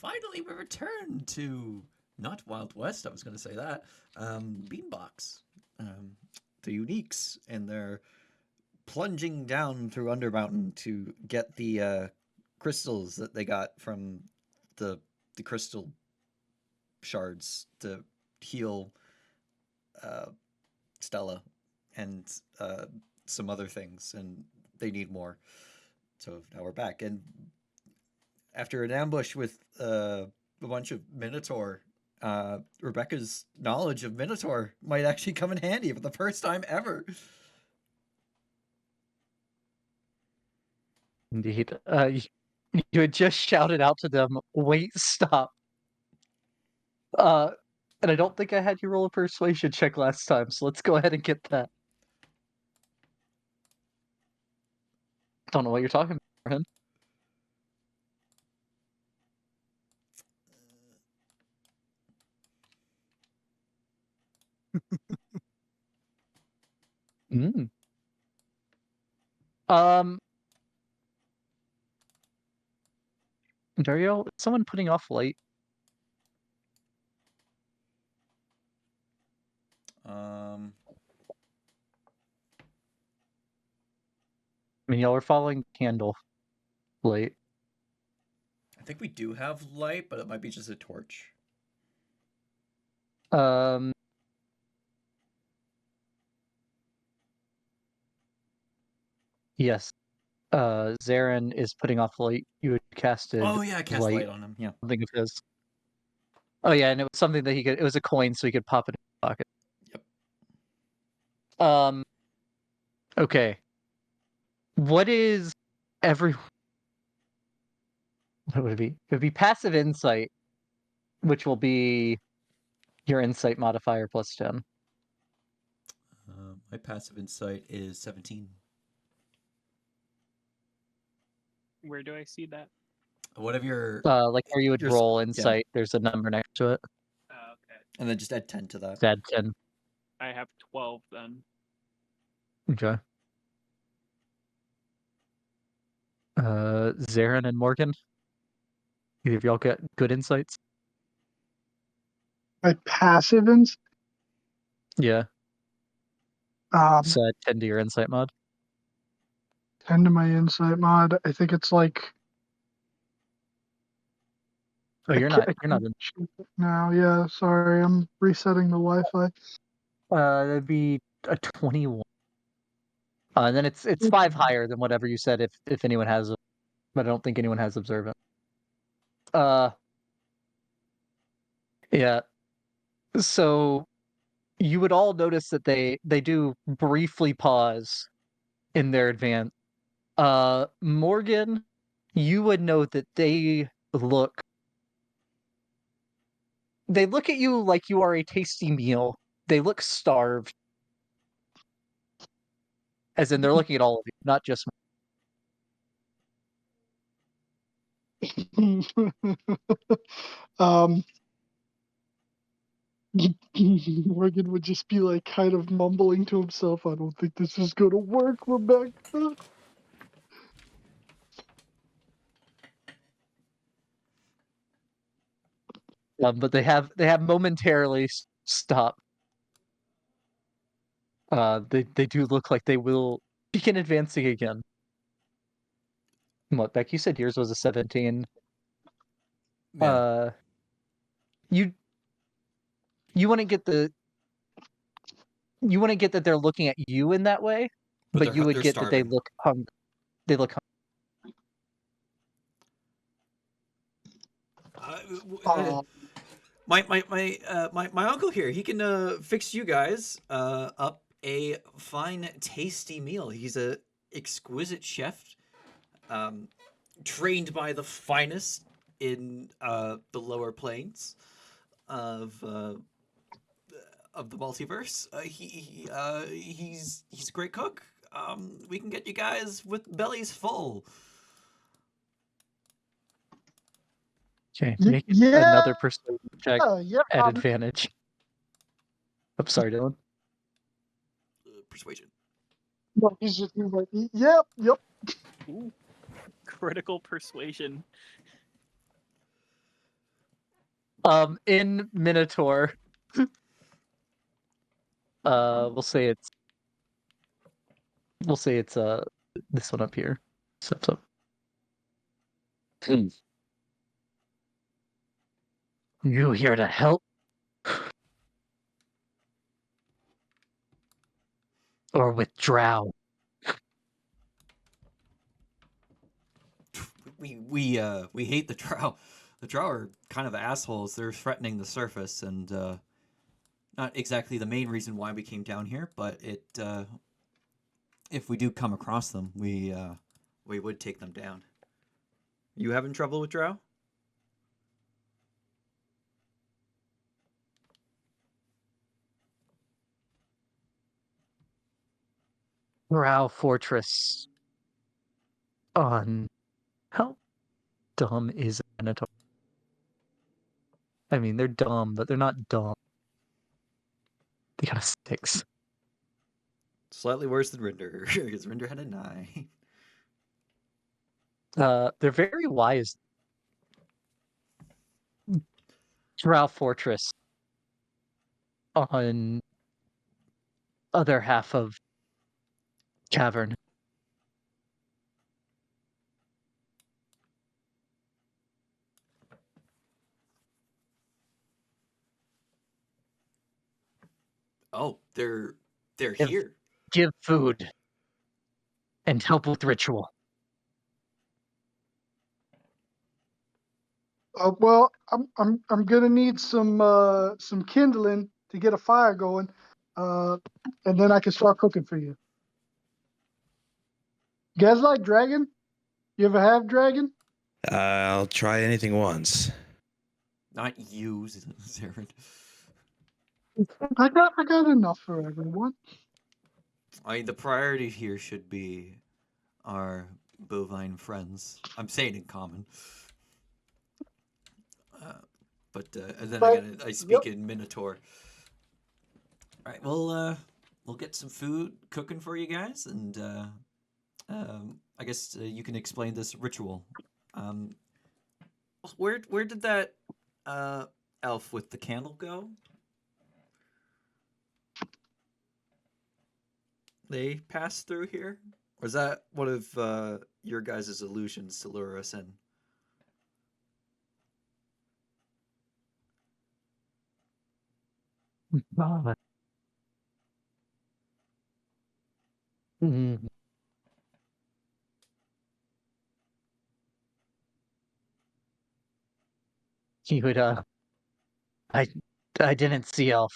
finally we return to not Wild West. I was going to say that Beanbox, the Uniques, and they're plunging down through Undermountain to get the crystals that they got from the crystal shards to heal Stella and some other things, and they need more. So now we're back, and after an ambush with a bunch of Minotaur, Rebecca's knowledge of Minotaur might actually come in handy for the first time ever. Indeed. You had just shouted out to them, "Wait, stop!" And I don't think I had you roll a persuasion check last time, so let's go ahead and get that. Don't know what you're talking about, man. Dario, is someone putting off light? I mean, y'all are following candle light. I think we do have light, but it might be just a torch. Yes. Zarin is putting off light. You had casted. Oh yeah, I cast light on him. Yeah. Something of his. Oh yeah, and it was something that he could. It was a coin, so he could pop it in his pocket. Yep. Okay. What is every? What would it be? It would be passive insight, which will be your insight modifier plus 10. My passive insight is 17. Where do I see that? Whatever your like where you would roll insight, there's a number next to it. Oh, okay. And then just add 10 to that. Just add 10. I have 12 then. Okay. Zarin and Morgan, either of y'all get good insights? My passive insight? Yeah. So add 10 to your insight mod. 10 to my insight mod. I think it's like. Oh, you're not in. No, yeah, sorry, I'm resetting the Wi-Fi. That'd be a 21. And then it's 5 higher than whatever you said if anyone has, but I don't think anyone has observant. Yeah. So you would all notice that they do briefly pause in their advance. Morgan, you would note that they look at you like you are a tasty meal. They look starved. As in, they're looking at all of you, not just Morgan would just be like kind of mumbling to himself, I don't think this is gonna work, Rebecca. but they have momentarily stopped. They do look like they will begin advancing again. What, Beck? You said yours was a 17. Yeah. You want to get that they're looking at you in that way, but you would get starving. That they look hungry. They look hungry. My uncle here, he can fix you guys up a fine, tasty meal. He's a exquisite chef, trained by the finest in the lower planes of the multiverse. He's a great cook. We can get you guys with bellies full. Okay, make another persuasion check at advantage. I'm sorry, Dylan. Persuasion. No, he's just like, yep. Ooh, critical persuasion. In Minotaur, we'll say it's this one up here. Steps up. You here to help? Or withdraw? We hate the drow. The drow are kind of assholes. They're threatening the surface, and not exactly the main reason why we came down here. But if we do come across them, we would take them down. You having trouble with drow? Drow Fortress. On how dumb is Minotaur? I mean, they're dumb, but they're not dumb. They got a 6. Slightly worse than Rinder, because Rinder had a 9. They're very wise. Drow Fortress on other half of cavern. Oh, they're If- here. Give food and help with ritual. Well, I'm gonna need some kindling to get a fire going, and then I can start cooking for you. You guys like dragon? You ever have dragon? I'll try anything once. Not you, Zarin. I got enough for everyone. I mean, the priority here should be our bovine friends. I'm saying in common. But then But- again, I speak in Minotaur. All right, we'll get some food cooking for you guys, and I guess you can explain this ritual. Where did that elf with the candle go? They passed through here, or is that one of your guys' illusions to lure us in? Mm. He would I didn't see Elf.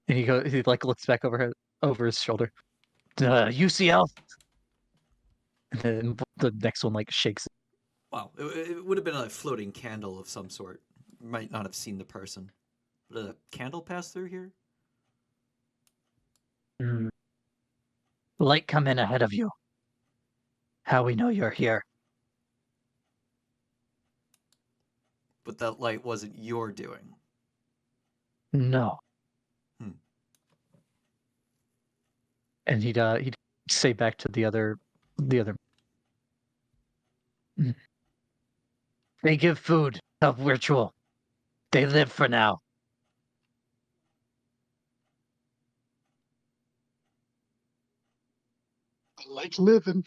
And he like looks back over his shoulder. You see Elf? And then the next one like shakes. Wow, it would have been a floating candle of some sort. Might not have seen the person. But a candle pass through here? Mm. Light come in ahead of you. How we know you're here? But that light wasn't your doing. No. Hmm. And he'd say back to the other. Mm. They give food of ritual. They live for now. I like living.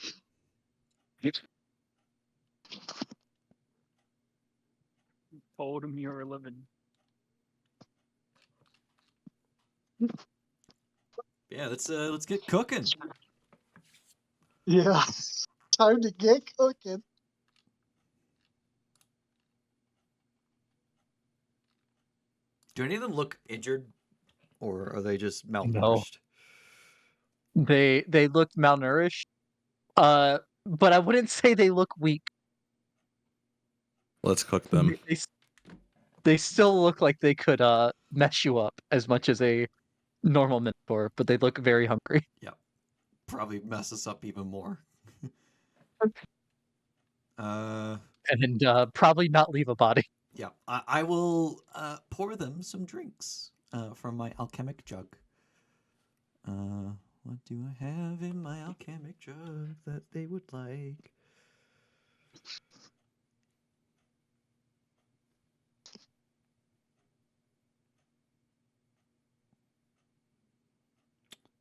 Told him you were living. Yeah, let's get cooking. Yeah, time to get cooking. Do any of them look injured, or are they just malnourished? They look malnourished. But I wouldn't say they look weak. Let's cook them. They still look like they could mess you up as much as a normal Minotaur, but they look very hungry. Probably mess us up even more. And probably not leave a body. Yeah, I will pour them some drinks from my alchemic jug. What do I have in my alchemic jug that they would like?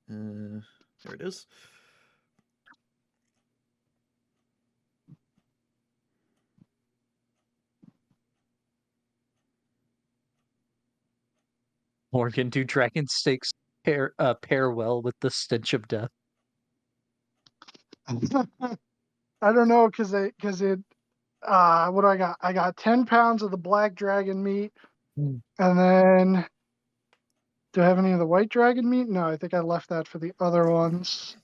There it is. Morgan, do dragon steaks pair well with the stench of death? I don't know because it what do I got? I got 10 pounds of the black dragon meat, Mm. and then do I have any of the white dragon meat? No, I think I left that for the other ones.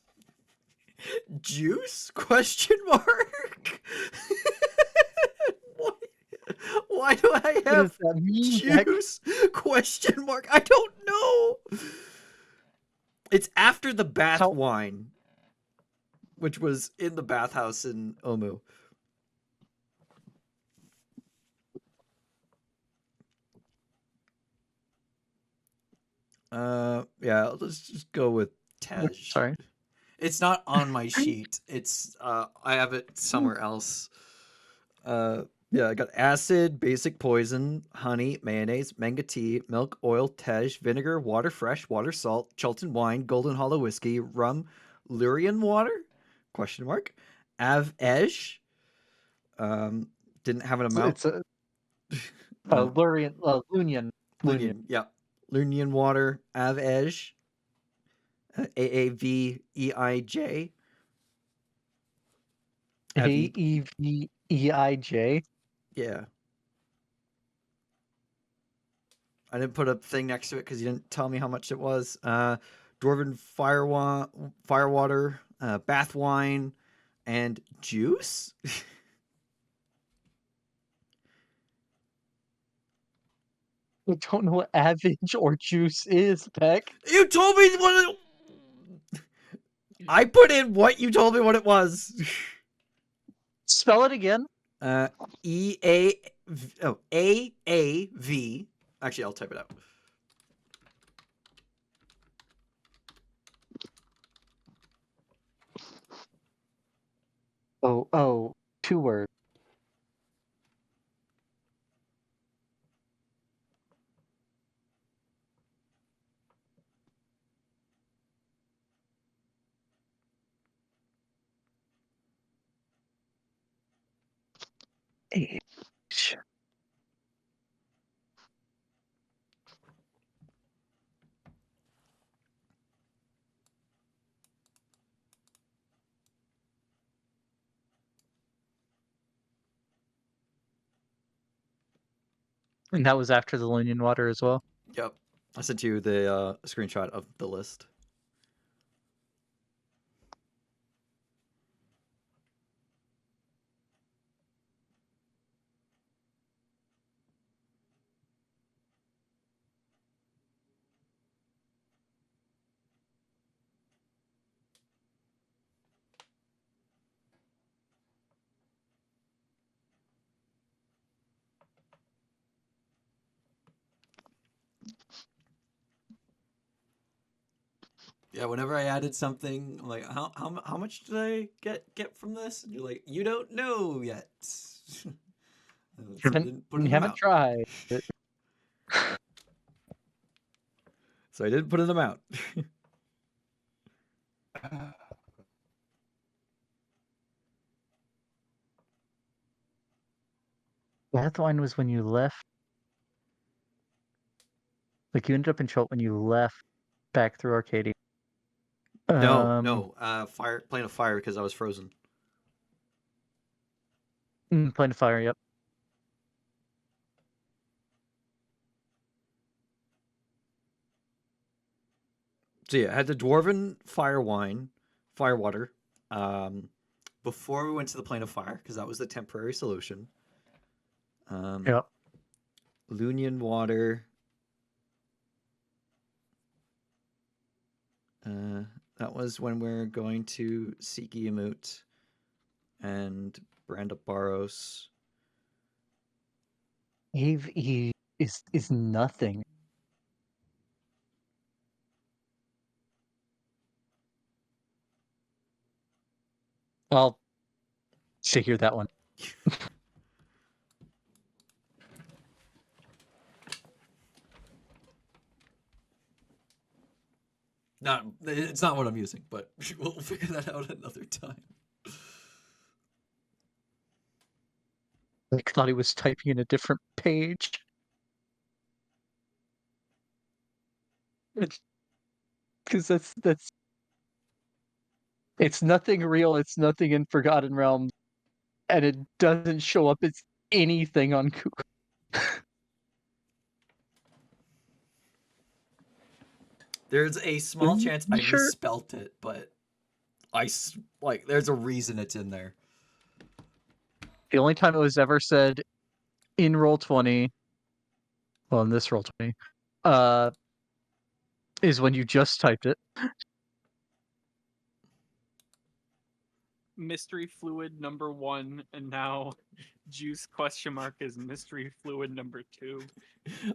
Juice? Question mark. why, why do I What have does that mean, Beck? juice? Question mark. I don't know. It's after the bath How- wine, which was in the bathhouse in Omu. Yeah, let's just go with Tej. Sorry. It's not on my sheet. It's I have it somewhere else. Yeah, I got acid, basic poison, honey, mayonnaise, manga tea, milk, oil, tej, vinegar, water fresh, water salt, Chilton wine, golden hollow whiskey, rum, Lurian water? Question mark. Av Ej. Didn't have an amount. It's a Uh, Lurian, Lunian. Lunian, yeah. Lunian water, Av Ej. AAVEIJ. AEVEIJ. Yeah. I didn't put a thing next to it because you didn't tell me how much it was. Dwarven firewater, bath wine, and juice. I don't know what average or juice is, Beck. You told me what it... I put in what you told me what it was. Spell it again. AAV. Actually, I'll type it out. Oh, 2 words. Age. And that was after the Lunian water as well. Yep. I sent you the screenshot of the list. Yeah, whenever I added something, I'm like, how much did I get from this? And you're like, you don't know yet. So I didn't put You an haven't amount. tried. So I didn't put an amount. Bathwine was when you left. Like you ended up in Chult when you left back through Arcadia. No, fire, playing a fire because I was frozen. Playing fire. Yep. So yeah, I had the dwarven fire wine, fire water, before we went to the plane of fire because that was the temporary solution. Yep. Lunian water. That was when we're going to Sikiamut and Brandabaros. Ave E is nothing. I'll figure that one. It's not what I'm using, but we'll figure that out another time. I thought he was typing in a different page. Because that's it's nothing real. It's nothing in Forgotten Realms, and it doesn't show up as anything on Google. There's a small you- chance you I sure? misspelt it, but there's a reason it's in there. The only time it was ever said in Roll20, well, in this Roll20, is when you just typed it. Mystery fluid number 1, and now juice question mark is mystery fluid number 2.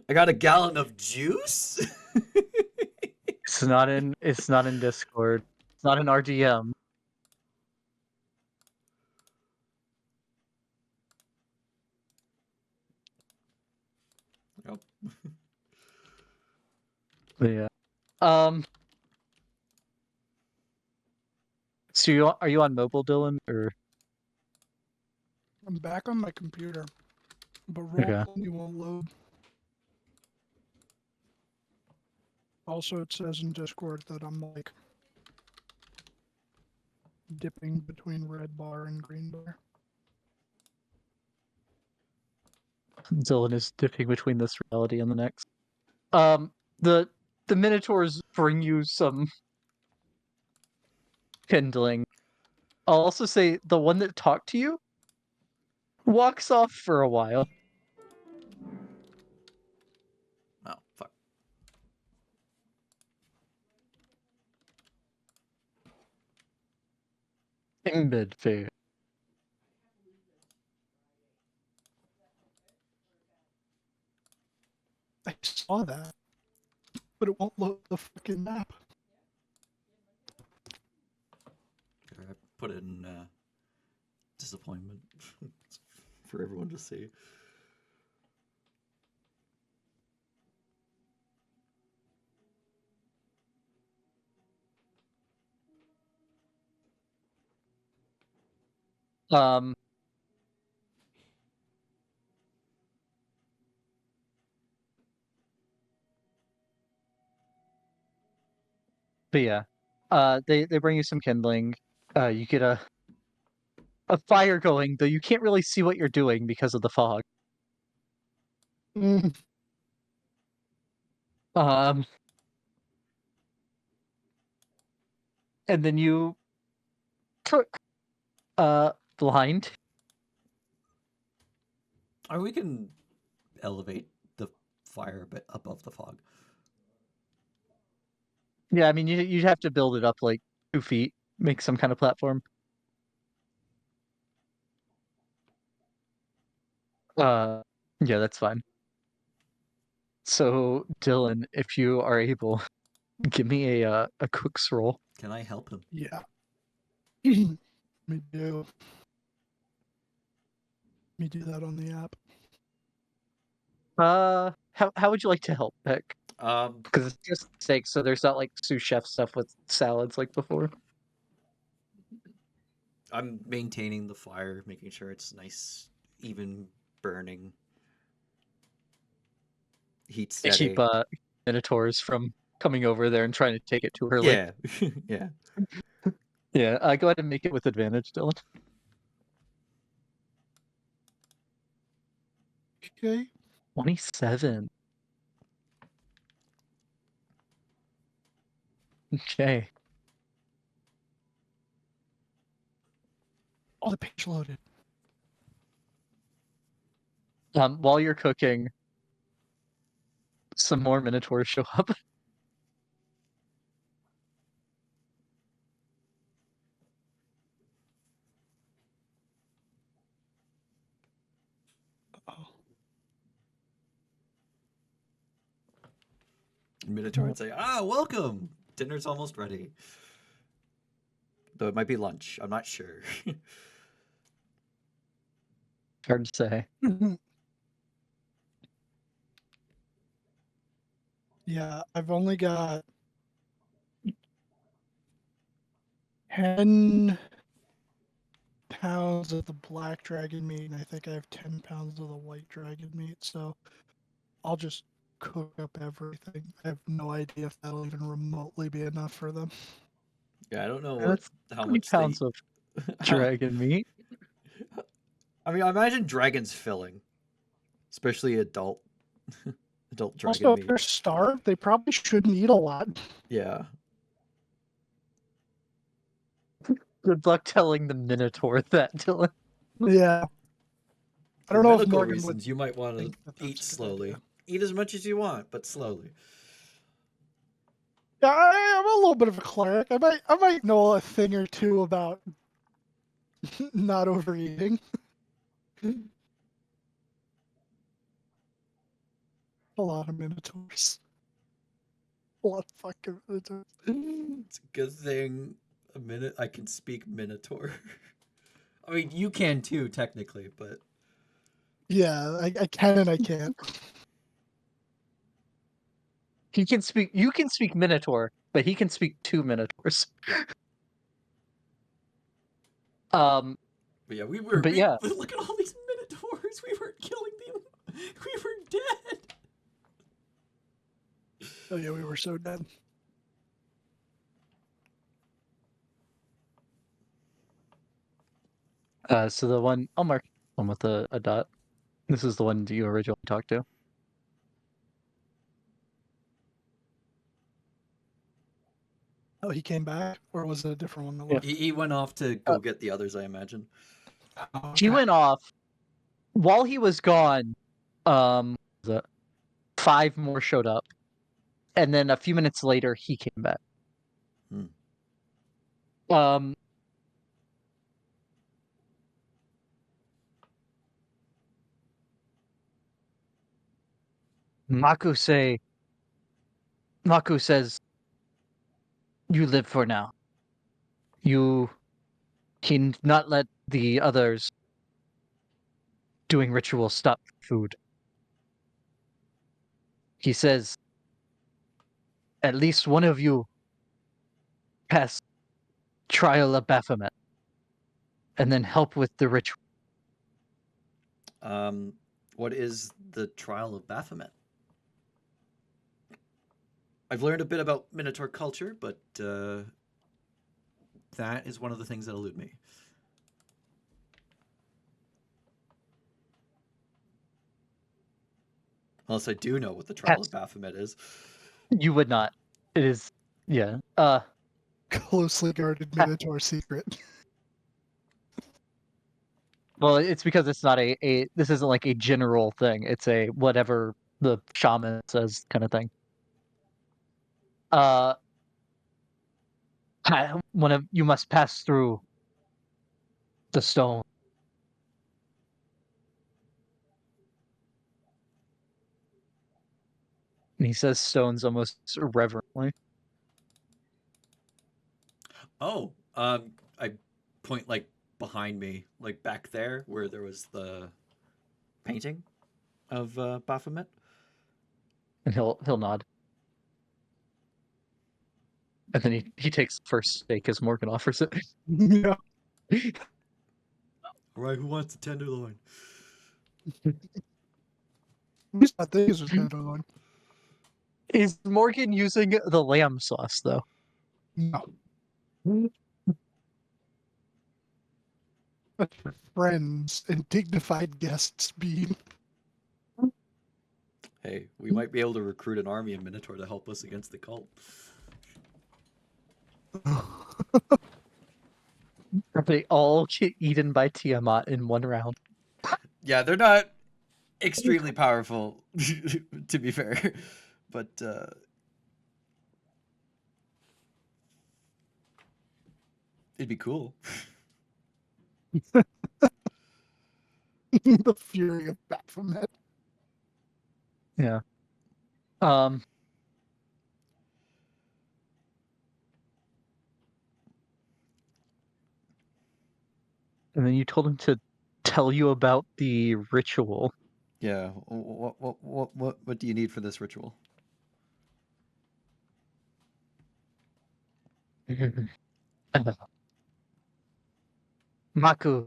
I got a gallon of juice. It's not in Discord. It's not in RDM. Yep. But yeah. So are you on mobile, Dylan, or I'm back on my computer, but Okay. Roll20 won't load. Also, it says in Discord that I'm like dipping between red bar and green bar. Dylan is dipping between this reality and the next? The Minotaurs bring you some kindling. I'll also say the one that talked to you walks off for a while. Oh fuck. In mid-phase. I saw that, but it won't load the fucking map. I put it in disappointment for everyone to see. Um, but yeah, they bring you some kindling. You get a fire going, though you can't really see what you're doing because of the fog. Mm, Um, and then you cook. Blind. Or we can elevate the fire a bit above the fog. Yeah, I mean you'd have to build it up like 2 feet, make some kind of platform. Yeah, that's fine. So Dylan, if you are able, give me a cook's roll. Can I help him? yeah. Let me do that on the app. How would you like to help, Beck? Um, Because it's just steak, so there's not like sous chef stuff with salads like before. I'm maintaining the fire, making sure it's nice, even burning. Heat To steady. keep Minotaurs from coming over there and trying to take it too early. Yeah, yeah. Yeah, go ahead and make it with advantage, Dylan. Okay. 27. Okay. Oh, the page loaded. While you're cooking, some more Minotaurs show up. Oh, Minotaur would say, welcome! Dinner's almost ready. Though it might be lunch. I'm not sure. Hard to say. yeah. I've only got 10 pounds of the black dragon meat, and I think I have 10 pounds of the white dragon meat. So I'll just cook up everything. I have no idea if that'll even remotely be enough for them. Yeah, I don't know That's how 20 much pounds they. of dragon meat. I mean, I imagine dragons filling, especially adult dragon Also, if meat. they're starved, they probably shouldn't eat a lot. Yeah. Good luck telling the Minotaur that, Dylan. Yeah. I For don't know if medical Morgan reasons, would you might want to think that eat that's a good slowly. idea. Eat as much as you want, but slowly. Yeah, I'm a little bit of a cleric. I might know a thing or two about not overeating. A lot of minotaurs. A lot of fucking minotaurs. It's a good thing I can speak Minotaur. I mean, you can too, technically, but Yeah, I can and I can't. He can speak. You can speak Minotaur, but he can speak 2 Minotaurs. Yeah. Um, But yeah, we yeah. look at all these Minotaurs. We weren't killing them. We were dead. Oh yeah, we were so dead. So the one I'll mark one with a dot. This is the one you originally talked to. Oh, he came back, or was it a different one that Yeah. left? He went off to go get the others, I imagine. Oh, He okay. went off while he was gone. The 5 more showed up, and then a few minutes later he came back. Hmm. Maku says, "You live for now. You can not let the others doing ritual stop food." He says, "At least one of you pass trial of Baphomet, and then help with the ritual." What is the trial of Baphomet? I've learned a bit about Minotaur culture, but that is one of the things that elude me. Unless I do know what the trial of Baphomet is. You would not. It is, yeah. Closely guarded minotaur secret. Well, it's because it's not a this isn't like a general thing. It's a whatever the shaman says kind of thing. One of you must pass through the stone. And he says stones almost reverently. Oh, I point like behind me, like back there where there was the painting of Baphomet. And he'll nod. And then he takes the first steak as Morgan offers it. Yeah. All right, who wants the tenderloin? He's not things was tenderloin. Is Morgan using the lamb sauce though? No. Let your friends and dignified guests be. Hey, we might be able to recruit an army in Minotaur to help us against the cult. They all get eaten by Tiamat in one round. Yeah, they're not extremely powerful, to be fair, but it'd be cool. The fury of Baphomet. Yeah. And then you told him to tell you about the ritual. Yeah. What do you need for this ritual? Maku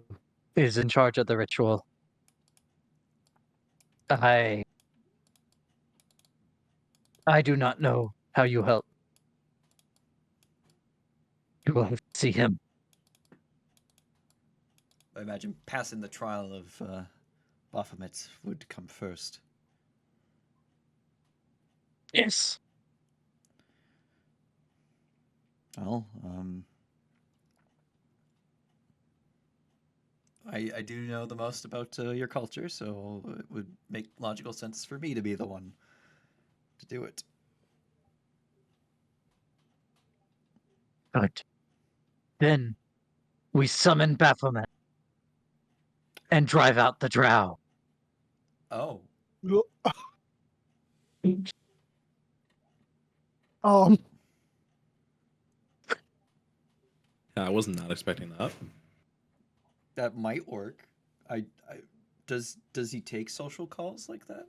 is in charge of the ritual. I do not know how you help. You will have to see him. I imagine passing the trial of Baphomet would come first. Yes. Well, I do know the most about your culture, so it would make logical sense for me to be the one to do it. Good. Then we summon Baphomet and drive out the drow. Oh, Um, I was not expecting that. that might work. I does he take social calls like that?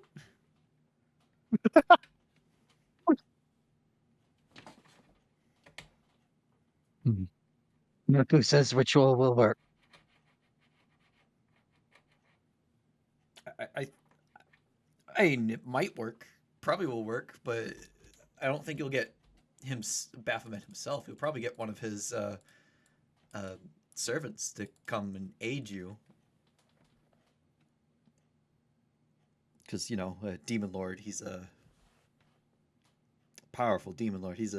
Maku says ritual will work. I I mean, it might work. Probably will work, but I don't think you'll get him Baphomet himself. You'll probably get one of his servants to come and aid you. Because, you know, a demon lord, he's a powerful demon lord. He's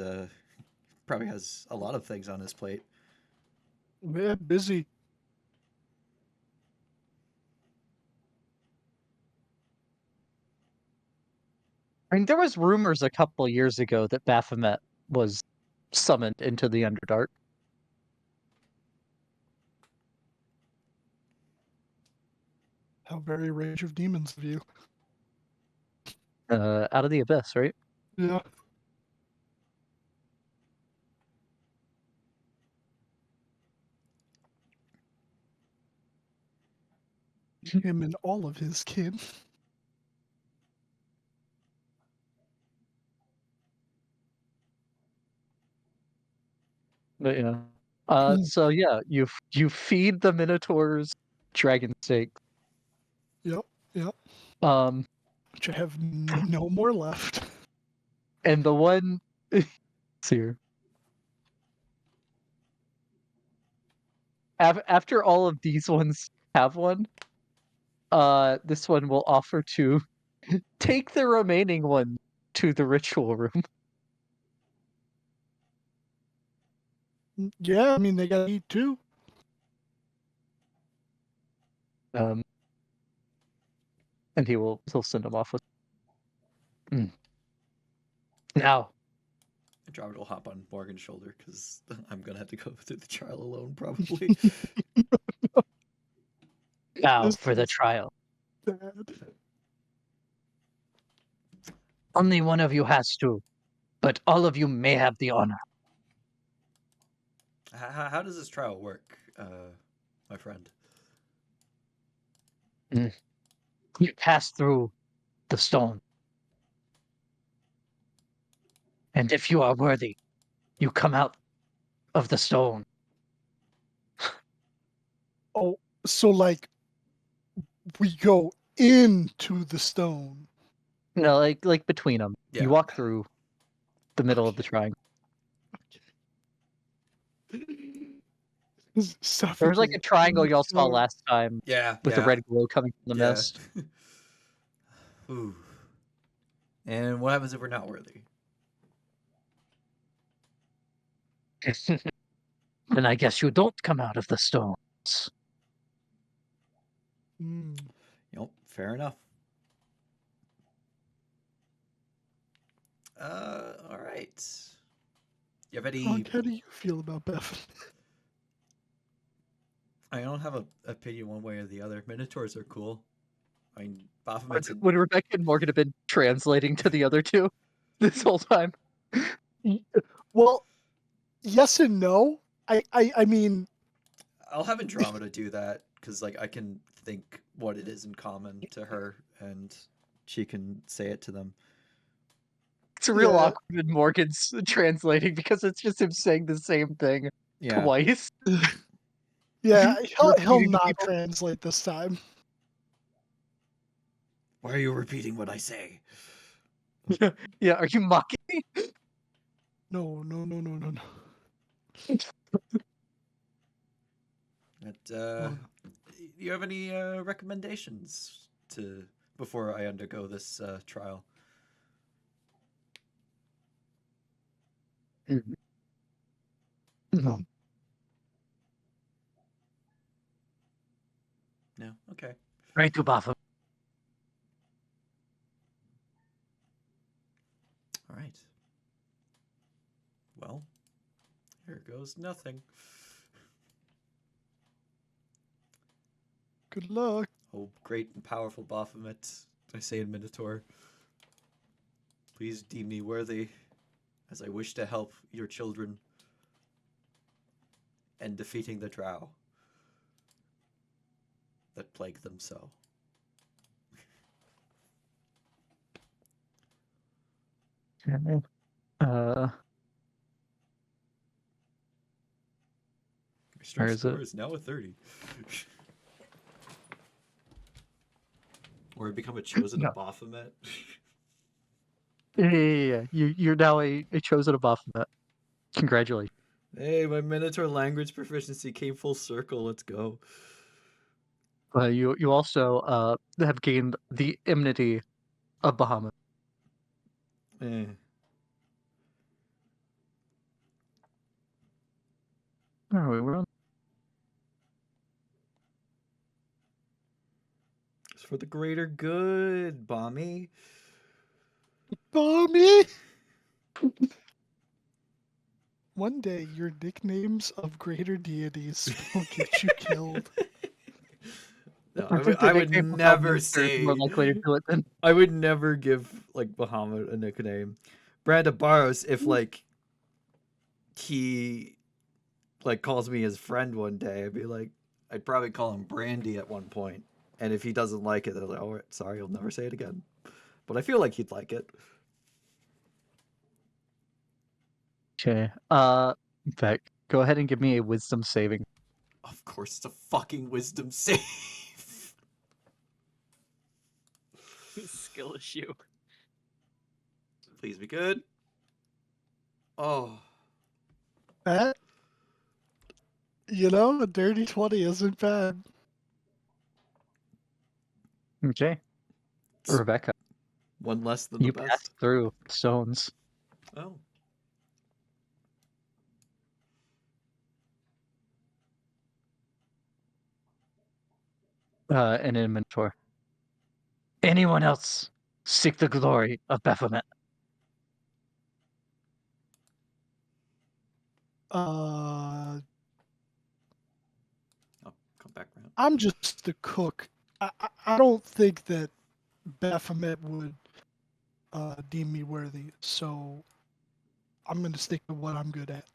probably has a lot of things on his plate. we're busy. I mean, there was rumors a couple years ago that Baphomet was summoned into the Underdark. How very Rage of Demons of you. Out of the Abyss, right? Yeah. Him and all of his kin. But yeah. Hmm. So yeah, you feed the Minotaurs dragon steak. Yep. Yep. Um, Which I have no more left. and the one here. After all of these ones have one, this one will offer to take the remaining one to the ritual room. Yeah, I mean they gotta eat too. And he'll send them off with. Now, Andromeda will hop on Morgan's shoulder because I'm gonna have to go through the trial alone probably. This for the is trial. bad. Only one of you has to, but all of you may have the honor. How does this trial work, my friend? You pass through the stone. And if you are worthy, you come out of the stone. Oh, so like we go into the stone. No, like between them. Yeah. You walk through the middle of the Okay. triangle. There's like a Suffocate. triangle y'all saw Sure. last time Yeah. with the red glow coming from the Yeah. mist. Ooh. And what happens if we're not worthy? Then I guess you don't come out of the stones. Mm. Yep, fair enough. All right. You have any? Honk, how do you feel about Beth? I don't have a opinion one way or the other. Minotaurs are cool. I mean, Baphomet's a... Would Rebecca and Morgan have been translating to the other two this whole time? Well, yes and no. I mean, I'll have Andromeda do that because, like, I can think what it is in common to her, and she can say it to them. It's real Yeah. awkward when Morgan's translating because it's just him saying the same thing Yeah. twice. Yeah, he'll Repeating to not people? translate this time. Why are you repeating what I say? Yeah, are you mocking me? No. But, Oh, do you have any recommendations to before I undergo this trial? No. No. Okay. Right to Baffa. All right. Well, here goes nothing. good luck. Oh, great and powerful Baphomet, I say in Minotaur. Please deem me worthy, as I wish to help your children and defeating the drow that plague them so. Okay. My Where strength is score it? is now a 30. Or I become a chosen No. of Baphomet. Yeah. You're now a chosen of Baphomet. Congratulations. Hey, my Minotaur language proficiency came full circle. Let's go. You also have gained the enmity of Bahamut. Eh. Where are we? We're on. It's for the greater good, Bommy. Bommy! One day, your nicknames of greater deities will get you killed. No, I think the I would nickname for never Bahamut is more say. likely to do it than. I would never give like Bahamut a nickname. Branda Barros, if like he like calls me his friend one day, I'd be like, I'd probably call him Brandy at one point. And if he doesn't like it, they're like, oh, sorry, I'll never say it again. But I feel like he'd like it. Okay. In fact, go ahead and give me a wisdom saving. Of course, it's a fucking wisdom save. Skill issue. Please be good. Oh, That, a dirty 20 isn't bad. Okay. Rebecca, one less than the you pass best. through stones. Oh, And in Mentor. Anyone else seek the glory of Baphomet? Uh, I'll come back around. I'm just the cook. I don't think that Baphomet would deem me worthy, so I'm going to stick to what I'm good at.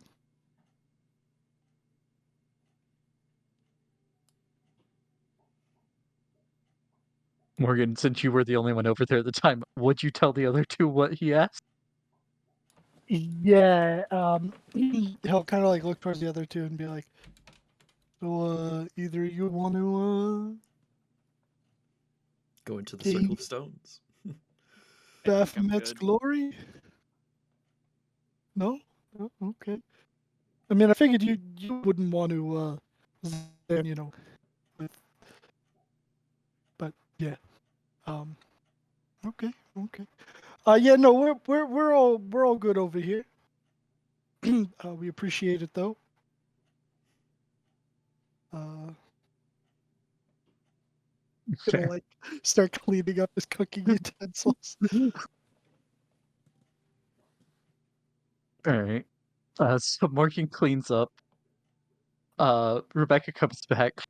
Morgan, since you were the only one over there at the time, would you tell the other two what he asked? Yeah, he'll kind of like look towards the other two and be like, so either you want to Go into the gain circle of stones. I think I'm Baphomet's good. glory? No? Oh, okay. I mean, I figured you wouldn't want to, then, with, but yeah. Okay. Yeah, no, we're all good over here. We appreciate it though. Gonna like start cleaning up his cooking utensils. All right. So Morgan cleans up. Rebecca comes back,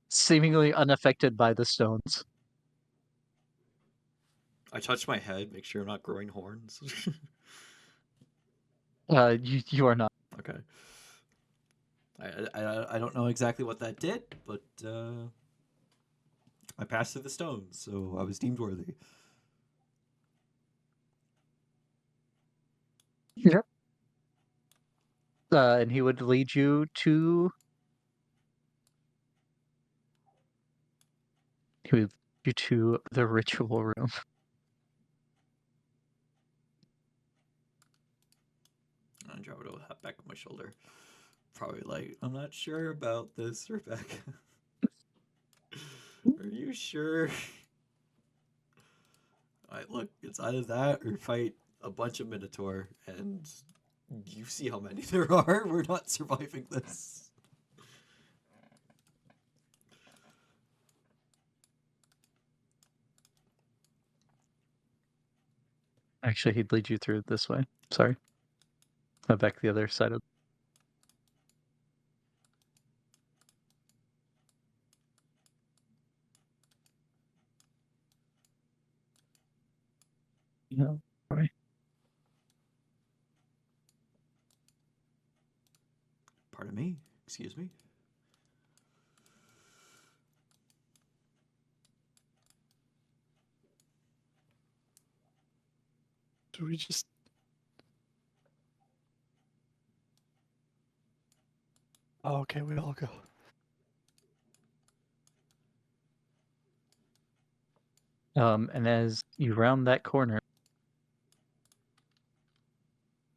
seemingly unaffected by the stones. I touch my head, make sure I'm not growing horns. You are not. Okay. I don't know exactly what that did, but I passed through the stones, so I was deemed worthy. Yep. And he would lead you to He would lead you to the ritual room. I drop it hat back on my shoulder. Probably like, I'm not sure about this, Rebecca. Are you sure? Alright, look, it's either that or fight a bunch of Minotaur, and you see how many there are. We're not surviving this. Actually, he'd lead you through this way. Sorry. Back the other side of. Yeah. Sorry. Pardon me. Excuse me. Do we just? Oh, okay, we all go. And as you round that corner,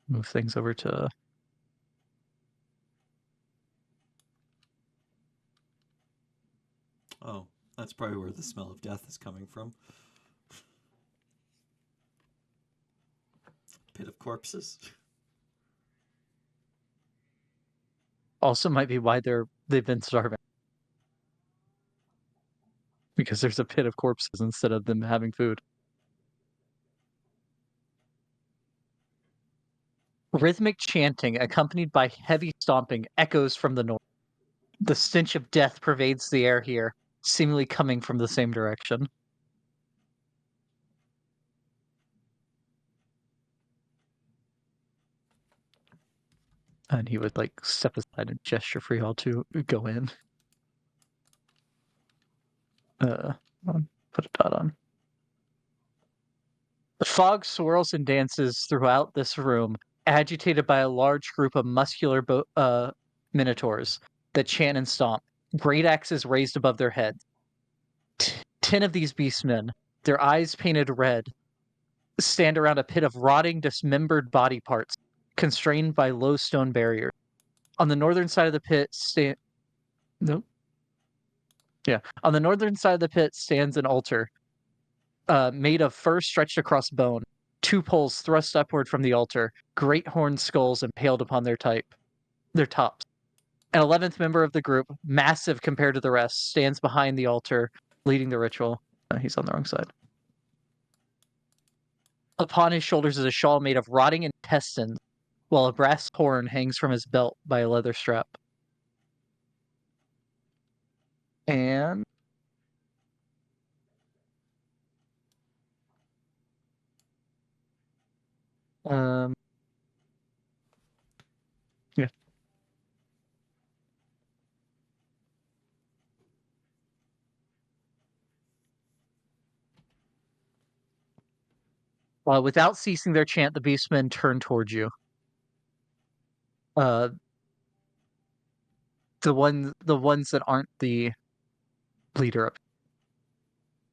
move things over to. Oh, that's probably where the smell of death is coming from. Pit of corpses. Also, might be why they've been starving. Because there's a pit of corpses instead of them having food. Rhythmic chanting, accompanied by heavy stomping, echoes from the north. The stench of death pervades the air here, seemingly coming from the same direction. And he would like step aside and gesture for y'all to go in. Put a dot on. The fog swirls and dances throughout this room, agitated by a large group of muscular minotaurs that chant and stomp, great axes raised above their heads. 10 of these beastmen, their eyes painted red, stand around a pit of rotting, dismembered body parts, constrained by low stone barriers. On the northern side of the pit Nope. Yeah. On the northern side of the pit stands an altar, made of fur stretched across bone, 2 poles thrust upward from the altar, great horned skulls impaled upon their tops. An 11th member of the group, massive compared to the rest, stands behind the altar, leading the ritual. He's on the wrong side. Upon his shoulders is a shawl made of rotting intestines, while a brass horn hangs from his belt by a leather strap. And yeah. Without ceasing their chant, the beastmen turn towards you. The ones that aren't the leader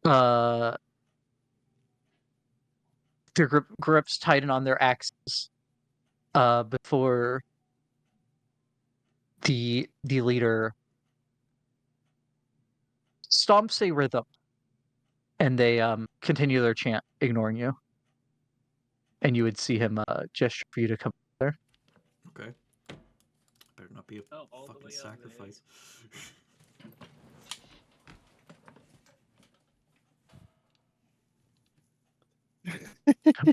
of their grips tighten on their axes before the leader stomps a rhythm, and they continue their chant, ignoring you. And you would see him gesture for you to come there. Okay. Better not be a Oh, all the fucking way over there. sacrifice.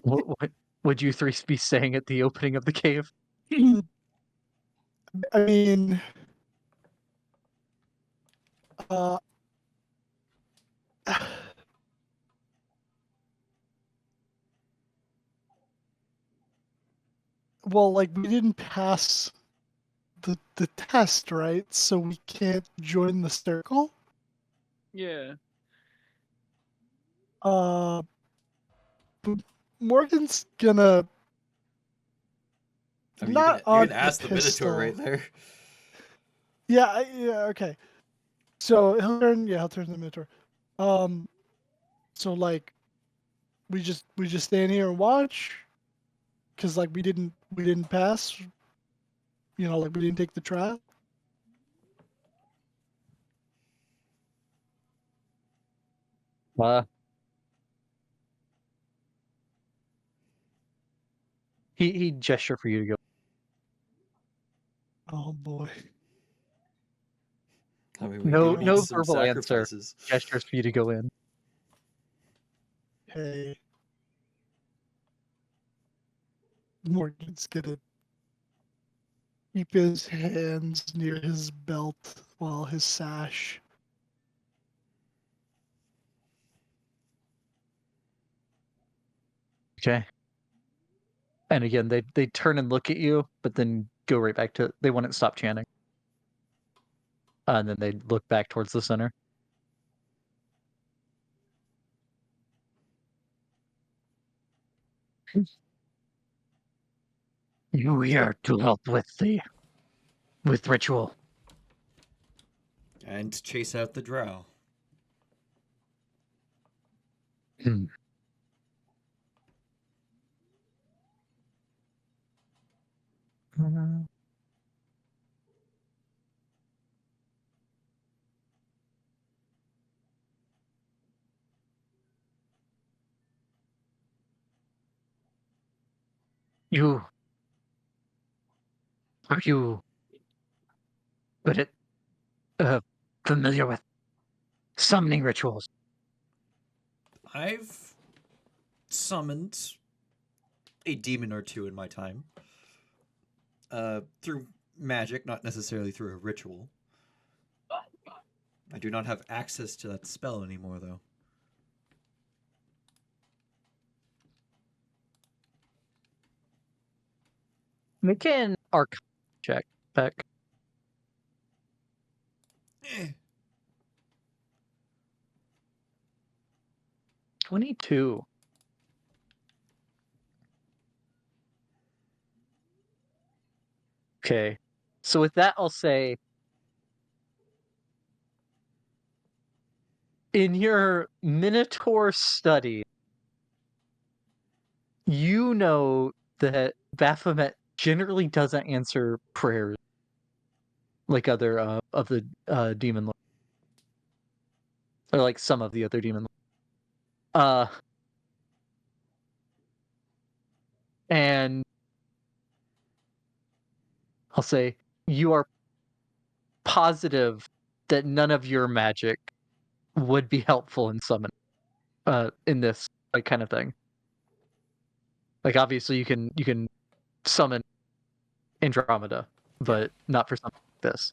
What would you three be saying at the opening of the cave? I mean, well, like we didn't pass the test, right? So we can't join the circle. Yeah. But Morgan's gonna I mean, not you're on gonna ask the Minotaur pistol. right there. Yeah, yeah, okay. So he'll turn to the Minotaur. So like, we just stand here and watch, cause like we didn't pass. You know, like we didn't take the trial. Uh, he gestured for you to go. Oh boy. I mean, we No, do need no some verbal answer. sacrifices. Gestures for you to go in. Hey. Morgan's gonna keep his hands near his belt while his sash. Okay. And again, they turn and look at you, but then go right back to. They wouldn't stop chanting. And then they look back towards the center. You here to help with ritual. And chase out the drow. Hmm. You are you good at familiar with summoning rituals? I've summoned a demon or two in my time. Through magic, not necessarily through a ritual. I do not have access to that spell anymore, though. Make an arc check, Peck. Eh. 22. Okay. So with that, I'll say in your Minotaur study, you know that Baphomet generally doesn't answer prayers like other of the demon lords, or like some of the other demon lords. And I'll say you are positive that none of your magic would be helpful in summon in this like kind of thing. Like obviously you can summon Andromeda, but not for something like this.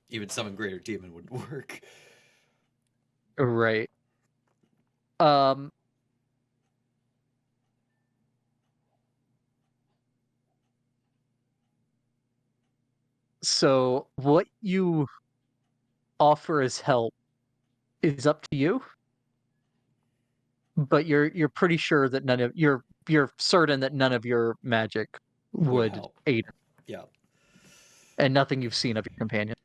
Even summon greater demon wouldn't work. Right. Um so what you offer as help is up to you, but you're pretty sure that none of you're certain that none of your magic Would would help. aid, Yeah. and nothing you've seen of your companion.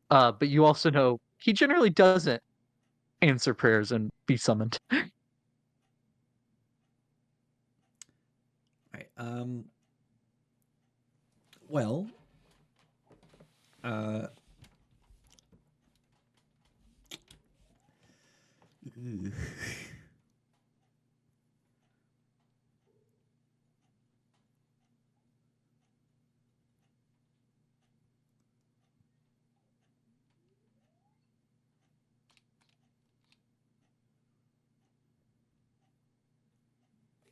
But you also know he generally doesn't answer prayers and be summoned. Right. Well. Uh.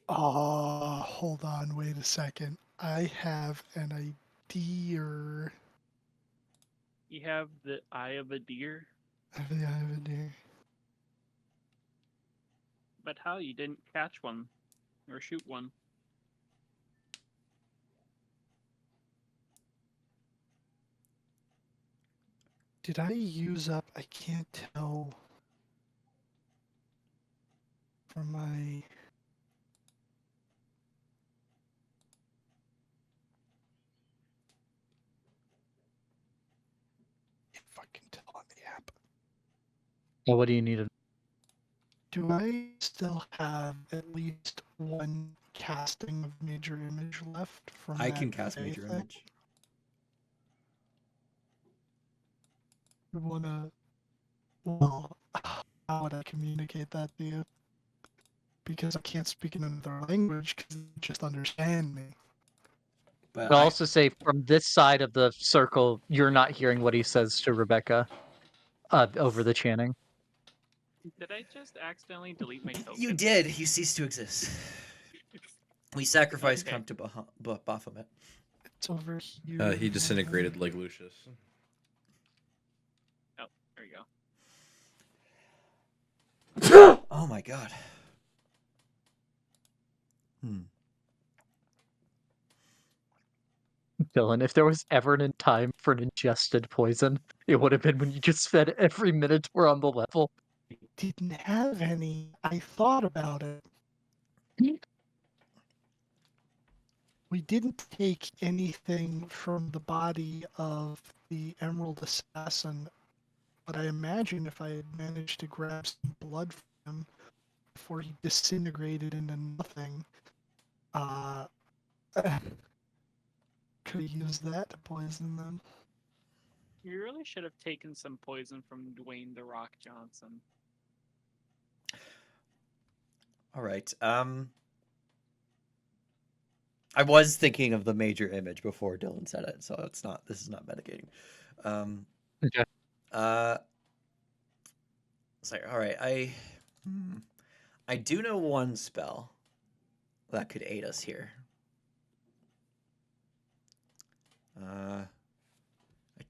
Hold on, wait a second. I have an idea. You have the eye of a deer, I have an idea. but how? You didn't catch one or shoot one. Did I use up? I can't tell from my. Can't fucking tell on the app. Well, what do you need? Do I still have at least one casting of major image left from I that can cast Fae Major thing? Image. You wanna? Well, how would I communicate that to you? Because I can't speak in another language because you just understand me. But I'll I, also say from this side of the circle, you're not hearing what he says to Rebecca over the chanting. Did I just accidentally delete my token? you did. You ceased to exist. We sacrificed Okay. Count to Baphomet. It's over here. He disintegrated like Lucius. Oh, there you go. Oh my god. Dylan, if there was ever a time for an ingested poison, it would have been when you just fed every Minotaur on the level. Didn't have any. I thought about it. We didn't take anything from the body of the Emerald Assassin, but I imagine if I had managed to grab some blood from him before he disintegrated into nothing, could have used that to poison them. You really should have taken some poison from Dwayne the Rock Johnson. All right. I was thinking of the major image before Dylan said it, so it's not. This is not mitigating. Okay. Sorry. All right. I do know one spell that could aid us here. I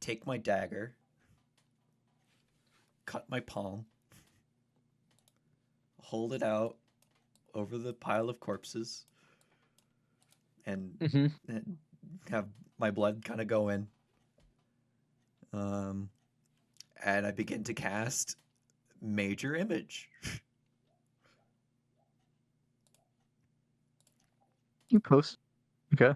take my dagger, cut my palm, hold it out over the pile of corpses, and have my blood kind of go in. And I begin to cast Major Image. You post. Okay.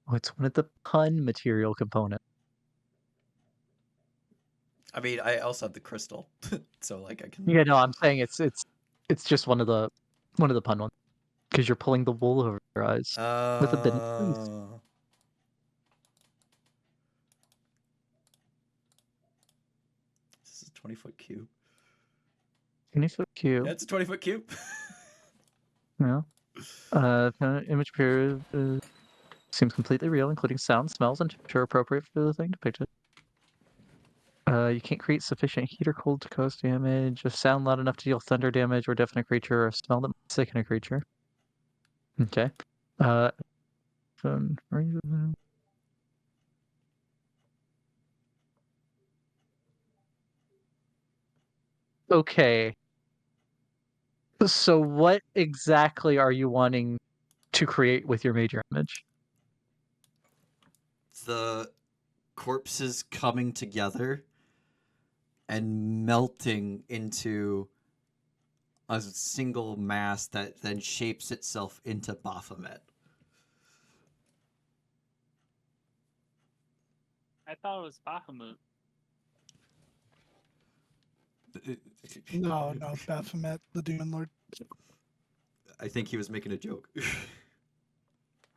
Oh, it's one of the pun material components. I mean, I also have the crystal, so like I can. Yeah, no, I'm saying it's just one of the pun ones because you're pulling the wool over your eyes with a bit of grease. This is a 20-foot cube. 20-foot cube. Yeah, it's a 20-foot cube. Yeah. Image period seems completely real, including sound, smells, and temperature appropriate for the thing depicted. You can't create sufficient heat or cold to cause damage. A sound loud enough to deal thunder damage or deafen a creature, or a smell that might sicken a creature. Okay. Okay. So what exactly are you wanting to create with your major image? The corpses coming together and melting into a single mass that then shapes itself into Baphomet. I thought it was Bahamut. No, Baphomet, the Demon Lord. I think he was making a joke.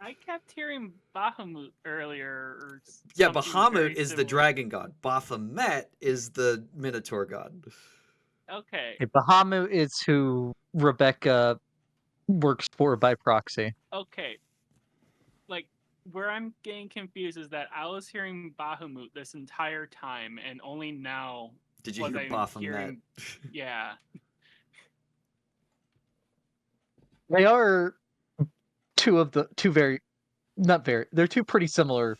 I kept hearing Bahamut earlier. Or Yeah, something very Bahamut is the similar. dragon god. Baphomet is the Minotaur god. Okay. Bahamut is who Rebecca works for by proxy. Okay. Like, where I'm getting confused is that I was hearing Bahamut this entire time, and only now Did you was hear I Baphomet? hearing. Yeah. They are they're two pretty similar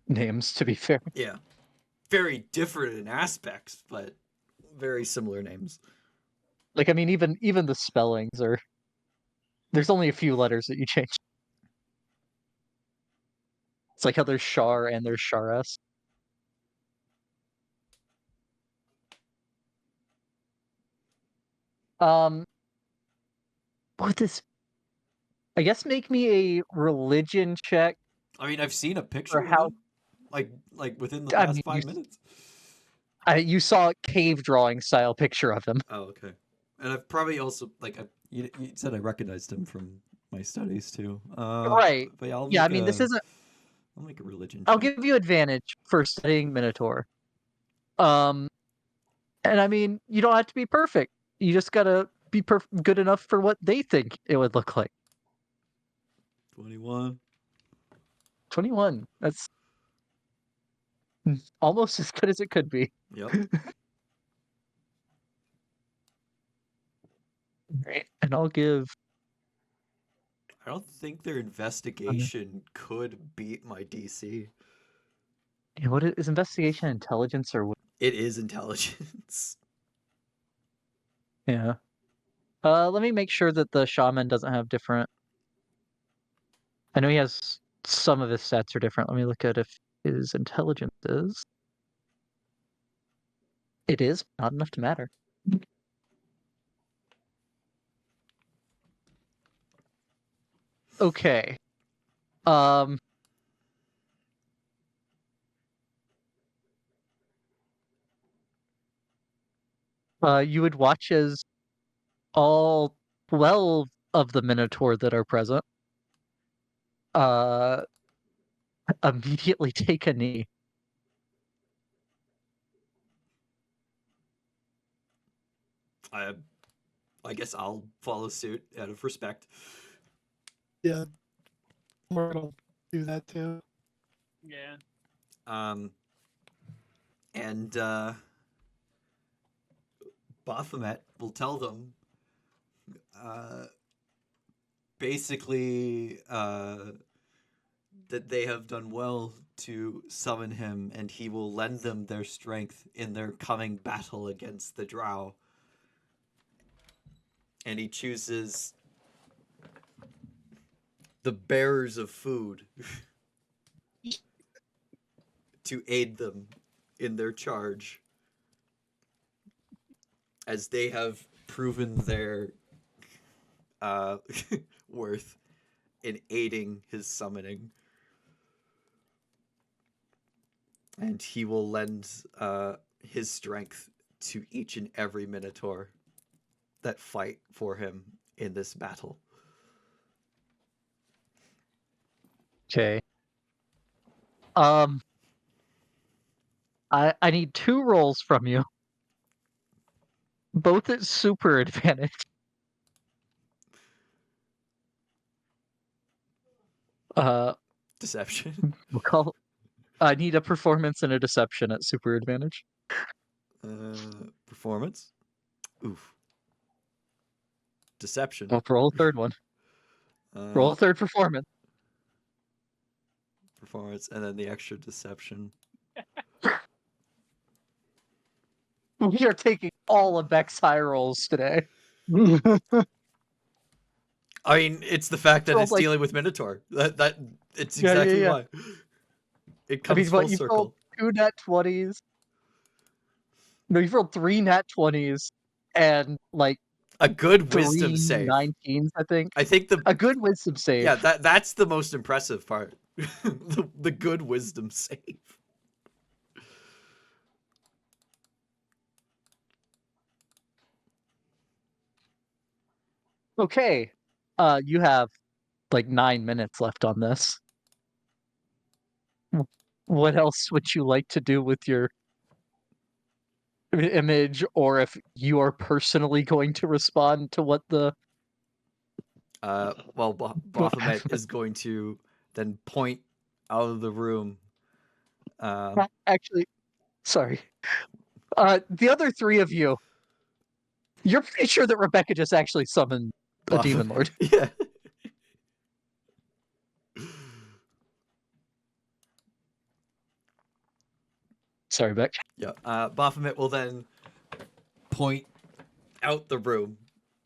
names, to be fair. Yeah. Very different in aspects, but very similar names. Like, I mean, even the spellings are. There's only a few letters that you change. It's like how there's Shar and there's Sharas. Would this I guess make me a religion check. I mean, I've seen a picture of how- him, like within the I past mean, 5 minutes. You saw a cave drawing style picture of him. Oh, okay. And I've probably also you said I recognized him from my studies too. Right. But yeah, Yeah, I mean, this isn't. I'll make a religion I'll check. give you advantage for studying Minotaur. And I mean, you don't have to be perfect. You just gotta be good enough for what they think it would look like. 21. 21. That's almost as good as it could be. Yep. Right. And I'll give. I don't think their investigation could beat my DC. What is investigation, intelligence, or what? It is intelligence. Yeah. Let me make sure that the shaman doesn't have different. I know he has some of his stats are different. Let me look at if his intelligence is. It is not enough to matter. Okay. Um. You would watch as all 12 of the Minotaur that are present uh immediately take a knee. I guess I'll follow suit out of respect. Yeah, we're gonna do that too. Yeah. And Baphomet will tell them basically that they have done well to summon him, and he will lend them their strength in their coming battle against the Drow. And he chooses the bearers of food to aid them in their charge, as they have proven their worth in aiding his summoning. And he will lend his strength to each and every Minotaur that fight for him in this battle. Okay. I need 2 rolls from you. Both at super advantage. Deception. We'll call. I need a performance and a deception at super advantage. Performance. Oof. Deception. I'll roll a third one. Roll a third performance. Performance, and then the extra deception. We are taking all of Beck's high rolls today. I mean, it's the fact that Rolled it's like- dealing with Minotaur. That it's Yeah, exactly yeah. why. It comes but full you've circle. rolled 2 nat 20s. No, you've rolled 3 nat 20s and like A good 3 wisdom save. 19s, I think. I think A good wisdom save. Yeah, that's the most impressive part. the good wisdom save. Okay. You have like 9 minutes left on this. What else would you like to do with your image, or if you are personally going to respond to what the Well, Baphomet is going to then point out of the room. Actually, sorry. The other 3 of you, you're pretty sure that Rebecca just actually summoned a demon lord. Yeah. Sorry, Beck. Yeah. Baphomet will then point out the room,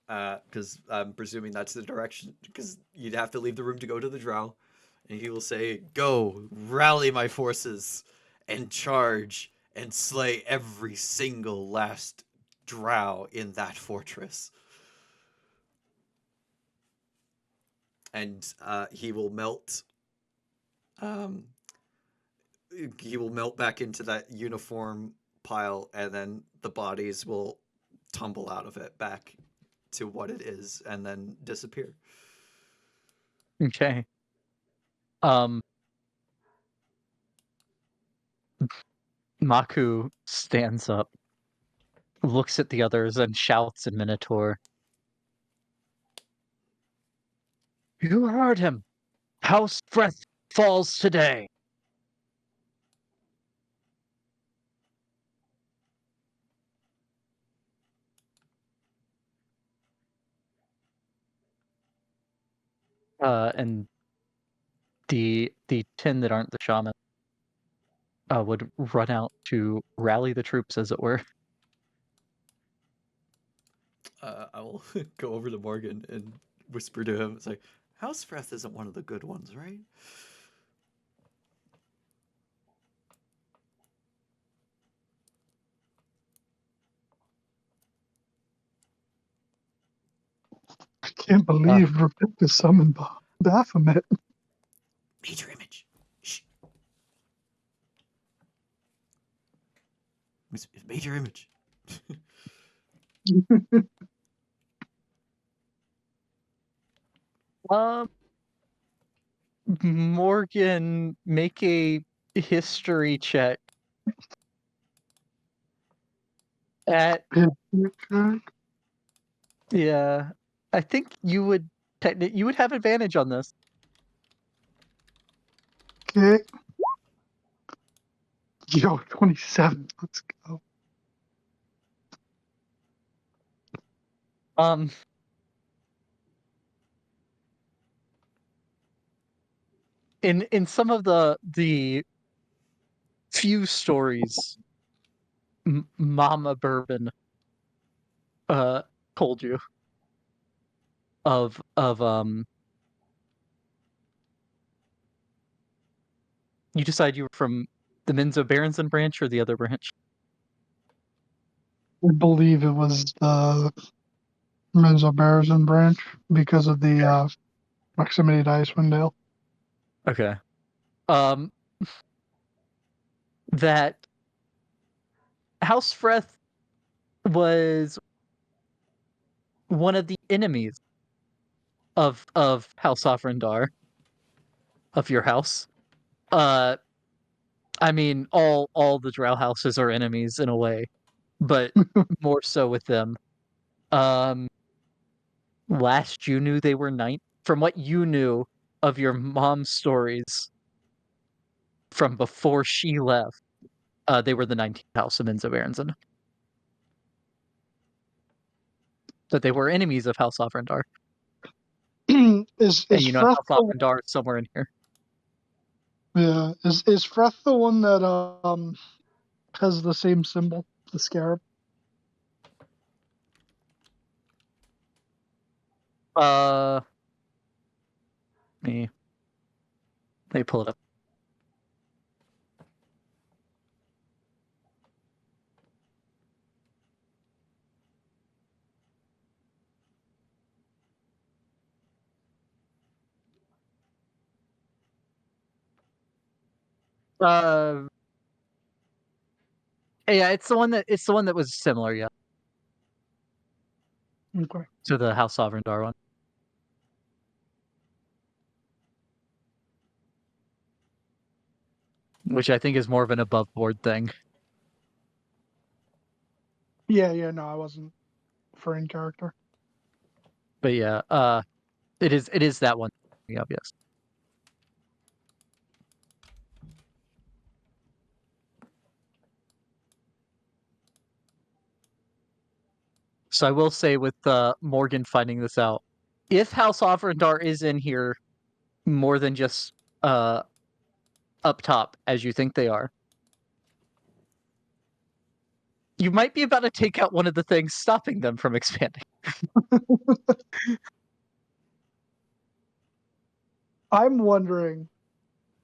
because I'm presuming that's the direction, because you'd have to leave the room to go to the Drow, and he will say, "Go, rally my forces, and charge, and slay every single last Drow in that fortress." and he will melt. He will melt back into that uniform pile, and then the bodies will tumble out of it back to what it is, and then disappear. Okay. Um, Maku stands up, looks at the others, and shouts in Minotaur. You heard him! House Breath falls today! And the 10 that aren't the shaman would run out to rally the troops, as it were. I will go over to Morgan and whisper to him, it's like, House Freth isn't one of the good ones, right? I can't believe Rebecca summoned Baphomet. Major image. Shh. It's major image. Morgan, make a history check at yeah. I think you would have advantage on this. Okay. Yo, 27. Let's go. Um, in some of the few stories Mama Bourbon told you of you decide you were from the Minzo Berenson branch or the other branch? I believe it was the Mesobarazin branch because of the proximity to Icewind Dale. Okay. Um, that House Freth was one of the enemies of House Ofrendar, of your house. I mean, all the Drow houses are enemies in a way, but more so with them. Um, last you knew they were from what you knew of your mom's stories from before she left, they were the 19th house of Minzo Berenson. But they were enemies of House Ofrendar. Is And you know Freth House the one, Ofrendar is somewhere in here. yeah, is Freth the one that has the same symbol, the scarab? Uh me. Let me pull it up. Uh yeah, it's the one that was similar, yeah, Okay. to the House Ofrendar one. Which I think is more of an above board thing. Yeah, no, I wasn't for in character. But yeah, it is that one. Yeah, yes. So I will say with Morgan finding this out, if House Ofrendar is in here more than just uh up top as you think they are, you might be about to take out one of the things stopping them from expanding. I'm wondering,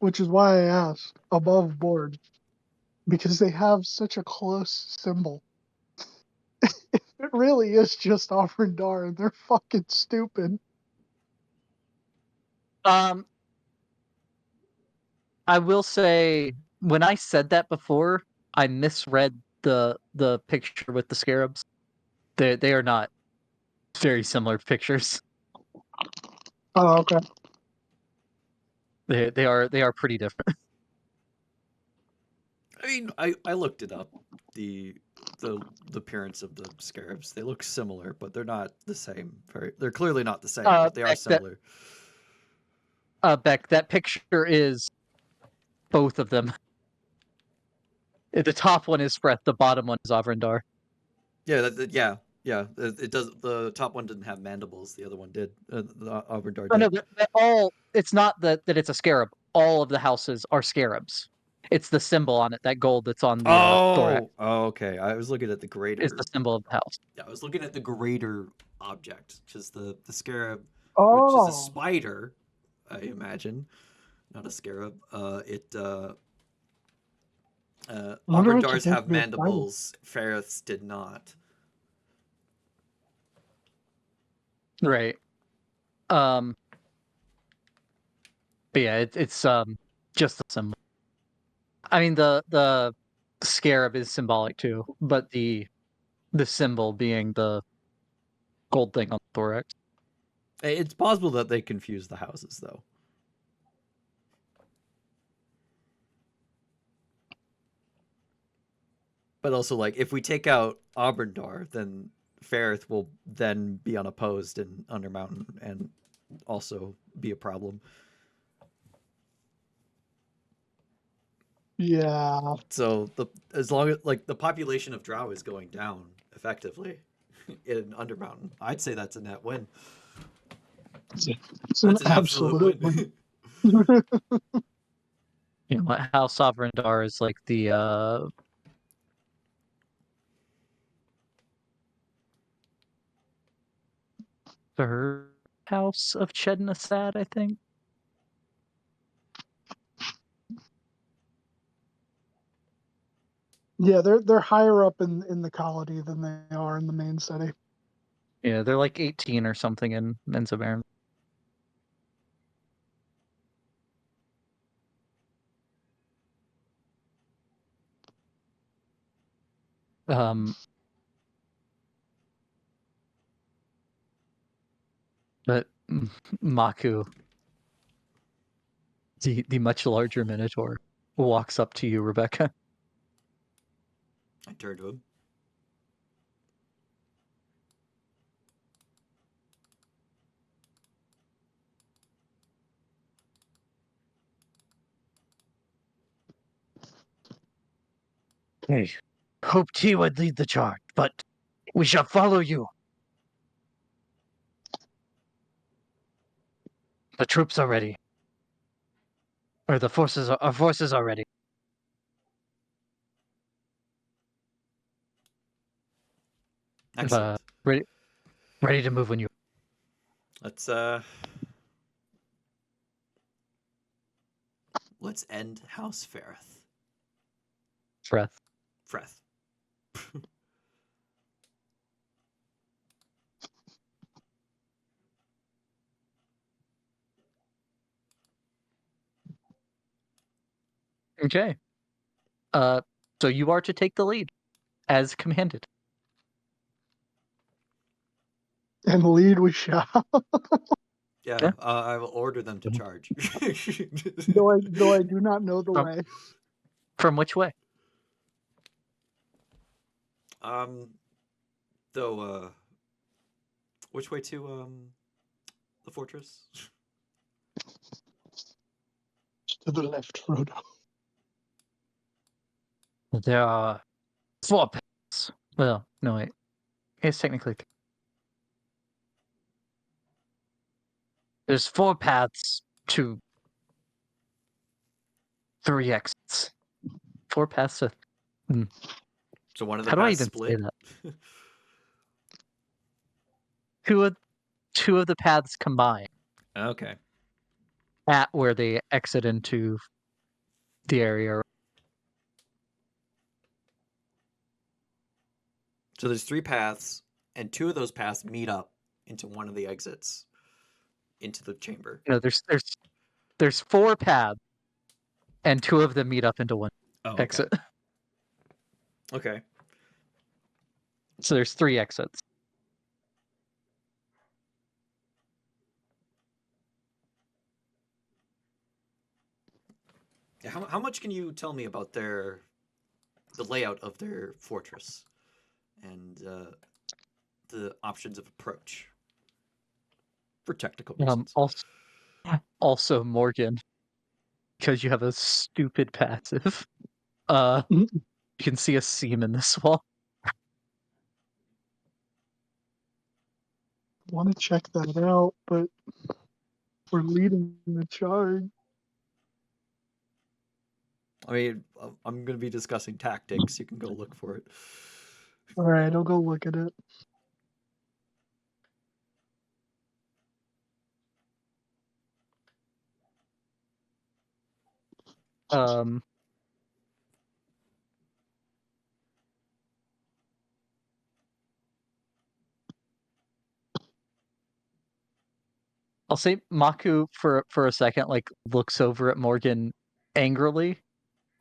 which is why I asked, above board, because they have such a close symbol. It really is just Ofrendar, and they're fucking stupid. I will say when I said that before, I misread the picture with the scarabs. They are not very similar pictures. Oh, okay. They are pretty different. I mean, I looked it up. The the appearance of the scarabs. They look similar, but they're not the same. They're clearly not the same, but they are Beck, similar. Beck, that picture is both of them. The top one is Freth, the bottom one is Avrindar. Yeah, yeah. It does. The top one didn't have mandibles. The other one did. The Auburndar Oh no, did. all it's not that it's a scarab. All of the houses are scarabs. It's the symbol on it, that gold that's on the thorax, Oh, okay. I was looking at the is the greater. symbol of the house. Yeah, I was looking at the greater object, which is the scarab, which is a Oh, spider, I imagine, not a scarab. I wonder what's Auburndars supposed have to be a spider. mandibles. Ferreths did not. Right. But yeah, it's just a symbol. I mean the scarab is symbolic too, but the symbol being the gold thing on the thorax. It's possible that they confuse the houses, though. But also, like, if we take out Auburndar, then Ferreth will then be unopposed in Undermountain and also be a problem. Yeah. So as long as like the population of Drow is going down effectively in Undermountain, I'd say that's a net win. It's an That's an absolute absolute win. win. You know, House Avrindar is like the third house of Chednasad, I think. Yeah, they're higher up in the colony than they are in the main city. Yeah, they're like 18 or something in Menzoberranzan. Um, but Maku, the much larger Minotaur, walks up to you, Rebecca. I turned to him. Hey, hoped he would lead the charge, but we shall follow you. The troops are ready. Or the forces are, our forces are ready. Excellent. Ready to move when you. Let's end House Ferreth. Breath. Freth. Okay. So you are to take the lead, as commanded. And lead we shall. Yeah, Yeah. I will order them to charge. though I do not know the Oh. way. From which way? Though, which way to the fortress? To the left, Frodo. There are 4 paths. Well, no wait. It's technically there's 4 paths to 3 exits. 4 paths to. So one of the How do I paths even say split. that? Two of the paths combine Okay. at where they exit into the area. So there's 3 paths, and 2 of those paths meet up into one of the exits into the chamber. No, there's 4 paths, and 2 of them meet up into one Oh, okay. exit. Okay. So there's 3 exits. How much can you tell me about the layout of their fortress and the options of approach for technical reasons? Also Morgan, because you have a stupid passive. Mhm. You can see a seam in this wall. Want to check that out, but we're leading the charge. I mean, I'm going to be discussing tactics. You can go look for it. All right, I'll go look at it. Um, I'll say Maku for a second, like looks over at Morgan angrily,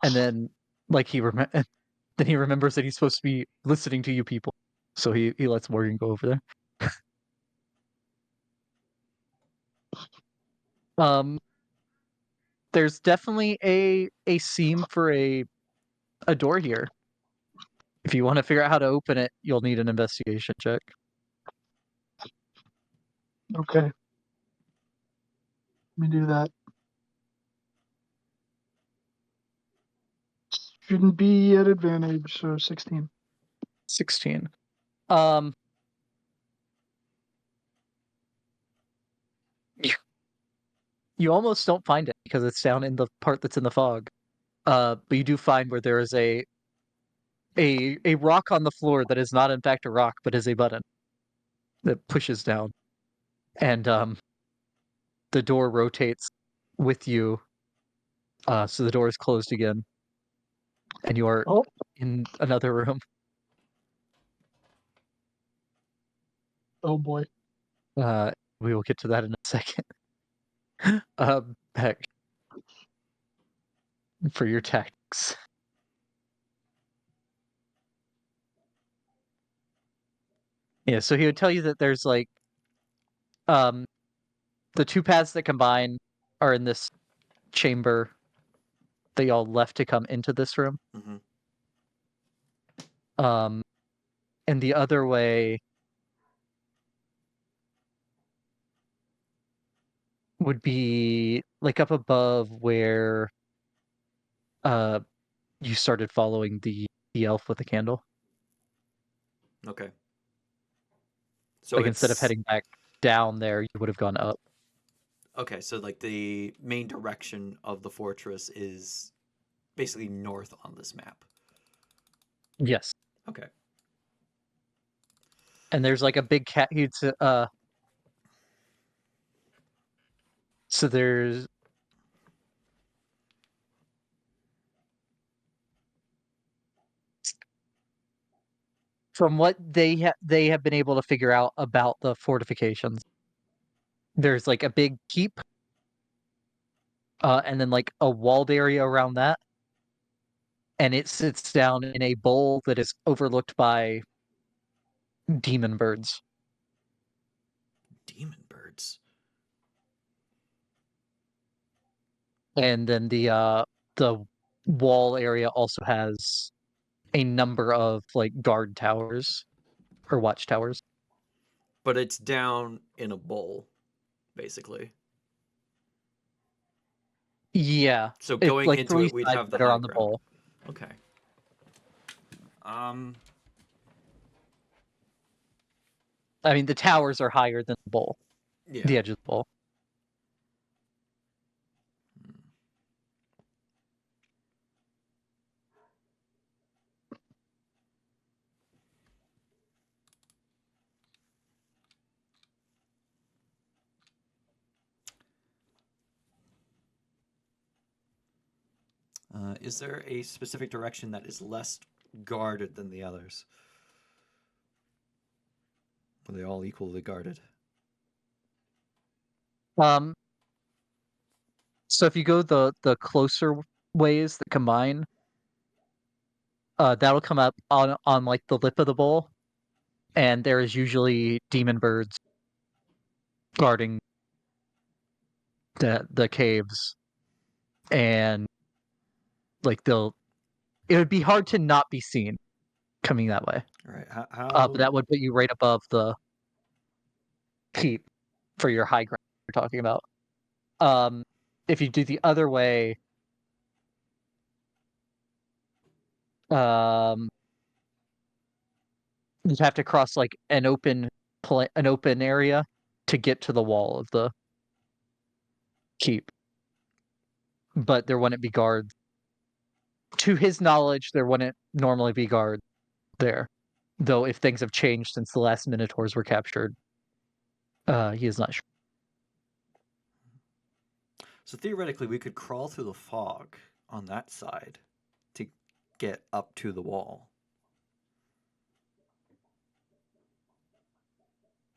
and then like then he remembers that he's supposed to be listening to you people, so he lets Morgan go over there. There's definitely a seam for a door here. If you want to figure out how to open it, you'll need an investigation check. Okay. Let me do that. Shouldn't be at advantage, so 16. 16. You almost don't find it because it's down in the part that's in the fog. But you do find where there is a rock on the floor that is not in fact a rock, but is a button that pushes down. And the door rotates with you. So the door is closed again. And you are Oh, in another room. oh boy. We will get to that in a second. Heck, for your tactics. Yeah, so he would tell you that there's like the 2 paths that combine are in this chamber that y'all left to come into this room. Mm-hmm. And the other way would be like up above where you started following the elf with the candle. Okay. So Like it's instead of heading back down there, you would have gone up. okay. So like the main direction of the fortress is basically north on this map. Yes. Okay. And there's like a big cat. So there's from what they have been able to figure out about the fortifications. There's like a big keep, and then like a walled area around that, and it sits down in a bowl that is overlooked by demon birds. Demon birds. And then the wall area also has a number of like guard towers or watchtowers. But it's down in a bowl, basically. Yeah, So it's going like into 3 it, we'd sides have the that are high on the ground. bowl. Okay. I mean, the towers are higher than the bowl, Yeah. the edge of the bowl. Is there a specific direction that is less guarded than the others? Are they all equally guarded? Um, so if you go the closer ways that combine, that'll come up on like the lip of the bowl, and there is usually demon birds guarding the caves, and like it would be hard to not be seen coming that way. All right. But that would put you right above the keep for your high ground you're talking about. If you do the other way, you'd have to cross like an open area to get to the wall of the keep. But there wouldn't be guards. To his knowledge, there wouldn't normally be guards there. Though if things have changed since the last Minotaurs were captured, he is not sure. So theoretically, we could crawl through the fog on that side to get up to the wall.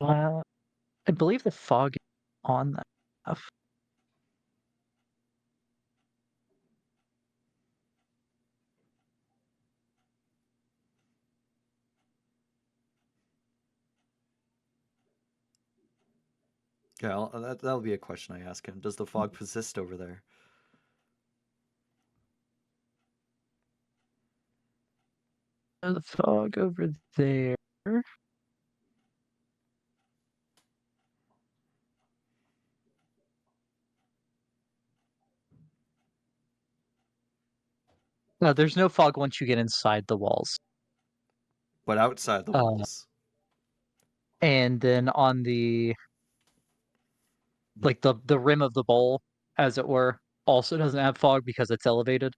I believe the fog is on that stuff. Yeah, that'll be a question I ask him. Does the fog persist over there? The fog over there. No, there's no fog once you get inside the walls. But outside the walls. And then on the like the rim of the bowl, as it were, also doesn't have fog because it's elevated.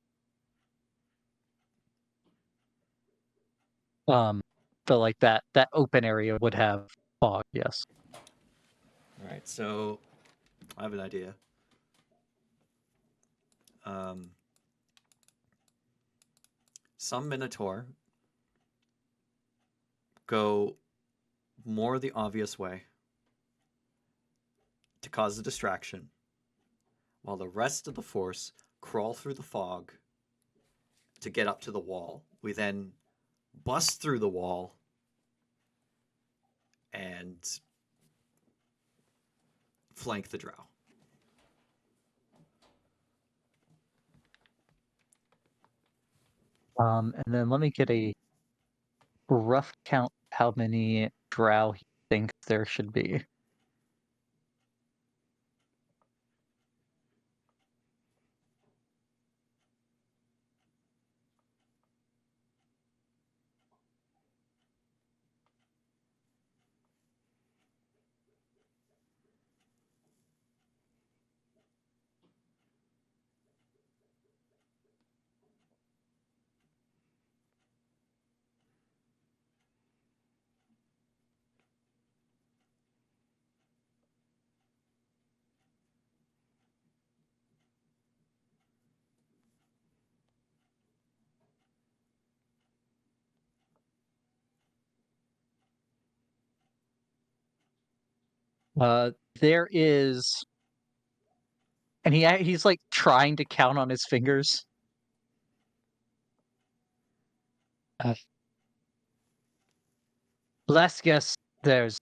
But like that open area would have fog, yes. All right, so I have an idea. Some Minotaur go more the obvious way to cause a distraction, while the rest of the force crawl through the fog to get up to the wall. We then bust through the wall and flank the drow. And then let me get a rough count how many drow he thinks there should be. There is, and he's like trying to count on his fingers. Last guess, there's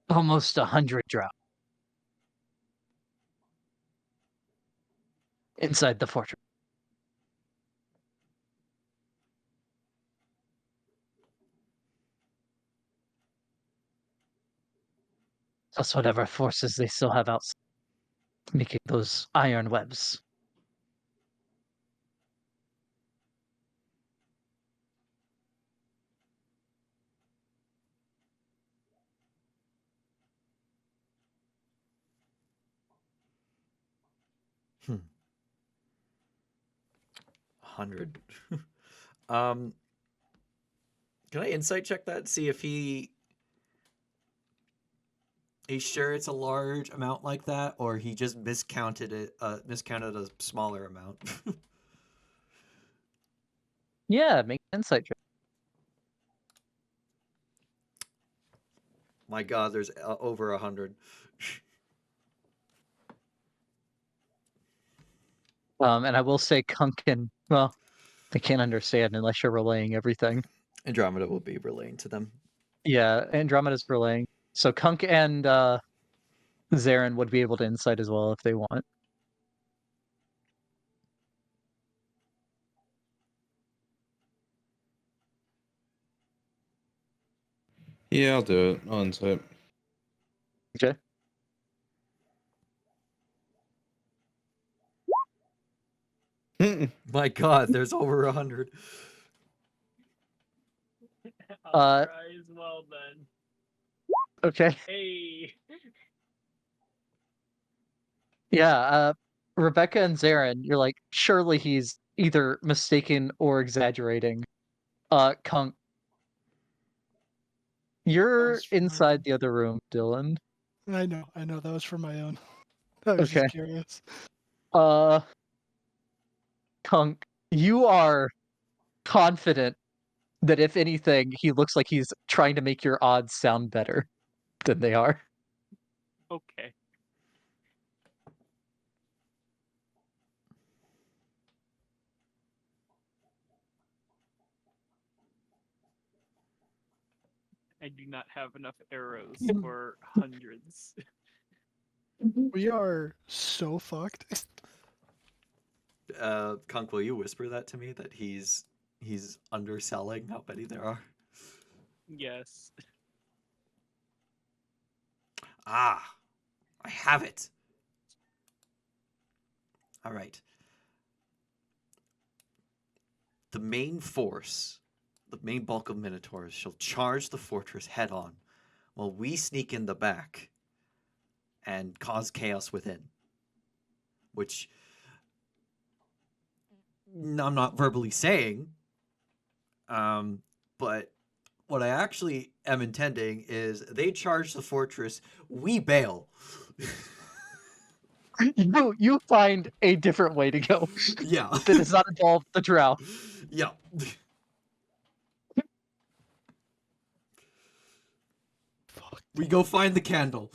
almost 100 drow inside the fortress. Plus whatever forces they still have outside, making those iron webs. Hmm. 100. Can I insight check that? See if he's sure it's a large amount like that, or he just miscounted a smaller amount. Yeah, make an insight check. My God, there's over 100. And I will say Kunkin, well, they can't understand unless you're relaying everything. Andromeda will be relaying to them. Yeah, Andromeda's relaying. So Kunk and Zarin would be able to insight as well if they want. Yeah, I'll do it. I'll insight. Okay. My God, there's over 100. I'll try as well then. Okay. Hey. Yeah, Rebecca and Zarin, you're like, surely he's either mistaken or exaggerating. Kunk, you're That's for my inside own. the other room, Dylan. I know. That was for my own. I was Okay. just curious. Kunk, you are confident that if anything, he looks like he's trying to make your odds sound better than they are. Okay. I do not have enough arrows for hundreds. We are so fucked. Kunk, will you whisper that to me that he's underselling how many there are? Yes. Ah, I have it. All right. The main force, the main bulk of Minotaurs, shall charge the fortress head on, while we sneak in the back and cause chaos within. Which I'm not verbally saying, but what I actually am intending is they charge the fortress, we bail. You find a different way to go Yeah. that does not involve the drow. Yeah. Fuck. We go find the candle.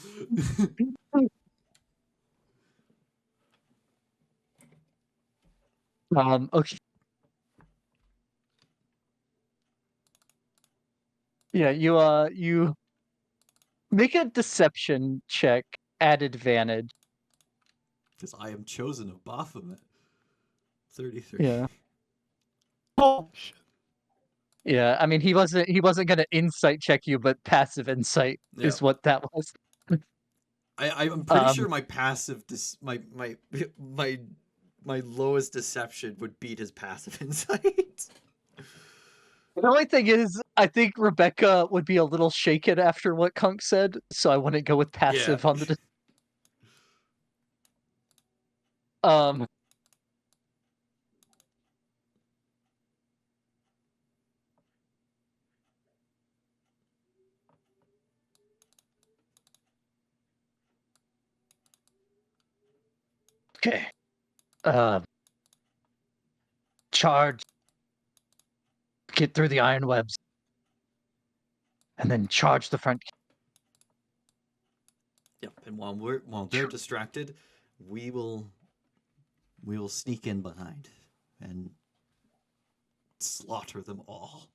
Okay. Yeah, you make a deception check at advantage. Because I am chosen of Baphomet. 33. Yeah. Oh shit. Yeah, I mean he wasn't gonna insight check you, but passive insight Yeah. is what that was. I'm pretty Um, sure my passive my lowest deception would beat his passive insight. The only thing is, I think Rebecca would be a little shaken after what Kunk said, so I wouldn't go with passive on the. Um. Okay. Charge. Get through the iron webs, and then charge the front. Yep, and while they're distracted, we will sneak in behind and slaughter them all.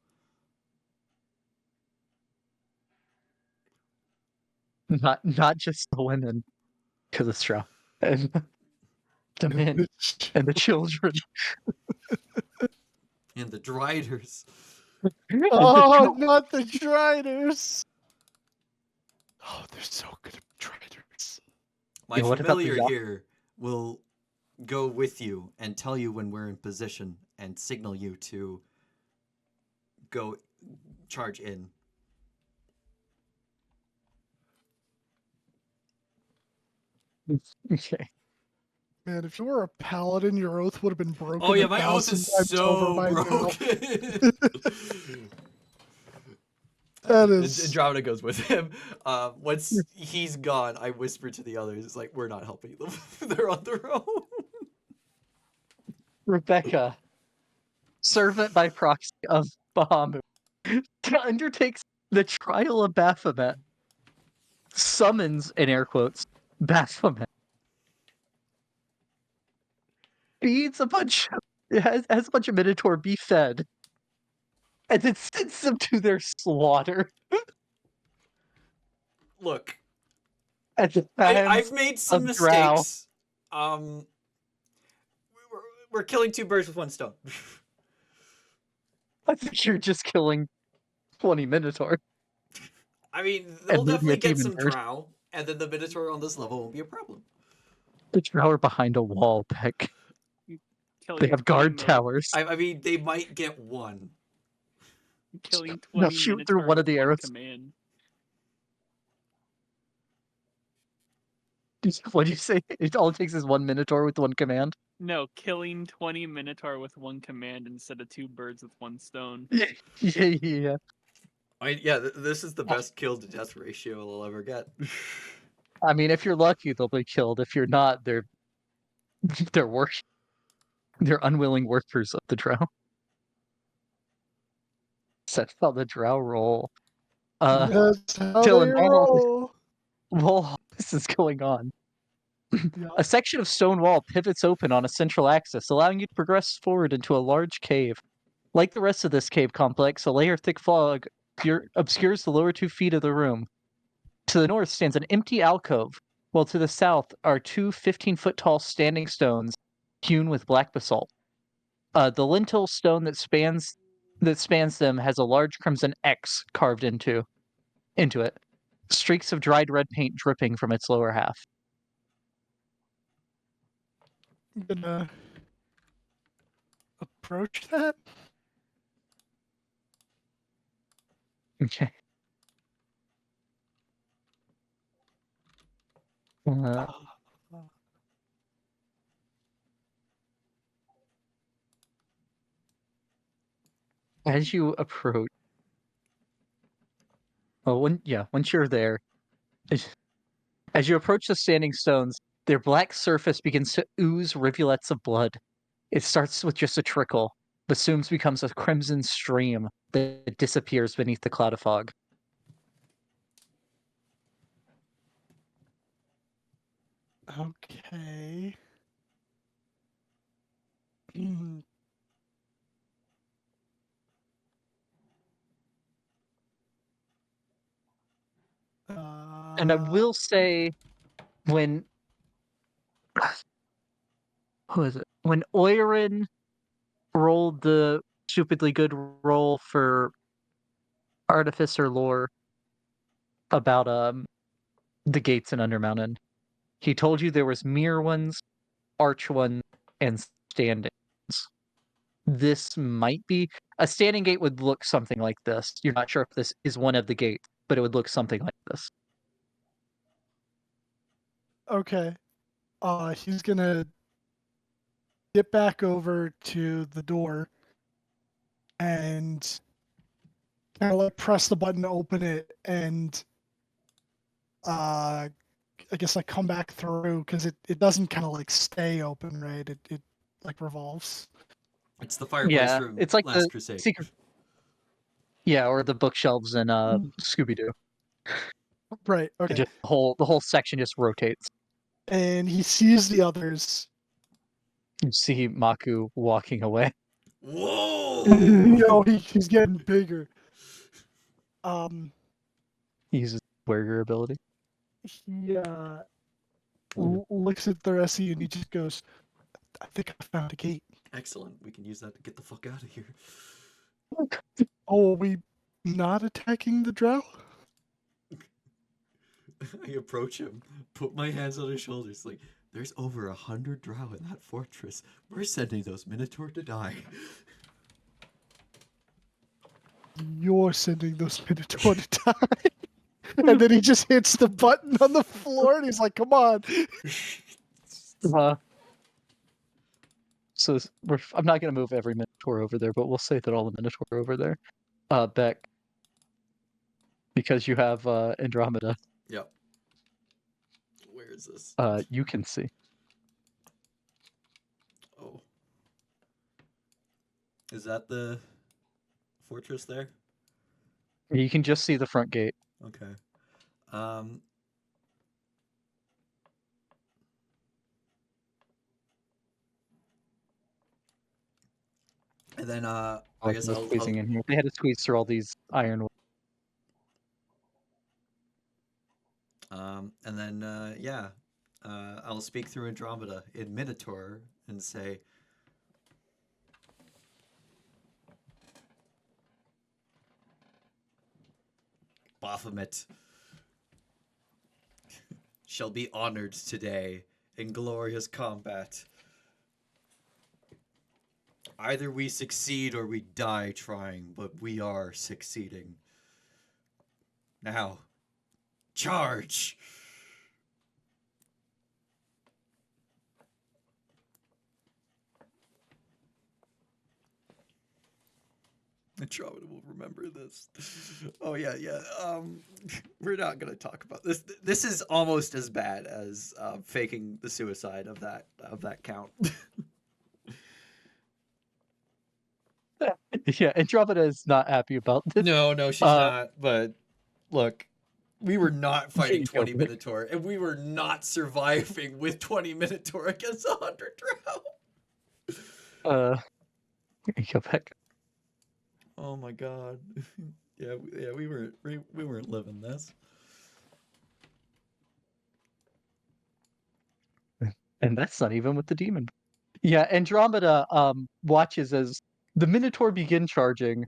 Not just the women, because it's true, and the men and the children. And the Driders. Oh, not the Driders. Oh, they're so good at Driders. My Yeah, what about the familiar yacht? here will go with you and tell you when we're in position and signal you to go charge in. Okay. Man, if you were a paladin, your oath would have been broken. Oh yeah, my oath is 1,000 times over so by now. broken. That is. Andromeda goes with him. Once he's gone, I whisper to the others, it's like, we're not helping them. They're on their own. Rebecca, servant by proxy of Bahamut, undertakes the trial of Baphomet summons, in air quotes, Baphomet. Feeds a bunch has a bunch of Minotaur be fed. And then sends them to their slaughter Look, at the hands I've made some of Drow. mistakes. We're killing two birds with one stone. I think you're just killing 20 Minotaur. I mean, And they'll maybe a definitely get demon some bird. drow, and then the Minotaur on this level won't be a problem. The Drow are behind a wall, Beck. Killing They have 20 guard towers. I mean, they might get one. Killing Now 20 shoot Minotaur through one of with the one arrows. command. What'd you say? All it takes is one Minotaur with one command? No, killing 20 Minotaur with one command instead of 2 birds with 1 stone. Yeah. This is the best kill to death ratio I'll ever get. I mean, if you're lucky, they'll be killed. If you're not, they're they're unwilling workers of the Drow. That's how the Drow roll. That's how Dylan, they while roll. this is going on, Yeah. a section of stone wall pivots open on a central axis, allowing you to progress forward into a large cave. Like the rest of this cave complex, a layer of thick fog obscures the lower 2 feet of the room. To the north stands an empty alcove, while to the south are 2 15-foot-tall standing stones hewn with black basalt. The lintel stone that spans them has a large crimson X carved into it. Streaks of dried red paint dripping from its lower half. I'm gonna approach that. Okay. As you approach, once you're there, as you approach the standing stones, their black surface begins to ooze rivulets of blood. It starts with just a trickle, but soon becomes a crimson stream that disappears beneath the cloud of fog. Okay. And I will say, when who is it? When Oirin rolled the stupidly good roll for Artificer lore about the gates in Undermountain, he told you there was mirror ones, arch ones, and standings. This might be a standing gate would look something like this. You're not sure if this is one of the gates, but it would look something like this. Okay. He's gonna get back over to the door and kind of like press the button to open it, and I guess like come back through because it doesn't kind of like stay open, right? It like revolves. It's the fireplace Yeah, from it's like Last the Crusade. secret. Yeah, or the bookshelves in Mm. Scooby Doo. Right. Okay. The whole section just rotates. And he sees the others. You see Maku walking away. Whoa! He's getting bigger. He uses warrior ability. He looks at the rest of you and he just goes, "I think I found a gate." Excellent. We can use that to get the fuck out of here. Oh, are we not attacking the drow? I approach him, put my hands on his shoulders, like, there's over 100 drow in that fortress. We're sending those Minotaur to die. You're sending those Minotaur to die. And then he just hits the button on the floor and he's like, "Come on." So I'm not going to move every Minotaur over there, but we'll say that all the Minotaur are over there. Beck, because you have Andromeda. Yep. Where is this? You can see. Oh. Is that the fortress there? You can just see the front gate. Okay. And then I Like guess they're I'll squeezing in here. They had to squeeze through all these iron. and then I'll speak through Andromeda in Minotaur and say, Baphomet shall be honored today in glorious combat. Either we succeed or we die trying, but we are succeeding. Now, charge! Andromeda will remember this. Oh yeah. We're not gonna talk about this. This is almost as bad as faking the suicide of that count. Yeah, Andromeda is not happy about this. No, she's not. But look, we were not fighting you go, 20 Vic. Minotaur, and we were not surviving with 20 Minotaur against 100 drow. You go back. Oh my god. yeah, we weren't living this. And that's not even with the demon. Yeah, Andromeda watches as the Minotaur begin charging.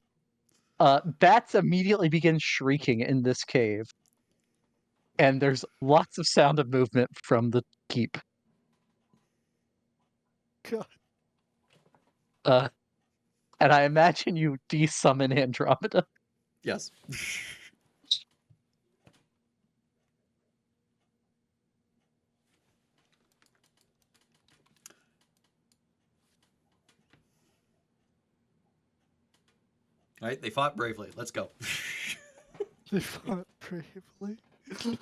Bats immediately begin shrieking in this cave. And there's lots of sound of movement from the keep. God. And I imagine you de-summon Andromeda. Yes. All right, they fought bravely. Let's go. They fought bravely. How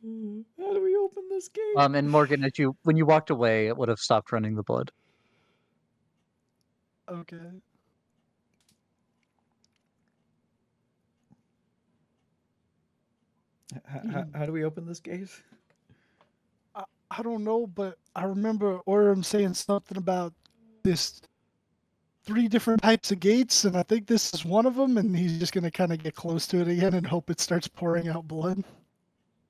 do we open this gate? And Morgan, when you walked away, it would have stopped running the blood. Okay. How do we open this gate? I don't know, but I remember Orem saying something about this 3 different types of gates, and I think this is one of them, and he's just gonna kind of get close to it again and hope it starts pouring out blood.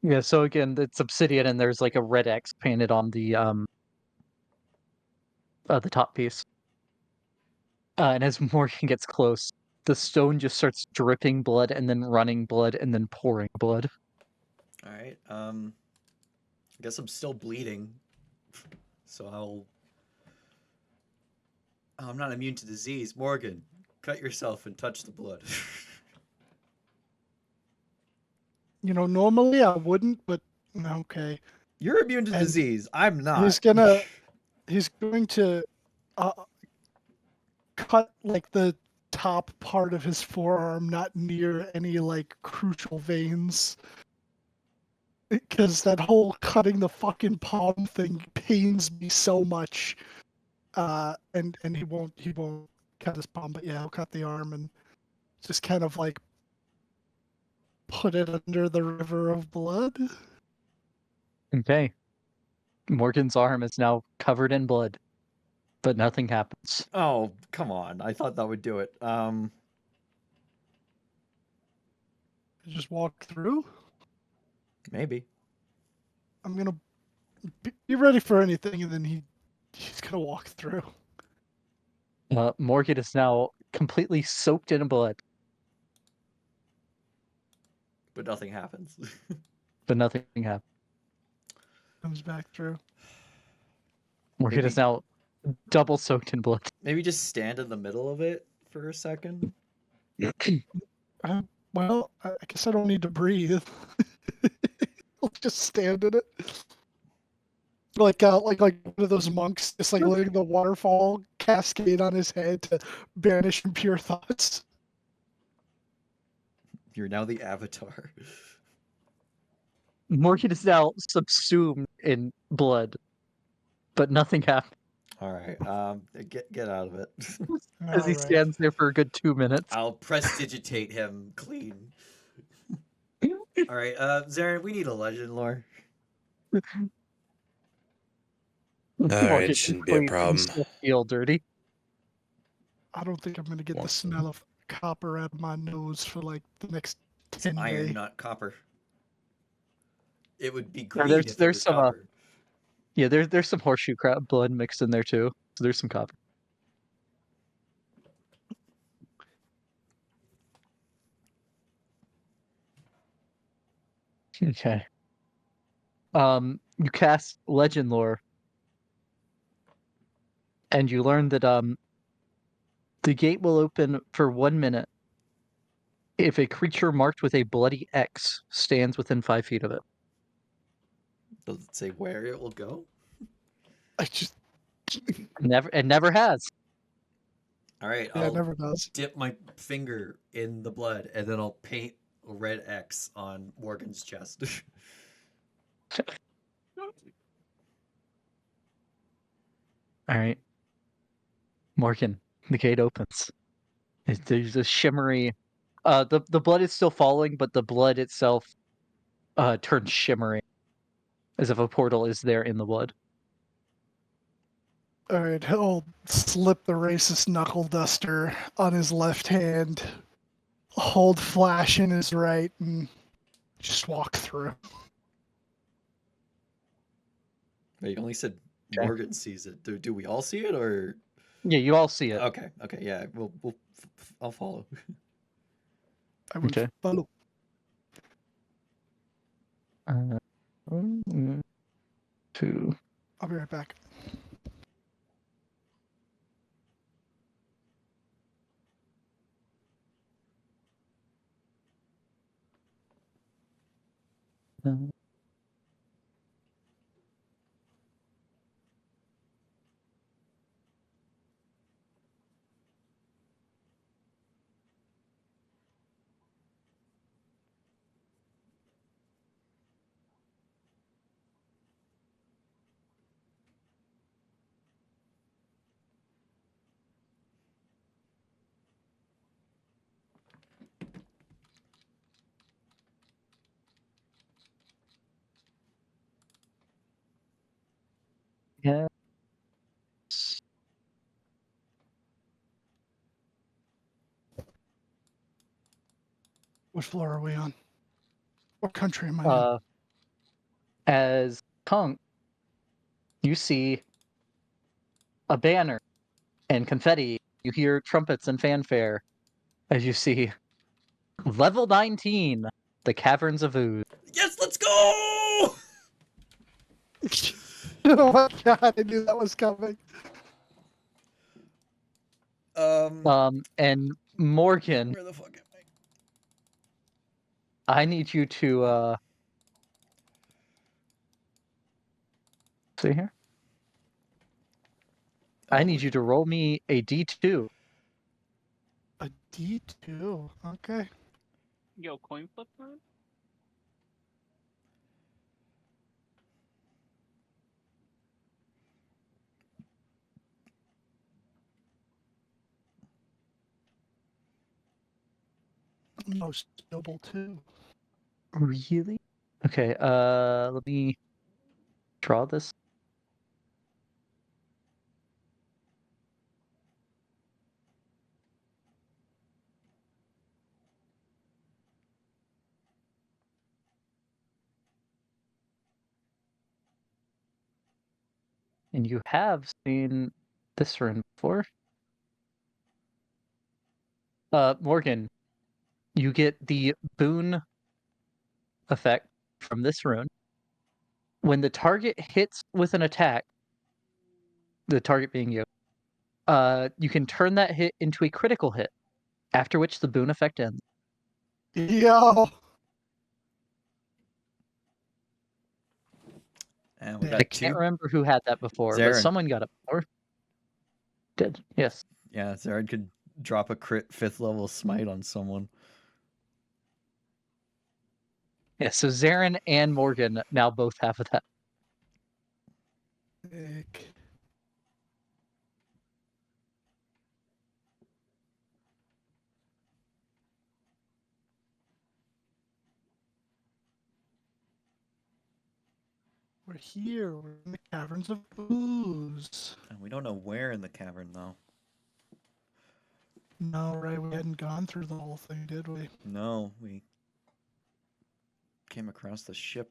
Yeah, so again, it's obsidian and there's like a red X painted on the top piece. And as Morgan gets close, the stone just starts dripping blood and then running blood and then pouring blood. All right. I guess I'm still bleeding, so I'm not immune to disease. Morgan, cut yourself and touch the blood. You know, normally I wouldn't, but okay. You're immune to And disease. I'm not. He's going to cut like the top part of his forearm, not near any like crucial veins. Because that whole cutting the fucking palm thing pains me so much. And he won't cut his palm, but yeah, he'll cut the arm and just kind of like put it under the river of blood. Okay. Morgan's arm is now covered in blood, but nothing happens. Oh, come on. I thought that would do it. Just walk through. Maybe. I'm gonna be ready for anything, and then he's gonna walk through. Morgan is now completely soaked in blood, But nothing happens. but nothing happens. Comes back through. Morgan is now double soaked in blood. Maybe just stand in the middle of it for a second. Well, I guess I don't need to breathe. I'll just stand in it. Like one of those monks, just like letting the waterfall cascade on his head to banish impure thoughts. You're now the avatar. Morgan is now subsumed in blood, but nothing happens All right. Get out of it. as he Alright. stands there for a good 2 minutes. I'll prestidigitate him clean. All right, Zarin, we need a legend lore. Alright, shouldn't be a problem. Feel dirty. I don't think I'm gonna get the Watson. smell of copper out of my nose for like the next It's 10 iron, days. not copper. It would be Yeah, green there's if it there's was some copper. yeah, there's some horseshoe crab blood mixed in there too. So there's some copper. Okay. You cast Legend Lore, and you learn that the gate will open for 1 minute if a creature marked with a bloody X stands within 5 feet of it. Does it say where it will go? I just Never has. All right, yeah, it I'll never does. dip my finger in the blood, and then I'll paint a red X on Morgan's chest. All right, Morgan, the gate opens. There's a shimmery. The blood is still falling, but the blood itself turns shimmery, as if a portal is there in the blood. All right, he'll slip the racist knuckle duster on his left hand, hold flash in his right, and just walk through. But you only said Okay. Morgan sees it. Do we all see it, or Yeah, you all see it. okay, yeah, I'll follow. I will Okay. follow. Two. I'll be right back. Yeah. What floor are we on? What country am I in? As Kunk, you see a banner and confetti. You hear trumpets and fanfare as you see level 19, the Caverns of Ooze. Yes, let's go! Oh my god, I knew that was coming. And Morgan, Where the fuck am I need you to see here. I? I need you to roll me a D2. A D2. Okay. Yo, coin flip time? Most noble too. Really? Okay, let me draw this. And you have seen this rune before. Morgan, you get the boon effect from this rune. When the target hits with an attack, the target being you, you can turn that hit into a critical hit, after which the boon effect ends. Yo. And we Yeah, I got can't two. remember who had that before, but Zarin. someone got it before. Did. Yes. Yeah, Zarin could drop a crit 5th level smite on someone. Yeah, so Zarin and Morgan now both have that. Sick. We're here. We're in the Caverns of Ooze. And we don't know where in the cavern though. No, right? We hadn't gone through the whole thing, did we? No, we came across the ship.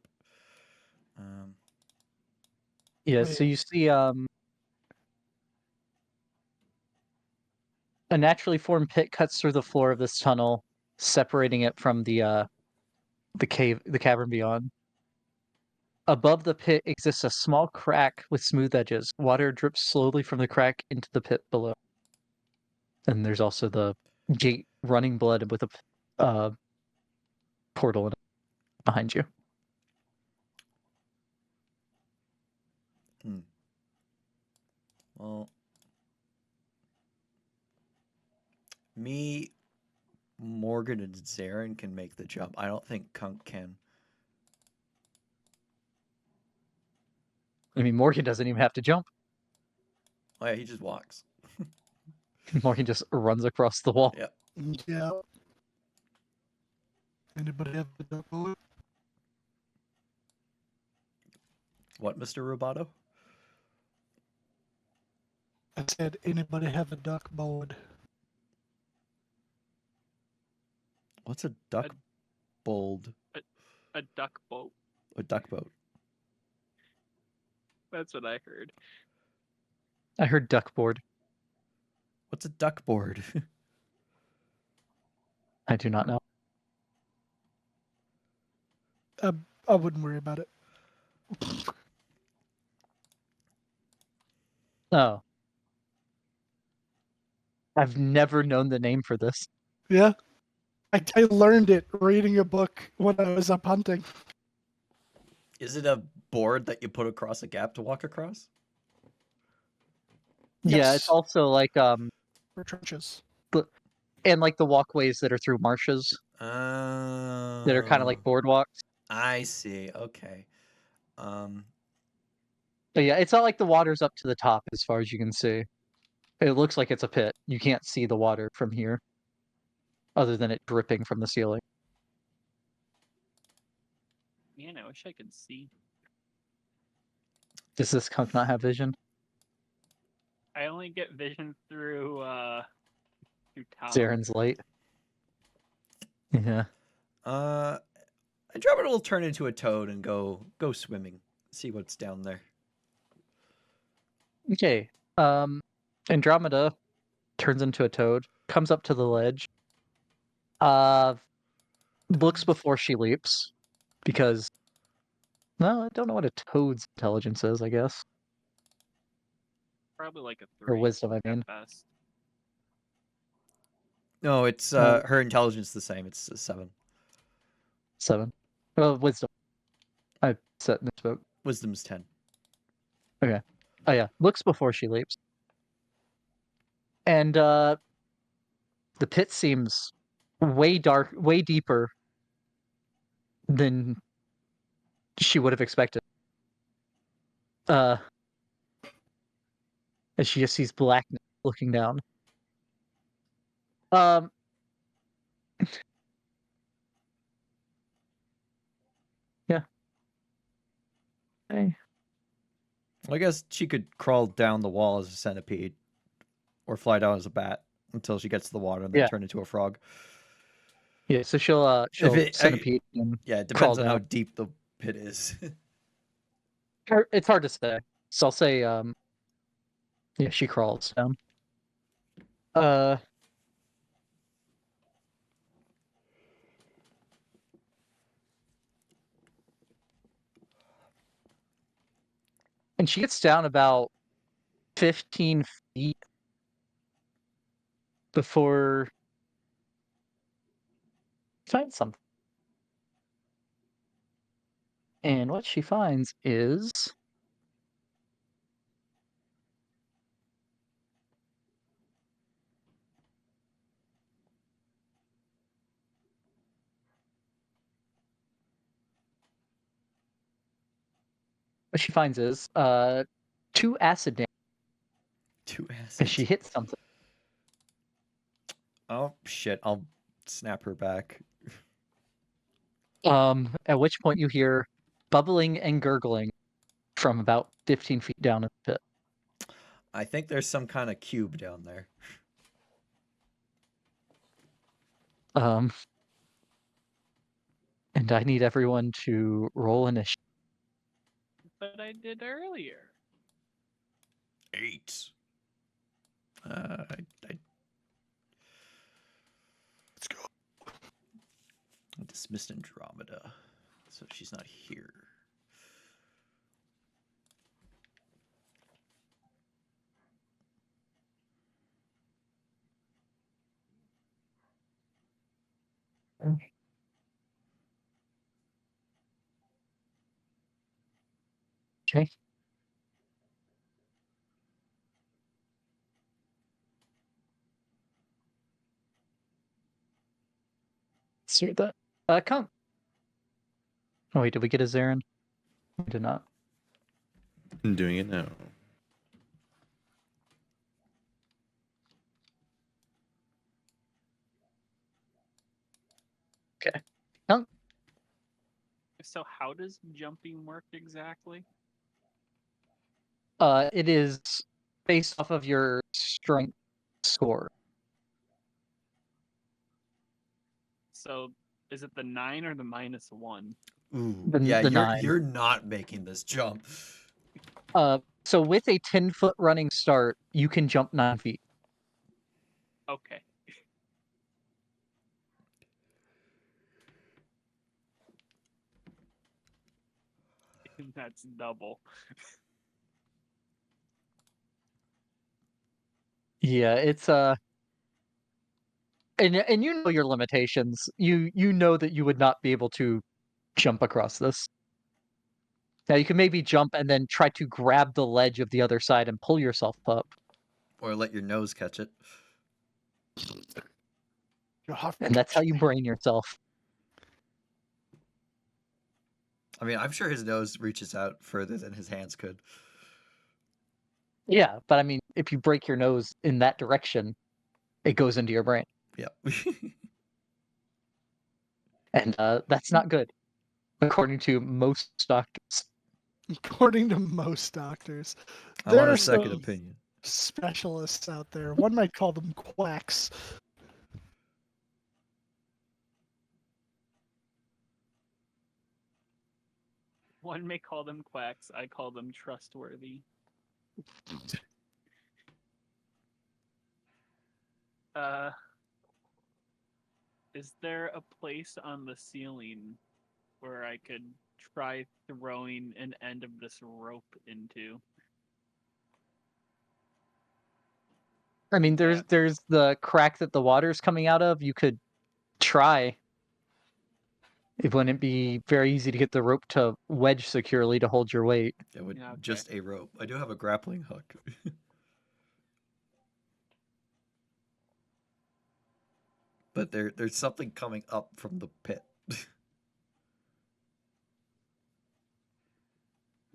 Yeah, Wait. so you see a naturally formed pit cuts through the floor of this tunnel, separating it from the cavern beyond. Above the pit exists a small crack with smooth edges. Water drips slowly from the crack into the pit below. And there's also the gate running blood with a portal in it behind you. Well, me, Morgan, and Zarin can make the jump. I don't think Kunk can. I mean, Morgan doesn't even have to jump. Oh yeah, he just walks. Morgan just runs across the wall. Yep. Yeah. Anybody have a duck boat? What, Mr. Roboto? I said, anybody have a duck boat? What's a duck bold? A duck boat. A duck boat. That's what I heard. I heard duckboard. What's a duck board? I do not know. I wouldn't worry about it. Oh. I've never known the name for this. Yeah. I learned it reading a book when I was up hunting. Is it a board that you put across a gap to walk across? Yeah, it's Yes. also like For trenches. and like the walkways that are through marshes that are kind of like boardwalks. I see. Okay. But yeah, it's not like the water's up to the top as far as you can see. It looks like it's a pit. You can't see the water from here, other than it dripping from the ceiling. Man, I wish I could see. Does this Kunk not have vision? I only get vision through tower. Zaren's light. Yeah. Andromeda will turn into a toad and go swimming. See what's down there. Okay. Andromeda turns into a toad, comes up to the ledge, looks before she leaps, because well, I don't know what a toad's intelligence is, I guess. Probably like a 3. Or wisdom, I mean. At best. No, it's Oh. her intelligence the same. It's a 7. 7. Well, wisdom. I said misspoke. Wisdom's 10. Okay. Oh yeah, looks before she leaps. And the pit seems way dark, way deeper than she would have expected. As she just sees blackness looking down. Yeah. Hey. Well, I guess she could crawl down the wall as a centipede, or fly down as a bat until she gets to the water and then Yeah. turn into a frog. Yeah, so she'll centipede and Yeah, it crawl depends on how down. deep the pit is. It's hard to say. So I'll say yeah, she crawls down. And she gets down about 15 feet before she finds something. And what she finds is two acid damage 2 as acids. she hits something. Oh shit! I'll snap her back. At which point you hear bubbling and gurgling from about 15 feet down in the pit. I think there's some kind of cube down there. And I need everyone to roll initiative. But I did earlier. 8. I Let's go. dismissed Andromeda, so she's not here. Okay. Start that. Come. Oh wait, did we get a Zarin? We did not. I'm doing it now. Okay. Come. So how does jumping work exactly? It is based off of your strength score. So is it the 9 or the -1? Ooh, The- yeah, the you're 9. you're not making this jump. So with a 10-foot running start, you can jump 9 feet. Okay. That's double. Yeah, it's and you know your limitations. You know that you would not be able to jump across this. Now you can maybe jump and then try to grab the ledge of the other side and pull yourself up, Or let your nose catch it. You'll have to and that's how catch you me. brain yourself. I mean, I'm sure his nose reaches out further than his hands could. Yeah, but I mean, if you break your nose in that direction, it goes into your brain, Yeah. and that's not good, according to most doctors. According to most doctors, I there want are a second some opinion. specialists out there. One might call them quacks. One may call them quacks. I call them trustworthy. Uh, is there a place on the ceiling where I could try throwing an end of this rope into? I mean, Yeah. there's the crack that the water's coming out of. You could try. It wouldn't be very easy to get the rope to wedge securely to hold your weight. It would Yeah, okay. just a rope. I do have a grappling hook. But there's something coming up from the pit.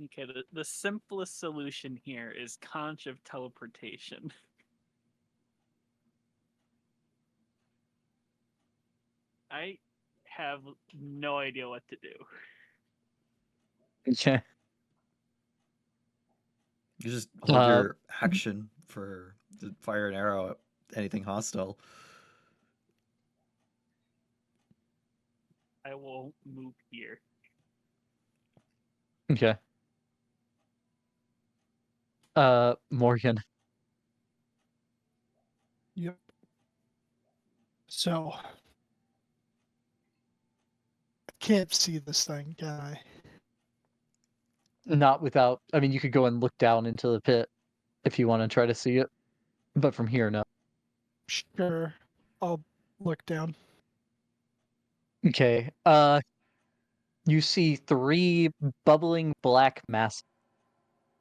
Okay, the simplest solution here is conch of teleportation. I have no idea what to do. Okay. You just hold Uh, your action for to fire an arrow at anything hostile. I will move here. Okay. Morgan. Yep. So, I can't see this thing, can I? Not without. I mean, you could go and look down into the pit if you want to try to see it, but from here, no. Sure. I'll look down. Okay. You see 3 bubbling black masses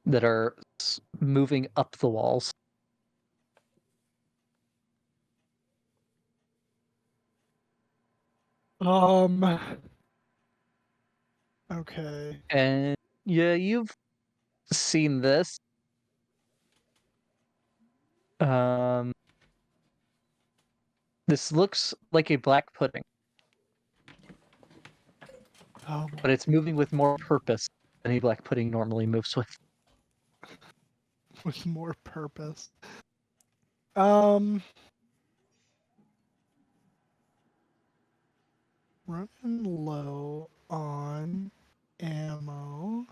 that are moving up the walls. Okay. And yeah, you've seen this. Um, this looks like a black pudding, Oh, but it's moving with more purpose than a black pudding normally moves with. with more purpose. Um. running low on ammo.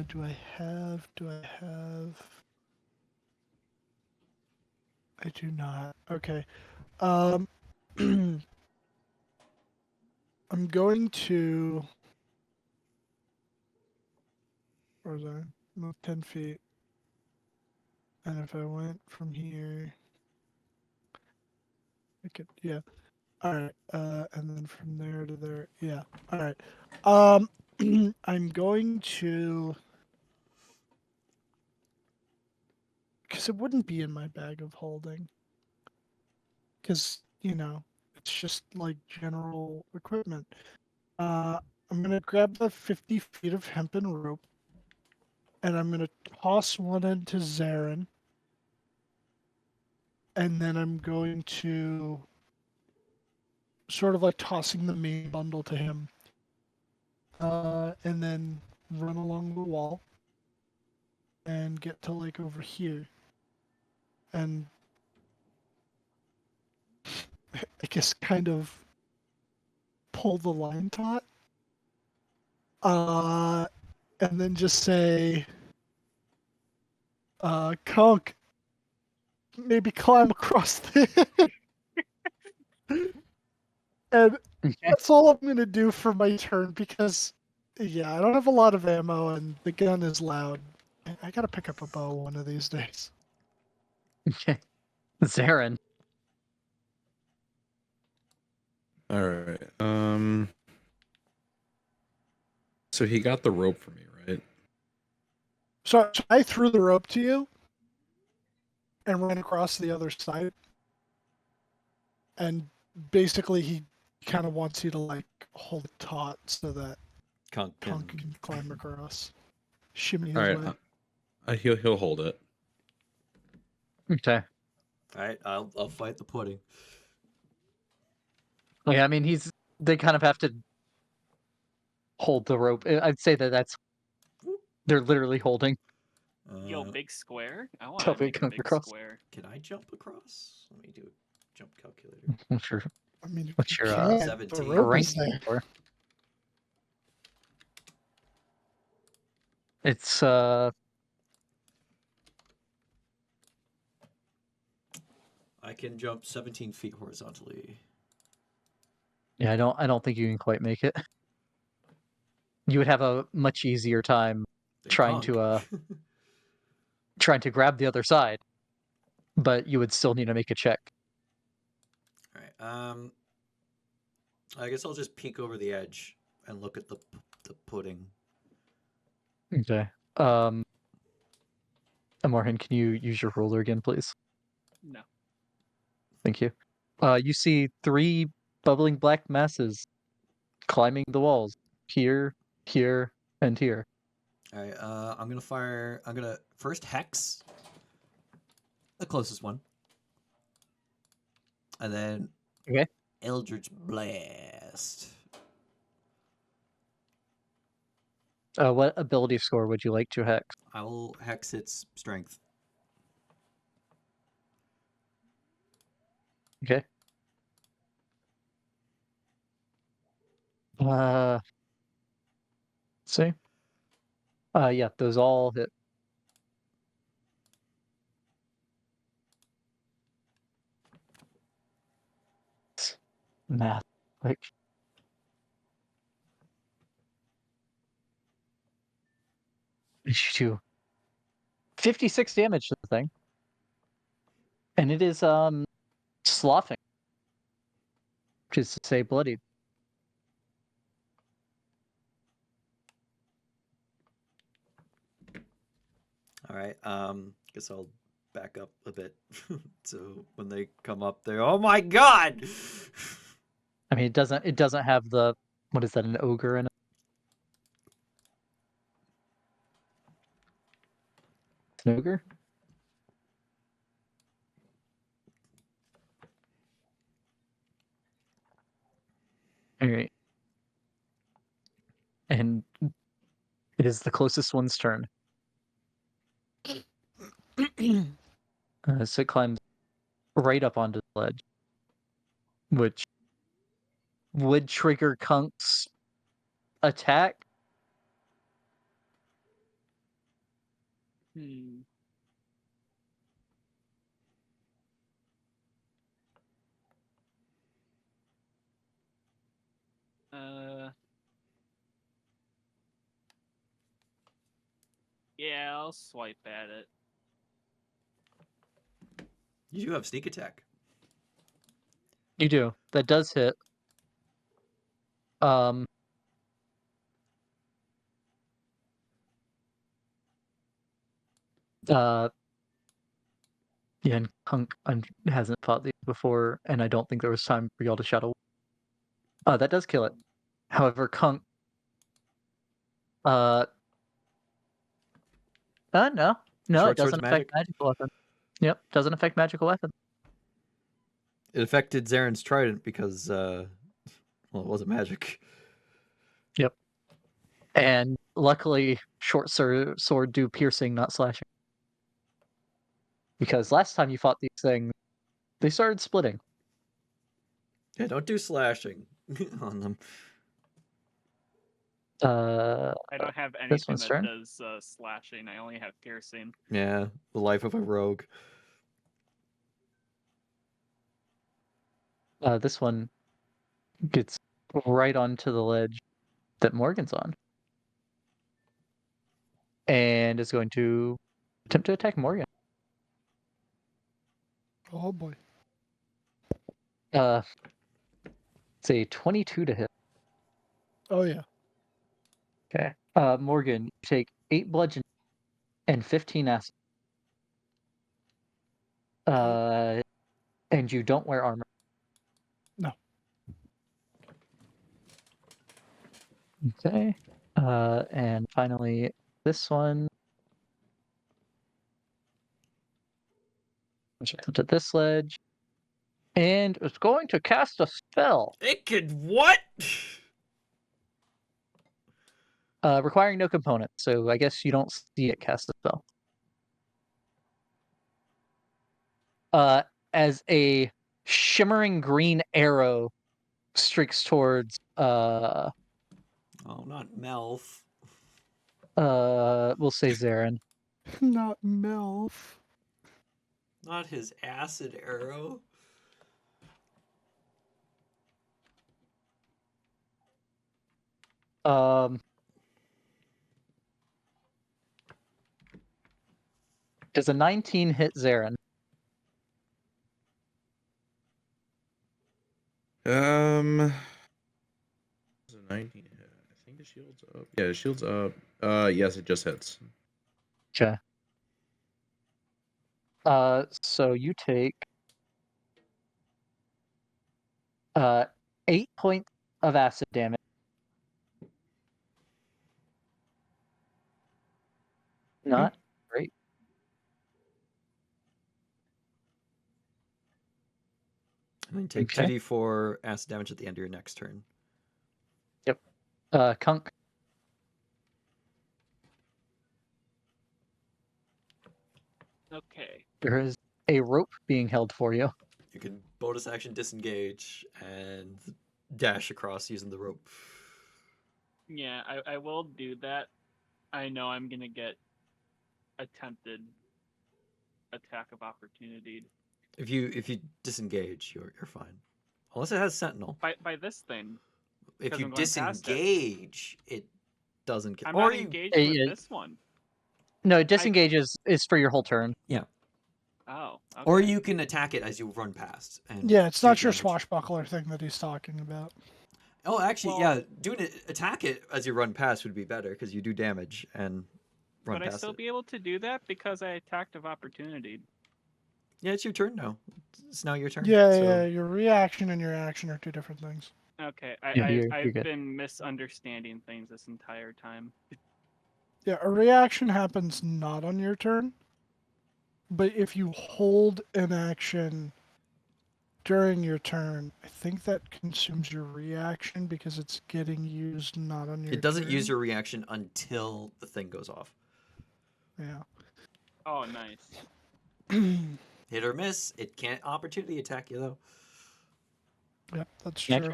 Do I have? I do not. Okay. I'm going to. Where was I? Move 10 feet. And if I went from here, I could. Yeah. All right. And then from there to there. Yeah. All right. I'm going to. Because it wouldn't be in my bag of holding. Because, it's just like general equipment. I'm going to grab the 50 feet of hempen rope, and I'm going to toss one end to Zarin, and then I'm going to sort of like tossing the main bundle to him, and then run along the wall and get to like over here. And I guess kind of pull the line taut. And then just say, Conk, maybe climb across there. And Okay. that's all I'm gonna do for my turn because, yeah, I don't have a lot of ammo and the gun is loud. I gotta pick up a bow one of these days. Okay. Zarin. All right. So he got the rope for me, right? So I threw the rope to you and ran across the other side. And basically, he kind of wants you to like hold it taut so that Conk Conk can- can climb across, shimmy his All right. way. He'll hold it. Okay. All right, I'll fight the pudding. Yeah, I mean, they kind of have to hold the rope. I'd say that's they're literally holding. Yo, Uh, big square. I want Tell to me make a come big across. square. can I jump across? Let me do a jump calculator. What's your I mean, if What's you your, can, the 17. rope rank is there. for? It's I can jump 17 feet horizontally. yeah, I don't think you can quite make it. You would have a much easier time Then trying Conk. to grab the other side, but you would still need to make a check. All right. I guess I'll just peek over the edge and look at the pudding. Okay. Morgan, can you use your ruler again, please? No. Thank you. You see 3 bubbling black masses climbing the walls. Here, here, and here. All right. I'm gonna fire. I'm gonna first hex the closest one, and then Okay. Eldritch Blast. What ability score would you like to hex? I will hex its strength. Okay. See? Yeah, those all hit. Math. Like, you do 56 damage to the thing. And it is sloughing, which is to say bloodied. All right. Guess I'll back up a bit. So when they come up, they're oh my god. I mean, it doesn't have the, what is that, an ogre in it? It's an ogre? Alright. And it is the closest one's turn. So it climbs right up onto the ledge. which would trigger Kunk's attack. Hmm. Yeah, I'll swipe at it. You do have sneak attack. You do. That does hit. Um. Yeah, and Kunk hasn't fought these before, and I don't think there was time for y'all to shadow. That does kill it. However, Kunk. No, it Short sword's doesn't affect magic? magical weapon. Yep, doesn't affect magical weapon. It affected Zaren's trident because, well, it wasn't magic. Yep. And luckily, short sword do piercing, not slashing. Because last time you fought these things, they started splitting. Yeah, don't do slashing on them. I don't have This anything one's that turn. does slashing. I only have piercing. Yeah, the life of a rogue. This one gets right onto the ledge that Morgan's on. And is going to attempt to attack Morgan. Oh boy. It's a 22 to hit. Oh yeah. Okay. Morgan, you take 8 bludgeon and 15 acid. And you don't wear armor. No. Okay. And finally, this one. Let's come to this ledge. And it's going to cast a spell. It could what? Requiring no component, so I guess you don't see it cast a spell. As a shimmering green arrow streaks towards Oh, not Melf. we'll say Zarin. Not Melf. Not his acid arrow. Does a 19 hit Zarin? It's a 19 hit. I think the shield's up. Yeah, the shield's up. Yes, it just hits. Okay. So you take 8 points of acid damage. Not great. And then take Okay. 2d4 acid damage at the end of your next turn. Yep. Kunk. Okay. There is a rope being held for you. You can bonus action disengage and dash across using the rope. Yeah, I will do that. I know I'm gonna get attempted attack of opportunity If you disengage, you're fine. Unless it has sentinel. by this thing. If 'Cause you I'm going past it. disengage, it doesn't kill. I'm Or not you engaged Hey, with yeah. this one. No, disengage is for your whole turn. Oh. Okay. or you can attack it as you run past. And Yeah, it's do not your damage. swashbuckler thing that he's talking about. Oh, actually, Well- yeah, doing it, attack it as you run past would be better because you do damage and run Would I past still it. be able to do that because I attacked of opportunity? Yeah, it's your turn now. It's now your turn. Yeah, so... yeah, your reaction and your action are two different things. Okay, Yeah, you're I've good. been misunderstanding things this entire time. Yeah, a reaction happens not on your turn, but if you hold an action during your turn, I think that consumes your reaction because it's getting used not on your turn. It doesn't use your reaction until the thing goes off. Yeah. Oh, nice. Hit or miss. It can't opportunity attack you, though. Yep, that's Next. true.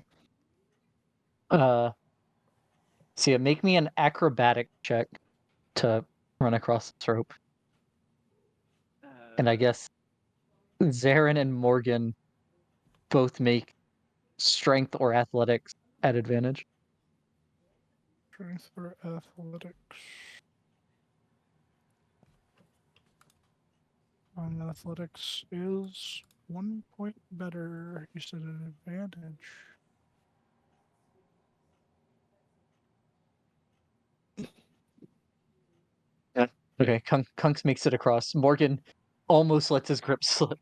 So yeah, make me an acrobatic check to run across this rope. And I guess Zarin and Morgan both make strength or athletics at advantage. Strength or athletics? And athletics is 1 point better. You said an advantage. Okay, Kunks makes it across. Morgan almost lets his grip slip.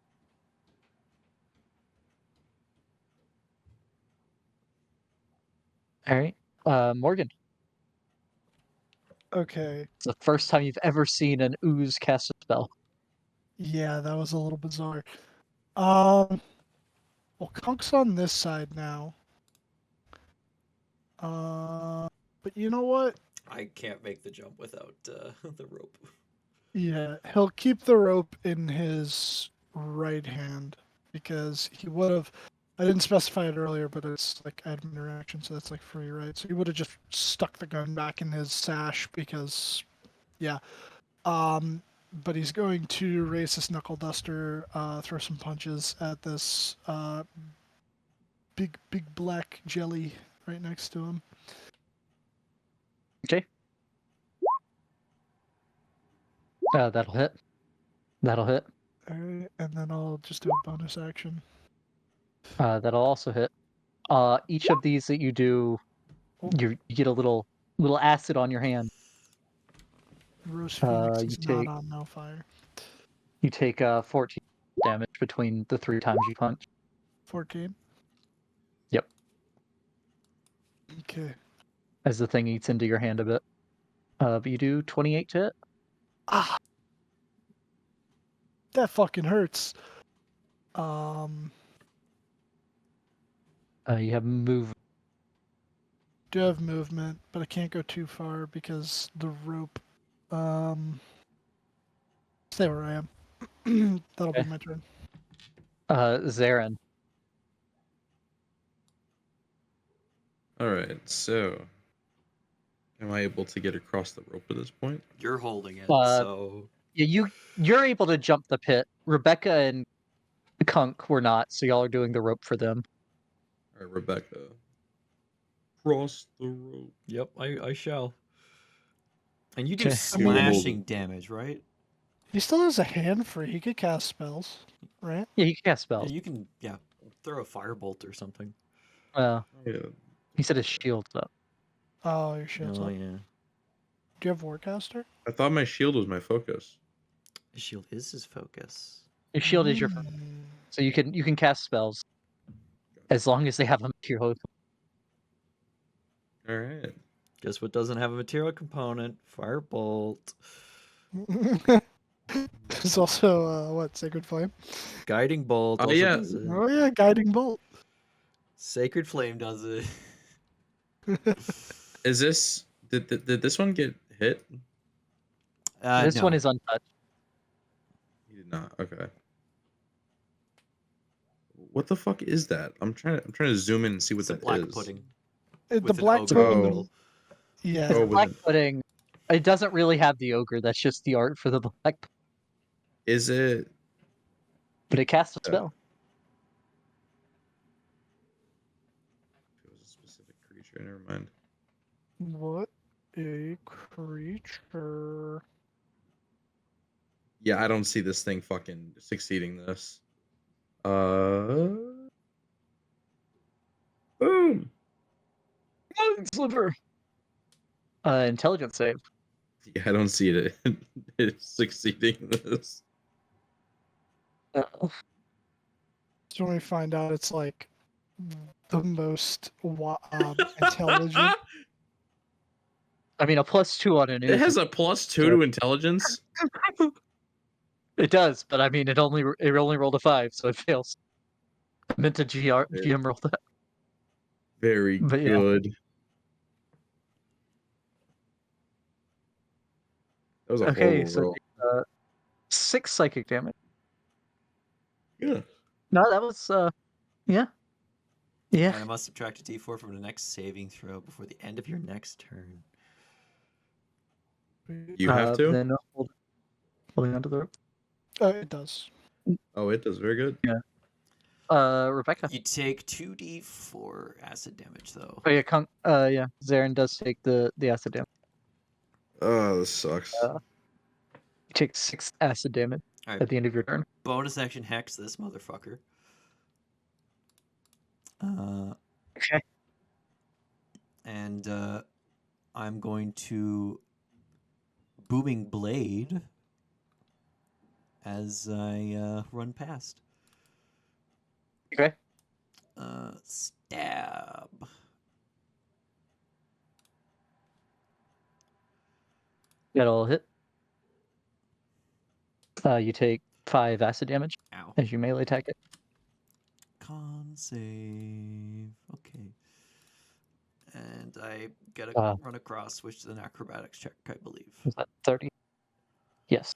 All right, Morgan. Okay. It's the first time you've ever seen an ooze cast a spell. Yeah, that was a little bizarre. Well, Kunk's on this side now. But you know what? I can't make the jump without the rope. Yeah, he'll keep the rope in his right hand because he would have. I didn't specify it earlier, but it's like admin interaction, so that's like free, right? So he would have just stuck the gun back in his sash because, yeah. But he's going to raise his knuckle duster, throw some punches at this big black jelly right next to him. Okay. That'll hit. That'll hit. Alright, and then I'll just do a bonus action. That'll also hit. Each of these that you do, you get a little acid on your hand. Rose Phoenix You is take not on no fire. 14 damage between the 3 times you punch. 14. Yep. Okay. As the thing eats into your hand a bit. But you do 28 to hit. Ah, that fucking hurts. Um, You have move. do have movement, but I can't go too far because the rope. Stay where I am. That'll be Okay. my turn. Zarin. All right, so am I able to get across the rope at this point? You're holding it, Uh, so You're able to jump the pit. Rebecca and Kunk were not, so y'all are doing the rope for them. All right, Rebecca, cross the rope. yep, I shall. And you do Okay. slashing damage, right? He still has a hand free. He could cast spells, right? Yeah, you can cast Yeah, spells. you can throw a firebolt or something. Oh, yeah. He said his shield's up. Oh, your shield's Oh up. yeah, Do you have Warcaster? I thought my shield was my focus. his shield is his focus. Your shield is your focus. So you can cast spells as long as they have a material. All right. Guess what doesn't have a material component? Firebolt. There's also what, Sacred Flame? Guiding bolt Oh, also yeah. does it. Oh yeah, Guiding Bolt. Sacred flame does it. Is this did this one get hit? This No. one is untouched. He did not. Okay. What the fuck is that? I'm trying to zoom in and see what It's a that black is. pudding. The with an black ogre in the pudding. middle. Yeah. Oh, The with black an- pudding. It doesn't really have the ogre. That's just the art for the black. Is it? But it casts a Yeah. spell. It was a specific creature. Never mind. What a creature. Yeah, I don't see this thing fucking succeeding this. Boom. Sliver. Intelligence save. Yeah, I don't see it. It's succeeding this. So when we find out it's like the most intelligent. I mean, a +2 on an It has ooze. a +2 to intelligence. It does, but I mean, it only rolled a 5, so it fails. I meant to GM roll that. Very But yeah. good. That was a Okay, horrible so roll. 6 psychic damage. Yeah. No, that was yeah. Yeah. And I must subtract a d4 from the next saving throw before the end of your next turn. You have to? Then holding onto the rope. It does. Oh, it does. Very good. Rebecca. You take 2d4 acid damage, though. Oh yeah, yeah. Zarin does take the acid damage. Oh, this sucks. You take 6 acid damage All right, at the end of your turn. bonus action hex this motherfucker. Okay. And I'm going to booming blade as I run past. Okay. Stab. That'll hit. You take 5 acid damage Ow. as you melee attack it. Con save. Okay. And I gotta run across, which is an acrobatics check, I believe. Is that 30? Yes.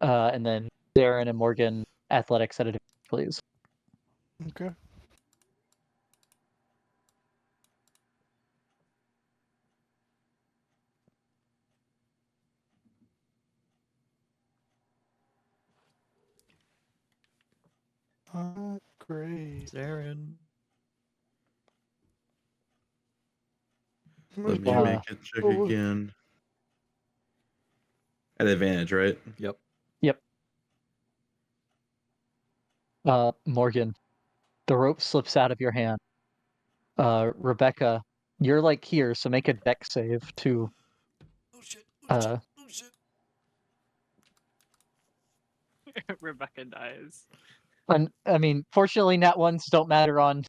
And then Darren and Morgan, athletics at a please. Okay. Great. Zarin. Let me Uh, make a check oh, again. At advantage, right? Yep. Yep. Morgan, the rope slips out of your hand. Rebecca, you're like here, so make a dex save to. Oh shit. Oh shit. Uh, Oh shit. Rebecca dies. I mean, fortunately, nat ones don't matter on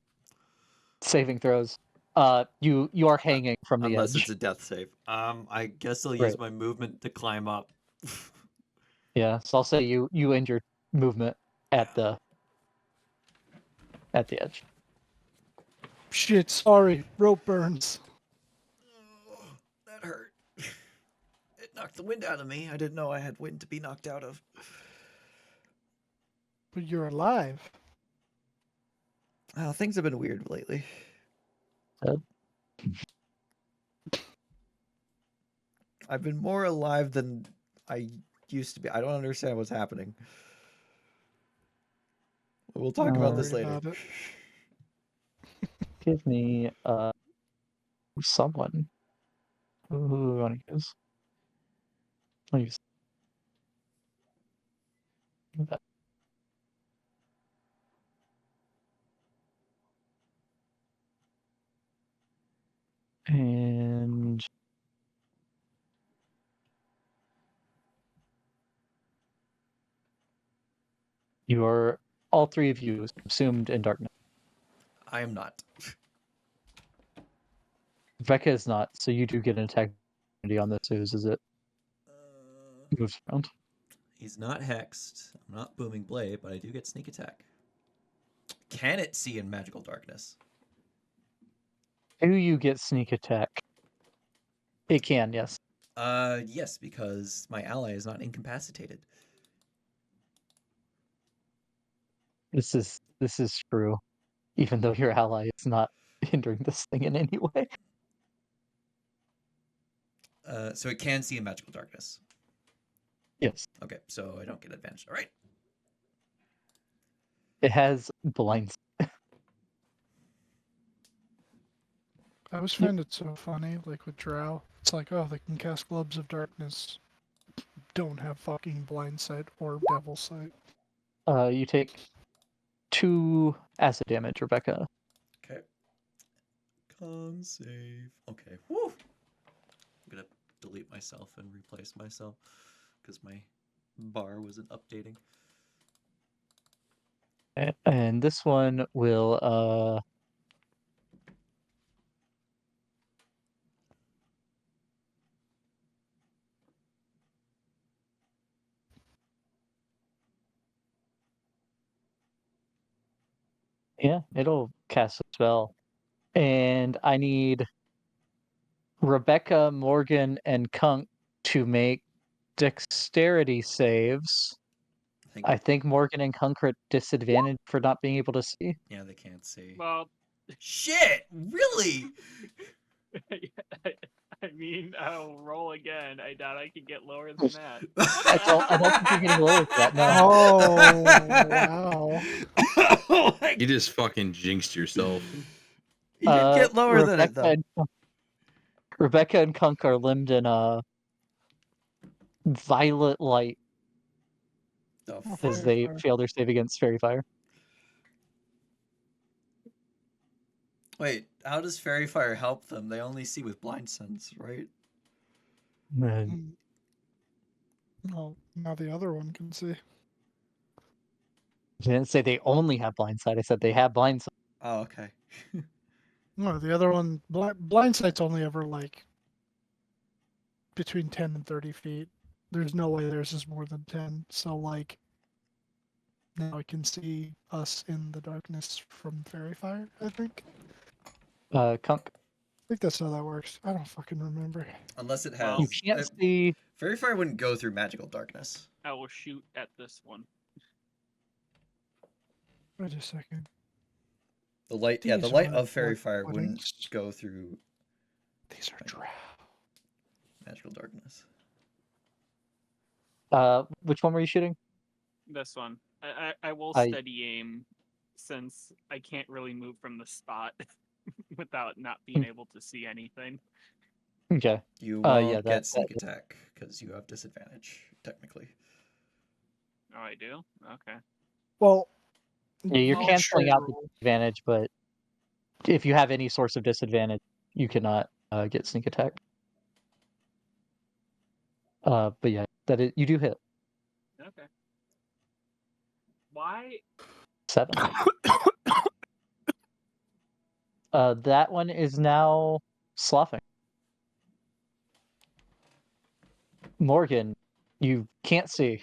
saving throws. You are hanging from the Unless edge. it's a death save. I guess I'll use Right. my movement to climb up. Yeah, so I'll say you injured movement at the edge. shit, sorry. Rope burns. Oh, that hurt. It knocked the wind out of me. I didn't know I had wind to be knocked out of. But you're alive. Oh, things have been weird lately. Good. I've been more alive than I used to be. I don't understand what's happening. We'll talk Don't about this worry later. about it. Give me someone. Who do I want to use? I'll use that. And you are all 3 of you subsumed in darkness. I am not. Becca is not, so you do get an attack opportunity on this ooze as it moves around. He's not hexed. I'm not booming blade, but I do get sneak attack. Can it see in magical darkness? Do you get sneak attack? It can, yes. Yes, because my ally is not incapacitated. This is true, even though your ally is not hindering this thing in any way. So it can see in magical darkness. Yes, Okay, so I don't get advantage. All right. it has blind. I always find it so funny, like with Drow. It's like, oh, they can cast Globes of Darkness. Don't have fucking blind sight or devil sight. You take 2 acid damage, Rebecca. Okay. Con save. Okay. Woo. I'm gonna delete myself and replace myself because my bar wasn't updating. And this one will yeah, it'll cast a spell. And I need Rebecca, Morgan, and Kunk to make dexterity saves I think Morgan and Kunk are at disadvantage for not being able to see. Yeah, they can't see. Well, Shit! Really? I mean, I'll roll again. I doubt I can get lower than that. I don't think you're getting lower than that. No. Oh, wow. Oh my You just fucking jinxed yourself. You can get lower than it though. Rebecca and Kunk are limbed in violet light The Oh, fuck? as they fire. fail their save against fairy fire. Wait, how does fairy fire help them? They only see with blind sense, right? And Oh, now the other one can see. I didn't say they only have blind sight. I said they have blind sight. Oh, okay. No, the other one, blind sight's only ever like between 10 and 30 feet. There's no way theirs is more than 10. So, like, now I can see us in the darkness from fairy fire, I think. Kunk, I think that's how that works. I don't fucking remember. Unless it Well, has. you can't see. Fairy fire wouldn't go through magical darkness. I will shoot at this one. Wait a second. The light, yeah, the These light are of fairy not fire wouldn't footings. go through These are drow. magical darkness. Which one were you shooting? This one. I will I- steady aim since I can't really move from the spot without not being able to see anything. Okay. You Yeah, won't that- get sneak attack because you have disadvantage, technically. Oh, I do? Okay. Well, Yeah, you're Oh, canceling out the sure. disadvantage, but if you have any source of disadvantage, you cannot get sneak attack. But yeah, you do hit Okay. Why? 7. That one is now sloughing. Morgan, you can't see.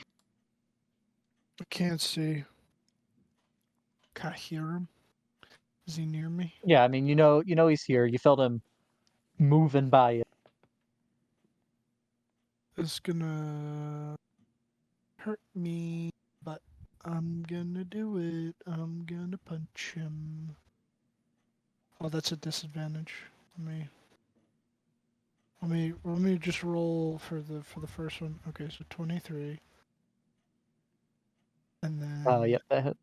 I can't see. Can I hear him? Is he near me? Yeah, I mean, you know he's here. You felt him moving by you. It's gonna hurt me, but I'm gonna do it. I'm gonna punch him. Oh, that's a disadvantage. Let me just roll for the first one. Okay, so 23. And then Yep, that hit.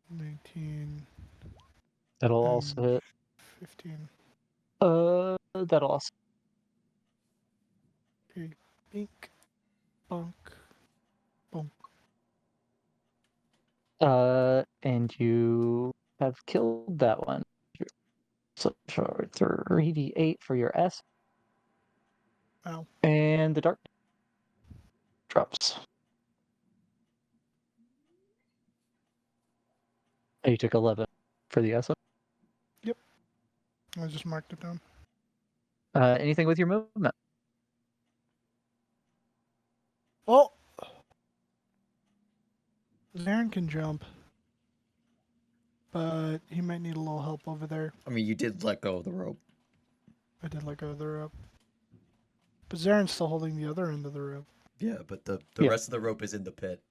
19, That'll also and hit. 15. That'll also. Okay, bink, bonk, bonk. And you have killed that one. So 3d8 for your S. Ow. And the dark drops. And you took 11 for the S. I just marked it down. Anything with your movement? Oh! Zarin can jump. But he might need a little help over there. I mean, you did let go of the rope. I did let go of the rope. But Zarin's still holding the other end of the rope. Yeah, but the Yeah. rest of the rope is in the pit.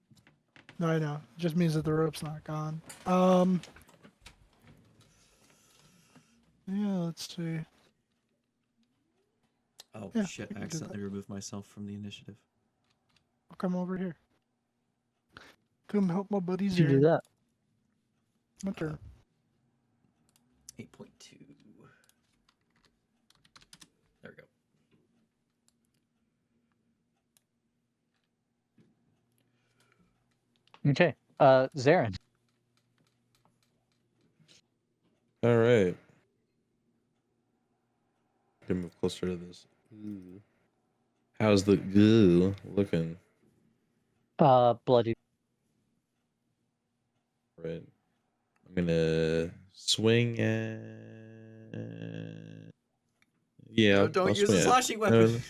No, I know. It just means that the rope's not gone. Yeah, let's see. Oh Yeah, shit! we I can do accidentally removed myself from the initiative. I'll come over here. Come help my buddy Did you do Zarin. that? My turn. 8.2. There we go. Okay. Zarin. All right. Can move closer to this. Ooh. How's the goo looking? Bloody. Right. I'm gonna swing and yeah. No, don't I'll use swing a at- slashing No, weapon. no.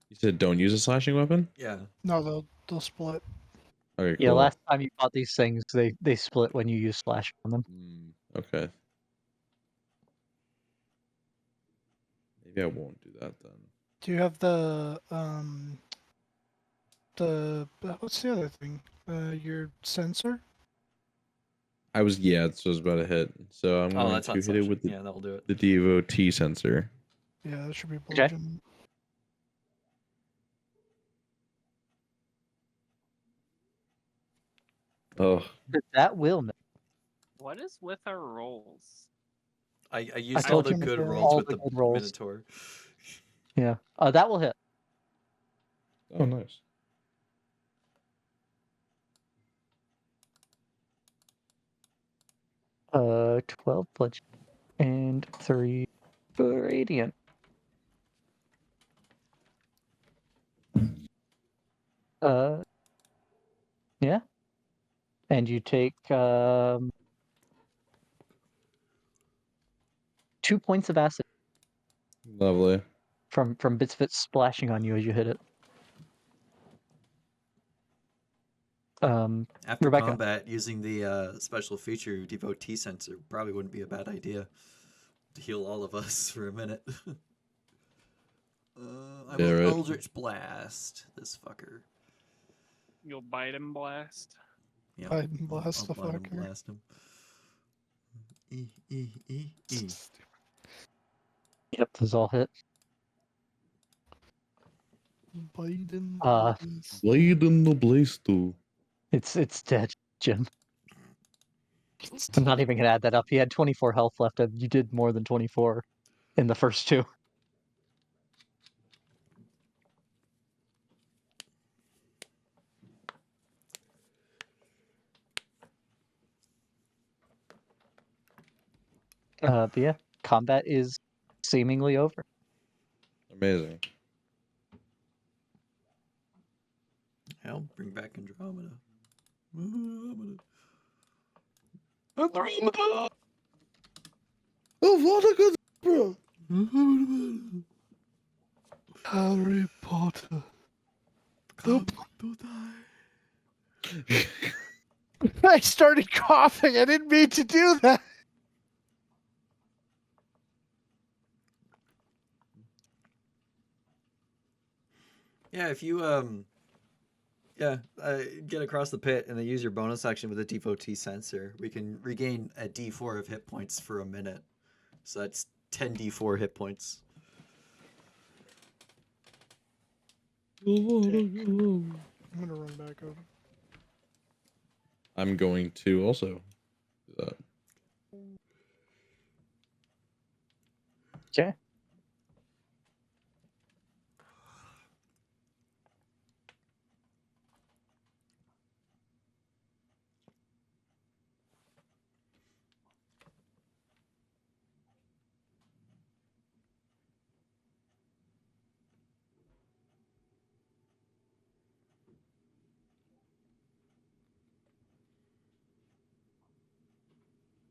You said don't use a slashing weapon? Yeah. No, they'll split. Okay, Yeah, cool. last time you bought these things, they split when you use slash on them. Okay. Maybe I won't do that then. Do you have the what's the other thing? Your sensor? Yeah, so I was about to hit. So I'm Oh, going that's to not hit it suction. with Yeah, that'll do it. the devotee sensor. Yeah, that should be Okay. bludgeon. Oh, That will miss. What is with our rolls? I used all told the you good before. rolls All with the the good rolls. Minotaur. Yeah. That will hit. oh, nice. Uh, 12 bludgeon and 3 radiant. Yeah. And you take 2 points of acid Lovely. from bits of it splashing on you as you hit it. After Rebecca. combat, using the special feature devotee sensor probably wouldn't be a bad idea to heal all of us for a minute. I Yeah, will right. Eldritch Blast this fucker. You'll bite and blast. Yeah, Bite and blast the bite him, fucker. blast him. E. Yep, those all hit. Biden. Blade in the blaster. It's dead, Jim. I'm not even gonna add that up. He had 24 health left, and you did more than 24 in the first 2. But yeah, combat is seemingly over. Amazing. I'll bring back Andromeda. Oh, what a good bro. Harry Potter. Come to die. I started coughing. I didn't mean to do that. Yeah, if you get across the pit and then use your bonus action with a devotee sensor, we can regain a D4 of hit points for a minute. So that's 10 D4 hit points. I'm gonna run back over. I'm going to also do that. Okay.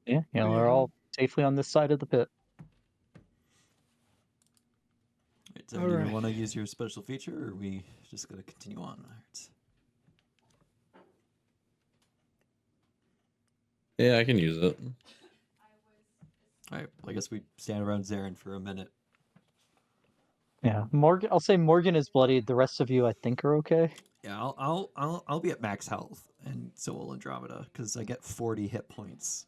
Yeah, y'all are all safely on this side of the pit. Right, so do you Alright. want to use your special feature, or are we just going to continue on? Yeah, I can use it. Alright, well, I guess we stand around Zarin for a minute. Yeah, Morgan. I'll say Morgan is bloodied. The rest of you, I think, are okay. Yeah, I'll be at max health, and so will Andromeda, because I get 40 hit points.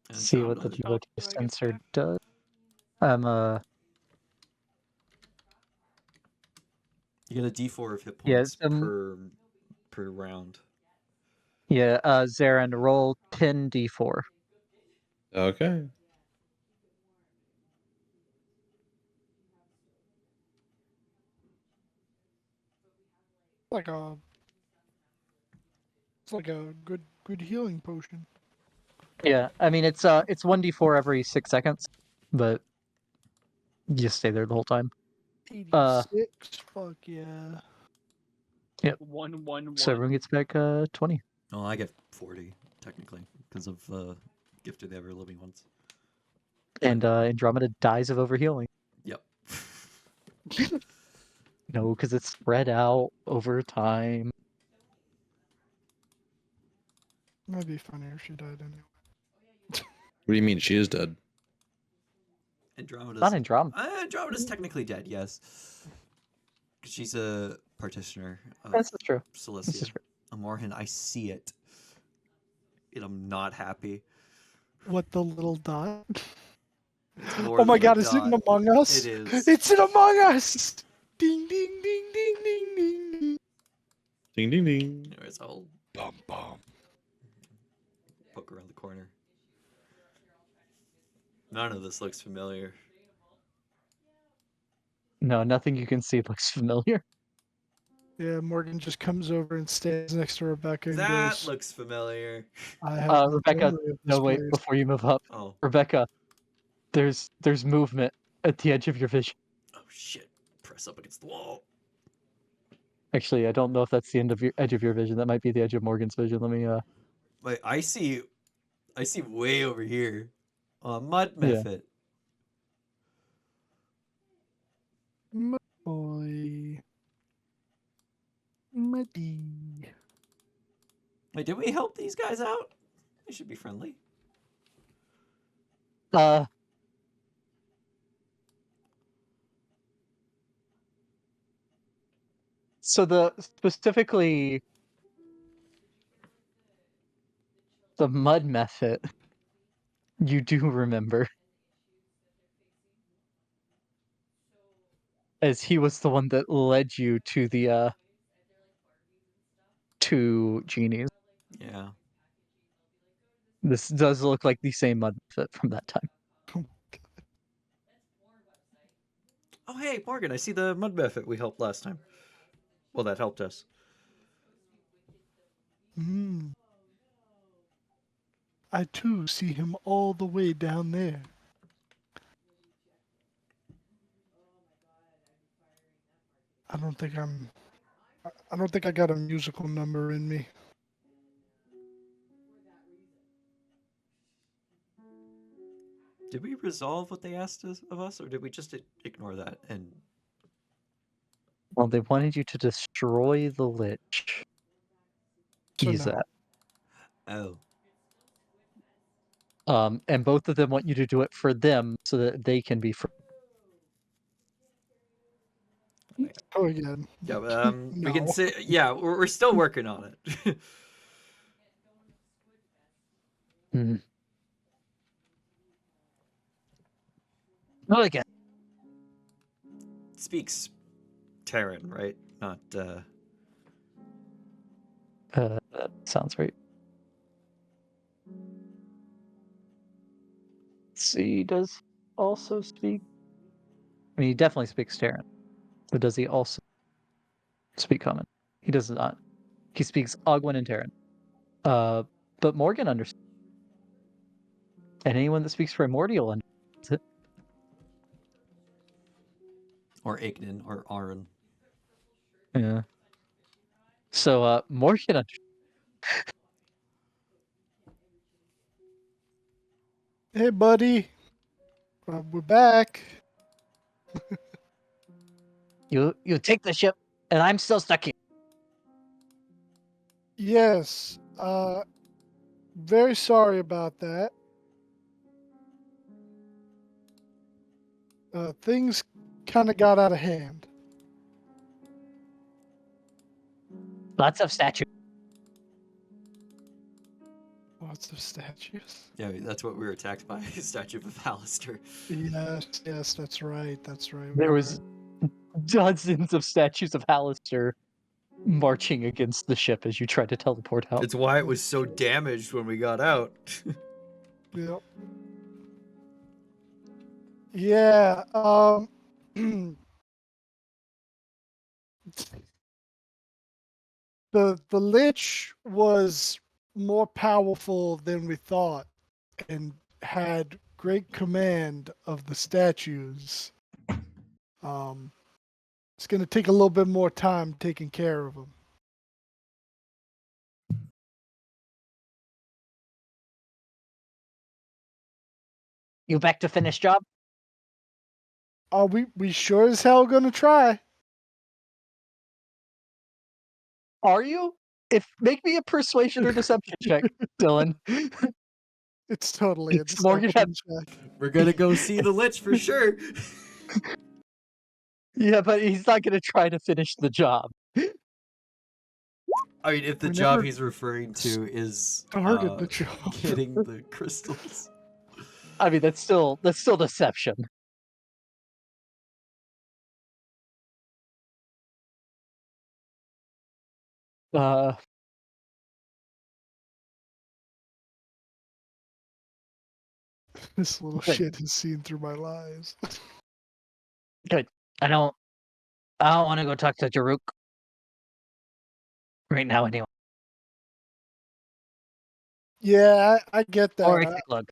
And See what the Andromeda- devotee do I get sensor back? does. You get a D4 of hit Yeah, points per round. Yeah, Zarin, roll 10d4. Okay. It's like a good healing potion. Yeah, I mean it's 1d4 every 6 seconds, but you stay there the whole time. 86. Fuck yeah. 111. So everyone gets back 20. Oh, I get 40 technically because of Gift of the Ever Living Ones. And Andromeda dies of overhealing. Yep. No, because it's spread out over time. Might be funnier if she died anyway. What do you mean? She is dead. Andromeda's Not Andromeda. Andromeda's technically dead, yes. 'Cause she's a partitioner of This is true. This Cilicia. is true. Amorhan, I see it. And I'm not happy. What, the little dot? It's more Oh my than a god, is it in dot. Among Us? It is. It's in Among Us! Ding, ding, ding, ding, ding, ding, ding. Ding ding ding. Anyways, I'll Bum, bum. poke around the corner. None of this looks familiar. No, nothing you can see looks familiar. Yeah, Morgan just comes over and stands next to Rebecca and That goes, looks familiar. I have no Rebecca, memory of this no, wait, place. before you move up. Oh. Rebecca, there's movement at the edge of your vision. Oh shit. Press up against the wall. Actually, I don't know if that's the edge of your vision. That might be the edge of Morgan's vision. Let me Wait, I see way over here. Mud Yeah. Mephit. Boy. Muddy. Wait, did we help these guys out? They should be friendly. So specifically the mud method, you do remember, as he was the one that led you to the two genies. Yeah. This does look like the same mud method from that time. Oh hey, Morgan, I see the Mud Mephit we helped last time. Well, that helped us. I too see him all the way down there. I don't think I got a musical number in me. Did we resolve what they asked of us, or did we just ignore that? And Well, they wanted you to destroy the Lich. So He's no. that. oh, And both of them want you to do it for them so that they can be free. Oh yeah. yeah. We can No. say yeah. We're still working on it. Mm. Well, again, Speaks Terran, right? Not that sounds right. Let's see, does he also speak? I mean, he definitely speaks Terran, but does he also speak Common? He does not. He speaks Ogwen and Terran. But Morgan understands. And anyone that speaks Primordial understands it. or Ignan or Aron. Yeah. So Morgan understands. Hey buddy. We're back. You take the ship, and I'm still stuck here. Yes. Very sorry about that. Things kind of got out of hand. Lots of statues. Lots of statues. Yeah, that's what we were attacked by. Statue of Alistair. Yes, that's right. That's right. There was dozens of statues of Hallister marching against the ship as you tried to teleport out. It's why it was so damaged when we got out. Yep. Yeah. The Lich was more powerful than we thought, and had great command of the statues. It's going to take a little bit more time taking care of them. You back to finish job? Are we sure as hell going to try? Are you? Make me a persuasion or deception check, Dylan. It's totally a It's Morgan deception check. We're gonna go see the Lich for sure. Yeah, but he's not gonna try to finish the job. I mean, if the We job never he's referring to is started the job. getting the crystals. I mean, that's still deception. Uh, This little Good. shit has seen through my lies. good. I don't want to go talk to Jaruk right now, anyway. Yeah, I get Or that. Itzig.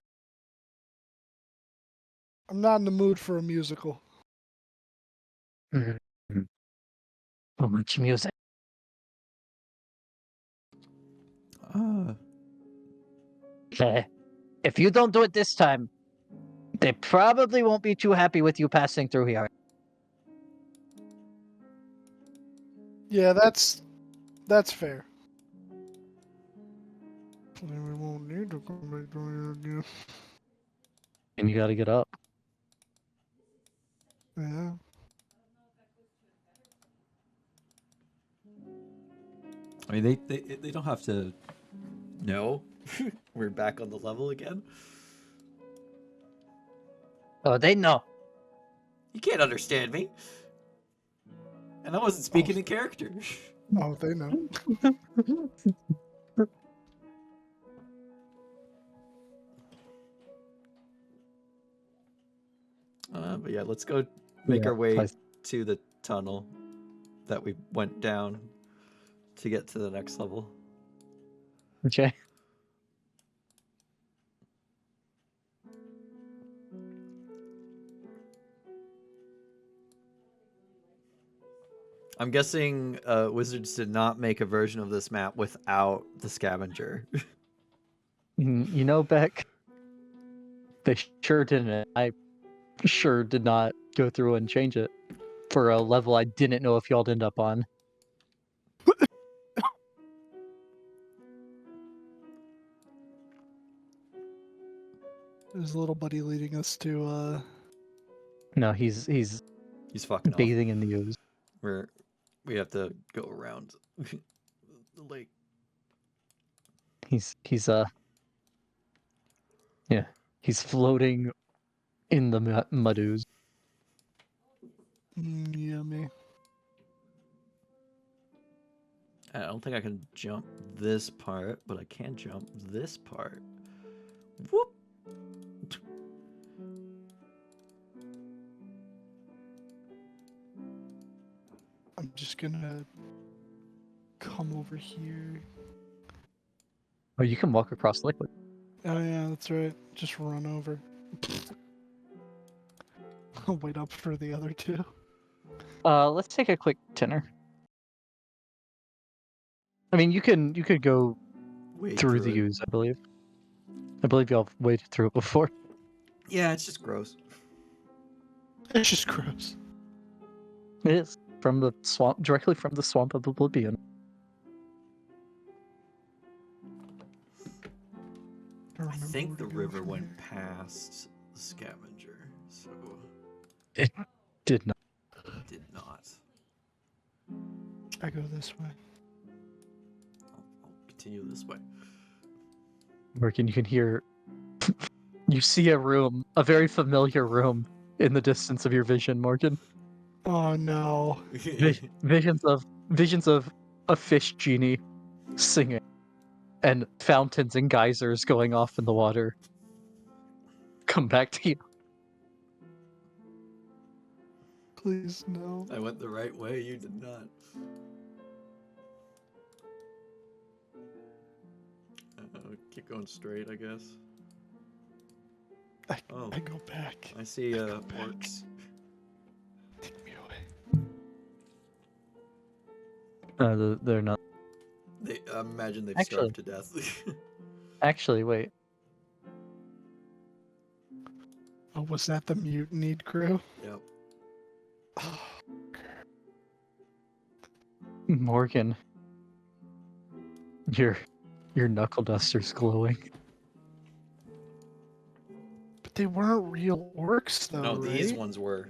I'm not in the mood for a musical. Mm-hmm. So much music. If you don't do it this time, they probably won't be too happy with you passing through here. Yeah, that's fair. Then we won't need to come back down here again. And you got to get up. Yeah. I mean, they don't have to know we're back on the level again. Oh, they know. You can't understand me. And I wasn't speaking in character. Oh, they know. But yeah, let's go make Yeah, our way nice. to the tunnel that we went down to get to the next level. Okay. I'm guessing Wizards did not make a version of this map without the scavenger. You know, Beck, they sure didn't. I sure did not go through and change it for a level I didn't know if y'all'd end up on. There's a little buddy leading us to No, he's He's fucking off. bathing in the ooze. We have to go around the lake. He's yeah, he's floating in the mud ooze. yummy. I don't think I can jump this part, but I can jump this part. Whoop! I'm just gonna come over here. Oh, you can walk across liquid. Oh yeah, that's right. Just run over. I'll wait up for the other two. Let's take a quick dinner. I mean, you could go Wade through the it. ooze, I believe. I believe y'all waded through it before. Yeah, it's just gross. It's just gross. It is from the swamp, directly from the swamp of oblivion. I I think the remember where to go river from went here. past the scavenger, so It did not. it did not. I go this way. I'll continue this way. Morgan, you can hear. You see a room, a very familiar room, in the distance of your vision, Morgan. Oh no. Visions of a fish genie singing, and fountains and geysers going off in the water. Come back to you. Please no. I went the right way, you did not. Keep going straight, I guess. Oh, I go back. I see go back. orcs. Take me away. They're not. They imagine they've Actually- starved to death. Actually, wait. Oh, was that the mutinied crew? Yep. Oh, Morgan, your knuckle duster's glowing. They weren't real orcs, though, No, these right? ones were.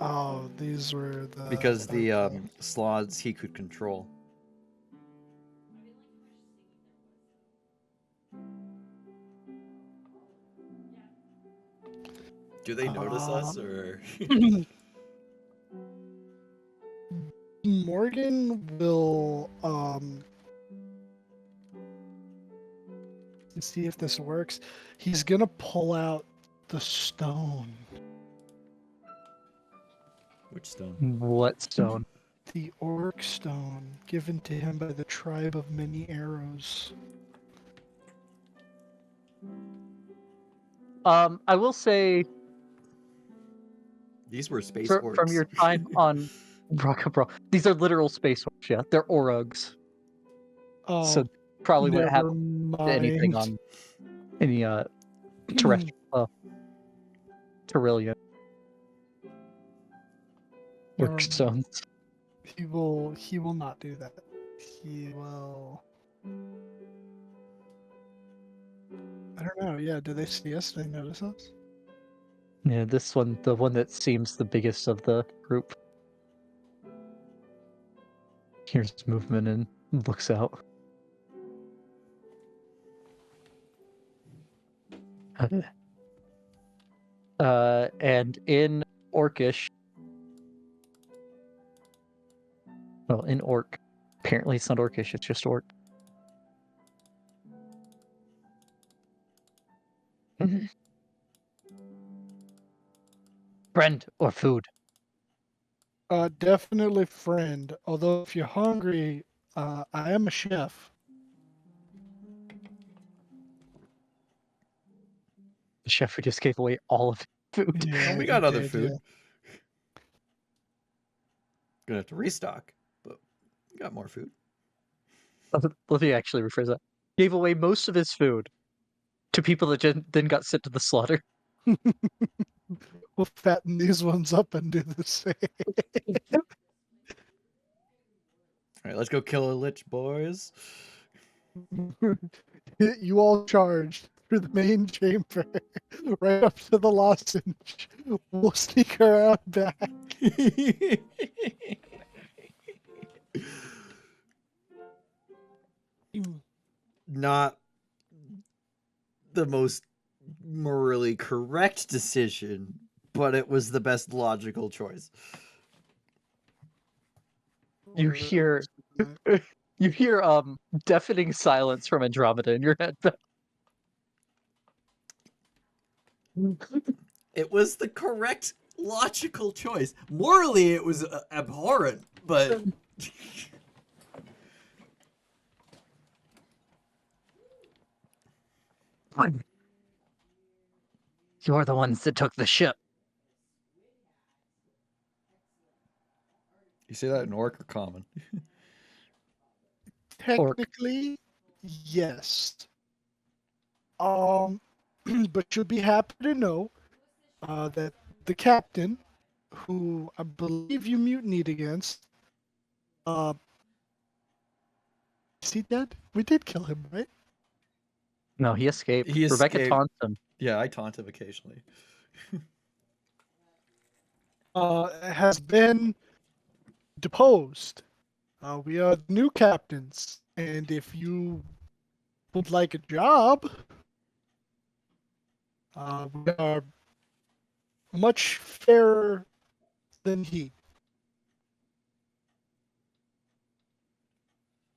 Oh, these were the Because the okay. sloths he could control. Do they notice us, or? Morgan will let's see if this works. He's gonna pull out the stone. Which stone? What stone? The orc stone given to him by the tribe of many arrows. I will say These were space orcs. from your time on Rockabro, these are literal space orcs. Yeah, they're orogs. Oh, So probably wouldn't have never anything mind. on any terrestrial Tyrillian Never orc mind. stones. He will not do that. He will. I don't know. Yeah, do they see us? Do they notice us? Yeah, this one, the one that seems the biggest of the group, hears movement and looks out. And in Orcish, well, in Orc, apparently it's not Orcish, it's just Orc. Friend or food? Definitely friend. Although if you're hungry, I am a chef. The chef who just gave away all of the food. Oh, we he got other did, food. yeah. Gonna have to restock, but we got more food. Let me actually rephrase that. Gave away most of his food to people that then got sent to the slaughter. We'll fatten these ones up and do the same. All right, let's go kill a lich, boys. You all charged through the main chamber, right up to the lozenge. We'll sneak around back. Not the most morally correct decision, but it was the best logical choice. You hear deafening silence from Andromeda in your head. It was the correct logical choice. Morally, it was abhorrent, but You're the ones that took the ship. you say that in orc or common? Technically, yes. But you'll be happy to know that the captain, who I believe you mutinied against, is he dead? We did kill him, right? No, he escaped. He Rebecca escaped. taunts him. Yeah, I taunt him occasionally. Has been deposed. We are the new captains, and if you would like a job, we are much fairer than he.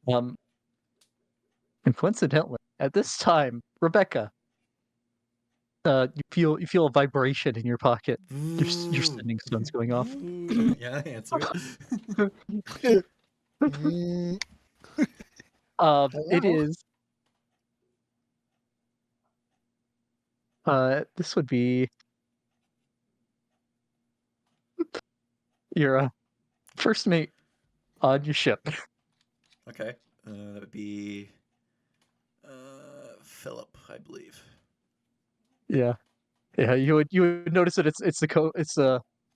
And coincidentally, at this time, Rebecca, you feel a vibration in your pocket. Your sending stone's going off. Yeah, answer it. Mm, It Hello? is. This would be your first mate on your ship. Okay, that would be Philip, I believe. Yeah, You would notice that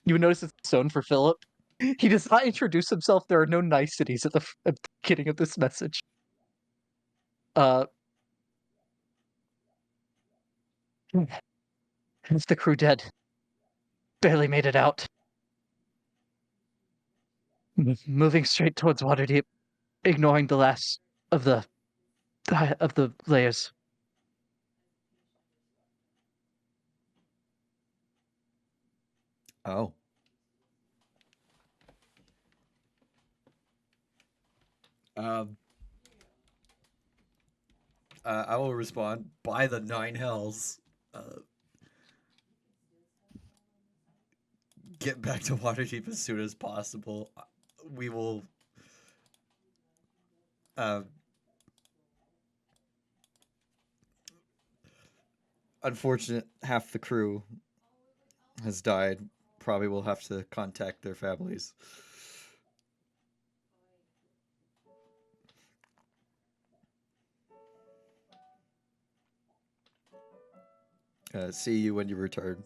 you would notice it's a stone for Philip. He does not introduce himself. There are no niceties at the beginning of this message. Is the crew dead? Barely made it out. Moving straight towards Waterdeep, ignoring the last of the layers. Oh. I will respond by the 9 hells. Get back to Waterdeep as soon as possible. We will. Unfortunate, half the crew has died. Probably will have to contact their families. See you when you return.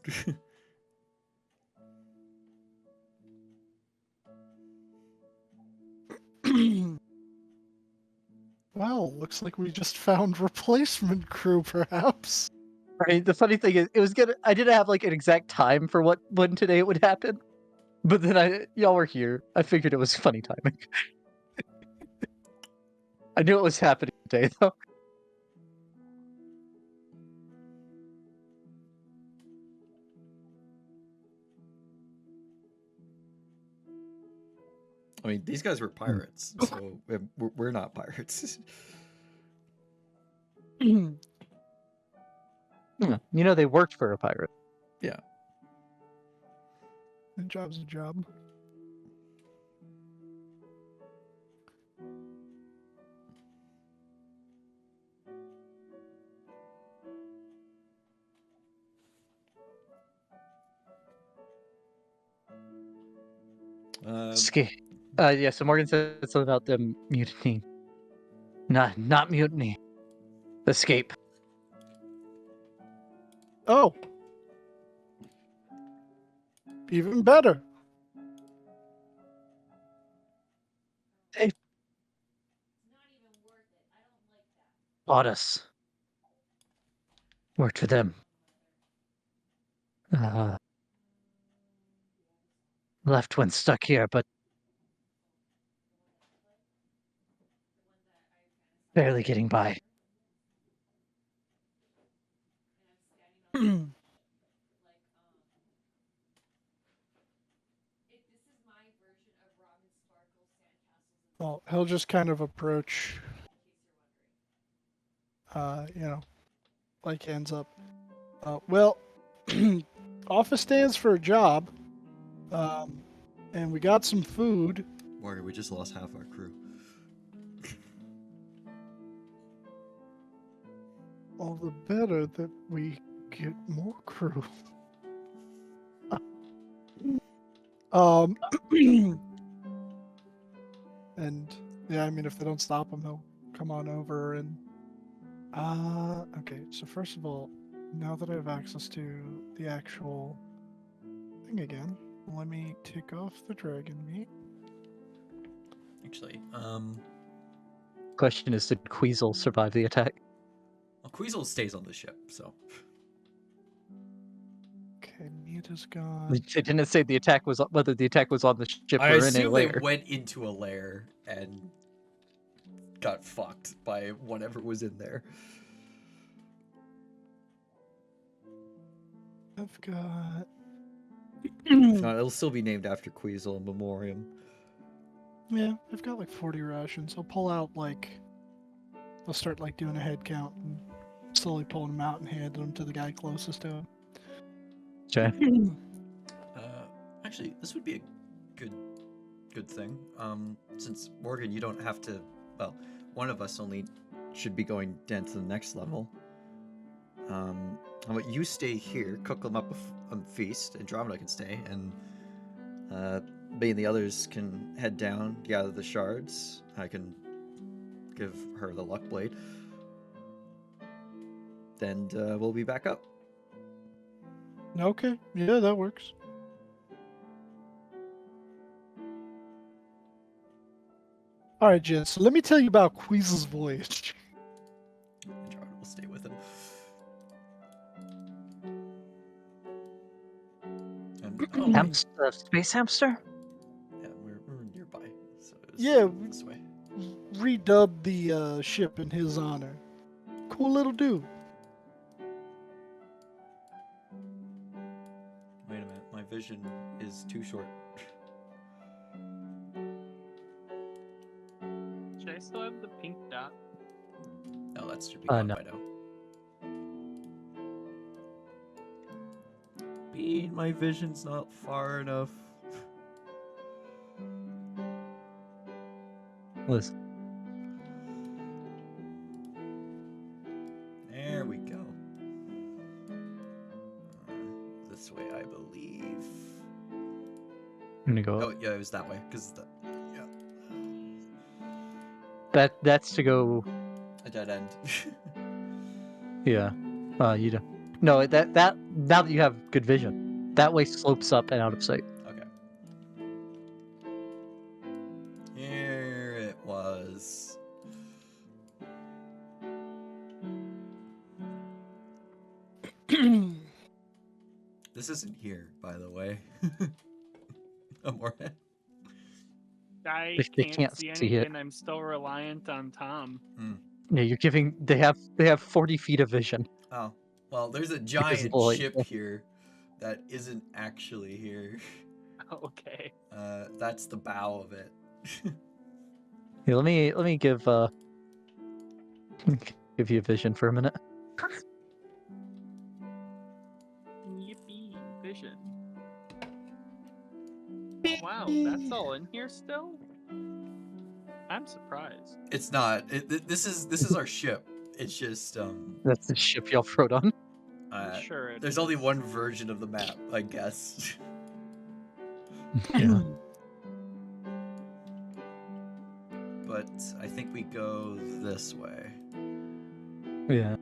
Well, looks like we just found replacement crew, perhaps. Right. The funny thing is, it was gonna. I didn't have like an exact time for when today it would happen, but then y'all were here. I figured it was funny timing. I knew it was happening today, though. I mean, these guys were pirates, so we're not pirates. You know, they worked for a pirate. Yeah. A job's a job. Yeah. So Morgan said something about them mutiny. Not mutiny. Escape. Oh! Even better. They bought us. Worked for them. Left when stuck here, but barely getting by. Well, he'll just kind of approach, like hands up. Well, office stands for a job, and we got some food. Morgan, we just lost half our crew. All the better that we get more crew. And yeah, I mean, if they don't stop him, he'll come on over and. Okay. So first of all, now that I have access to the actual thing again, let me take off the dragon meat. Actually, Question is, did Queasel survive the attack? well, Queasel stays on the ship, so. Okay, meat is gone. It didn't say the attack was whether the attack was on the ship I or in a assume they lair. went into a lair and got fucked by whatever was in there. I've got. If not, it'll still be named after Queasel in memoriam. Yeah, I've got like 40 rations. I'll pull out I'll start like doing a head count and slowly pulling them out and handing them to the guy closest to him. Okay. Actually, this would be a good thing. Since Morgan, you don't have to. Well, one of us only should be going down to the next level. How about you stay here, cook them up a feast, Andromeda can stay, and me and the others can head down, gather the shards. I can give her the luck blade. Then we'll be back up. Okay, yeah, that works. All right, Jen. So let me tell you about Queasel's voyage. Andromeda will stay with him. And oh, wait, Space hamster? yeah, we're nearby. So it's Yeah, this way. Redubbed the ship in his honor. Cool little dude. Wait a minute, my vision is too short. Should I still have the pink dot? No, that should be gone No. by now. Bean, my vision's not far enough. Listen, There we go. This way, I believe. I'm gonna go. Oh, yeah, it was that way. Because yeah, That's to go. a dead end. Yeah. You don't. No, that now that you have good vision, that way slopes up and out of sight. Okay. Here it was. This isn't here, by the way. Amore. I They can't can't see see it. anything. I'm still reliant on Tom. Yeah, you're giving. They have 40 feet of vision. Oh, well, there's a giant like- ship here that isn't actually here. Okay. That's the bow of it. Yeah, let me give give you vision for a minute. Yippee, vision. Oh, wow, that's all in here still? I'm surprised. It's not. This is our ship. It's just That's the ship y'all rode on. Sure. it There's is. only one version of the map, I guess. Yeah. But I think we go this way. Yeah.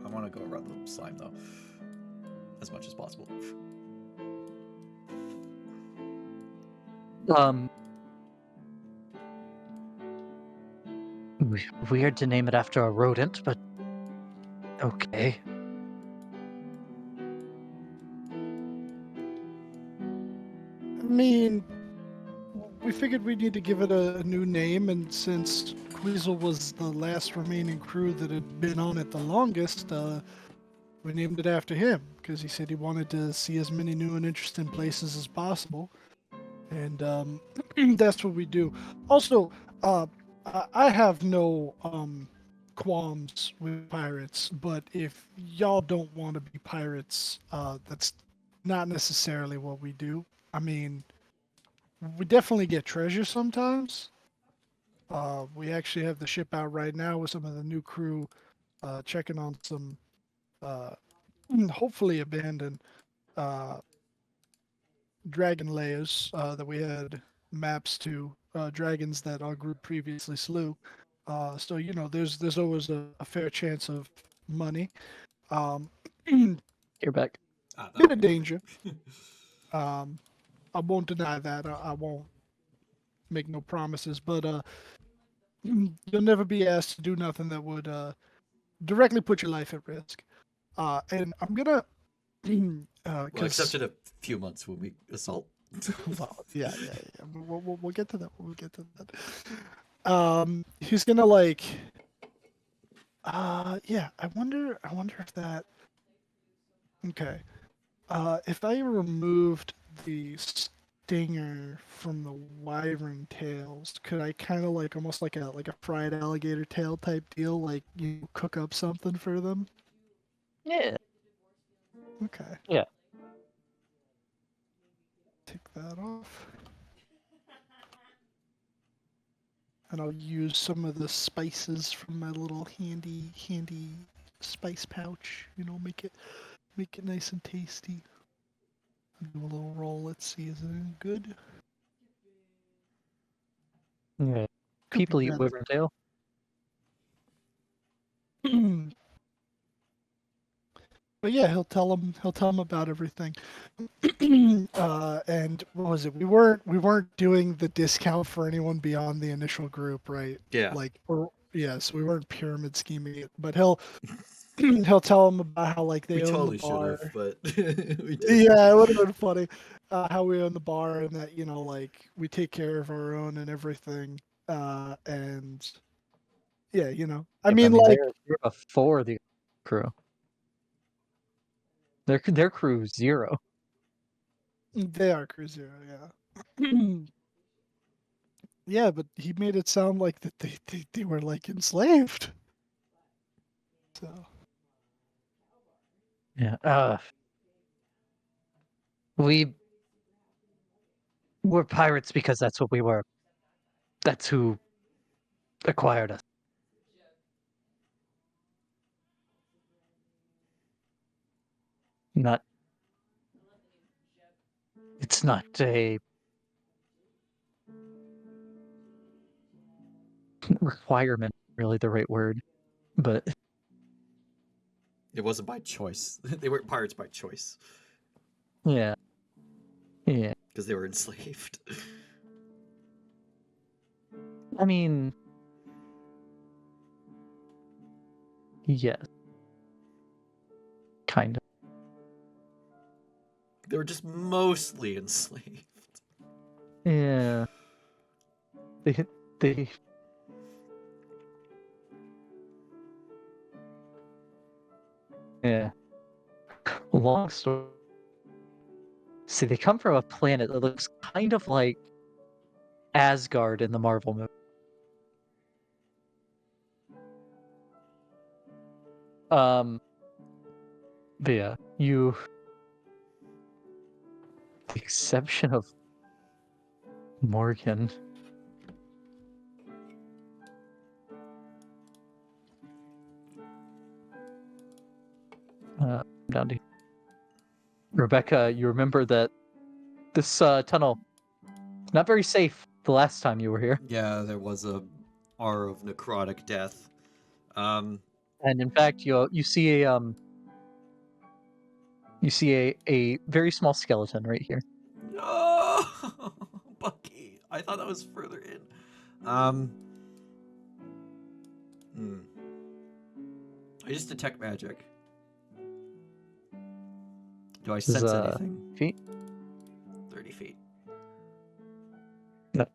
I want to go around the slime though, as much as possible. Weird to name it after a rodent, but okay. I mean, we figured we need to give it a new name, and since Queasel was the last remaining crew that had been on it the longest, we named it after him because he said he wanted to see as many new and interesting places as possible, and that's what we do. Also, I have no qualms with pirates, but if y'all don't want to be pirates, that's not necessarily what we do. I mean, we definitely get treasure sometimes. We actually have the ship out right now with some of the new crew checking on some hopefully abandoned dragon layers that we had maps to, dragons that our group previously slew. So you know, there's always a fair chance of money. You're back. Bit of danger. I won't deny that. I won't make no promises, but you'll never be asked to do nothing that would directly put your life at risk. And I'm gonna, Well, except in a few months when we assault. well, yeah. We'll get to that. We'll get to that. He's gonna like, yeah. I wonder if that. Okay. If I removed the stinger from the wyvern tails, could I kind of like almost like a fried alligator tail type deal, like you cook up something for them? Yeah. Okay. Yeah. Take that off. And I'll use some of the spices from my little handy spice pouch. You know, make it nice and tasty. Do a little roll. Let's see, is it any good? Yeah. Could be People eat better. wyvern tail. But yeah, he'll tell him about everything. And what was it? We weren't doing the discount for anyone beyond the initial group, right? Yeah. Like, or yes, we weren't pyramid scheming it, but he'll he'll tell them about how like they We own totally the should bar. have, but we didn't. Yeah, it would have been funny. How we own the bar and that, like we take care of our own and everything. And yeah, I Yeah, mean, but like they're before the crew. Their crew 0. they are Crew Zero, yeah. Yeah, but he made it sound like that they were like enslaved. So Yeah. We were pirates because that's what we were. That's who acquired us. Not. It's not a requirement, really the right word, but It wasn't by choice. They weren't pirates by choice yeah. because they were enslaved. I mean, yes, kind of. They were just mostly enslaved. Yeah. They. Yeah. Long story. See, they come from a planet that looks kind of like Asgard in the Marvel movie. But yeah, the exception of Morgan. Down to Rebecca, you remember that this tunnel not very safe the last time you were here, Yeah, there was a aura of necrotic death. Um, and in fact, you see a very small skeleton right here. no, Bucky. I thought that was further in. Hmm. I just detect magic. Do I This is, sense anything? feet. 30 feet. No.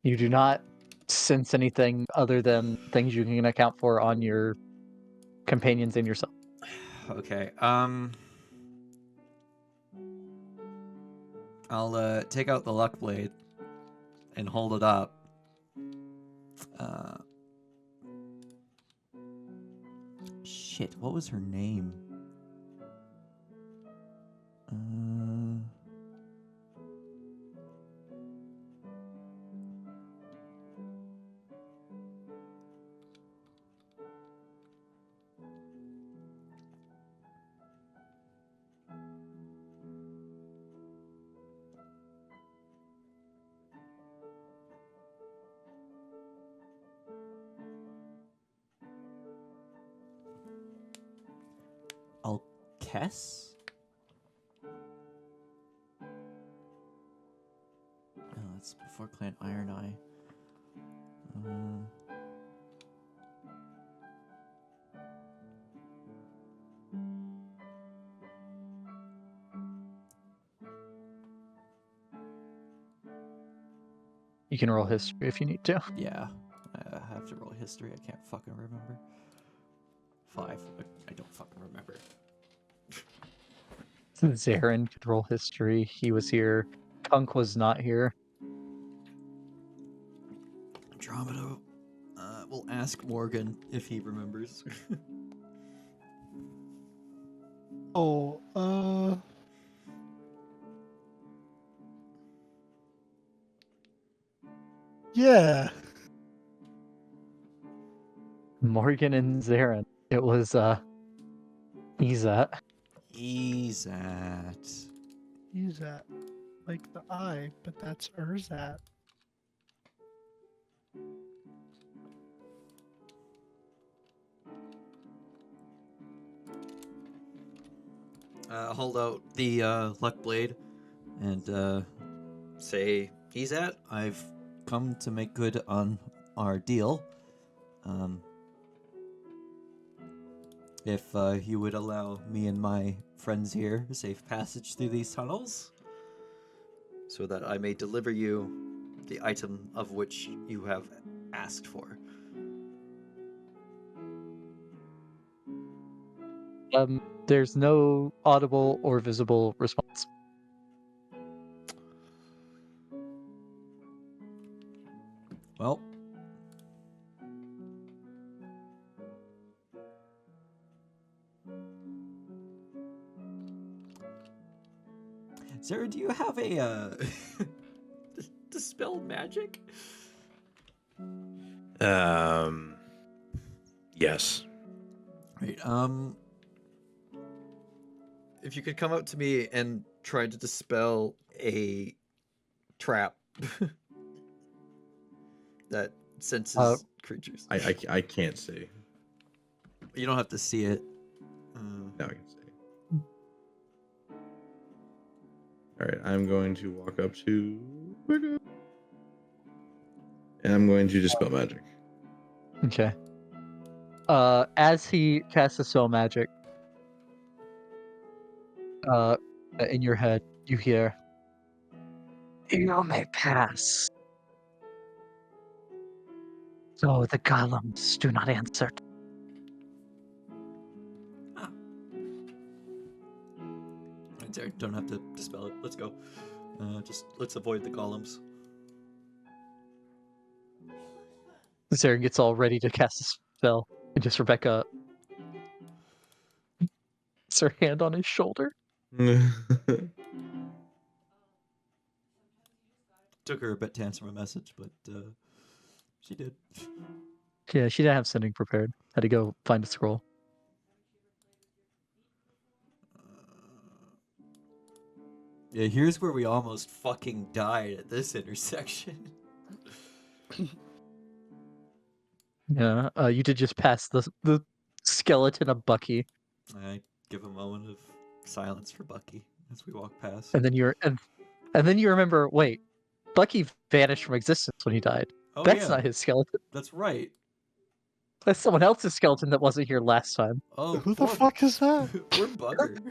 You do not sense anything other than things you can account for on your companions and yourself. Okay. I'll take out the luck blade and hold it up. Shit, what was her name? Kess? Oh, that's before Clan Iron Eye. You can roll history if you need to. Yeah, I have to roll history. I can't fucking remember. 5. I don't fucking remember. Zarin could roll history. He was here. Kunk was not here. Andromeda. We'll ask Morgan if he remembers. oh, yeah. Morgan and Zarin. It was Izat. Ezat. Use that like the eye, but that's Urzat. Hold out the luck blade and say, Ezat, I've come to make good on our deal. If you would allow me and my friends here safe passage through these tunnels, so that I may deliver you the item of which you have asked for. There's no audible or visible response. Well, Sarah, do you have a dispel magic? Yes. Right. If you could come up to me and try to dispel a trap that senses creatures. I can't see. You don't have to see it. Now I can see. All right, I'm going to walk up to Becca, and I'm going to dispel magic. Okay. As he casts a spell magic, in your head, you hear, "You may pass." So the golems do not answer. Right there. Don't have to dispel it. Let's go. Just let's avoid the golems. Sarah gets all ready to cast a spell, and just Rebecca puts her hand on his shoulder. Took her a bit to answer my message, but she did. Yeah, she didn't have something prepared. Had to go find a scroll. Yeah, here's where we almost fucking died at this intersection. Yeah, you did just pass the skeleton of Bucky, I give a moment of silence for Bucky as we walk past. and then then you remember, wait, Bucky vanished from existence when he died. Oh That's yeah, not his skeleton. that's right. That's someone else's skeleton that wasn't here last time. Oh, Who the fuck is that? Poor bugger.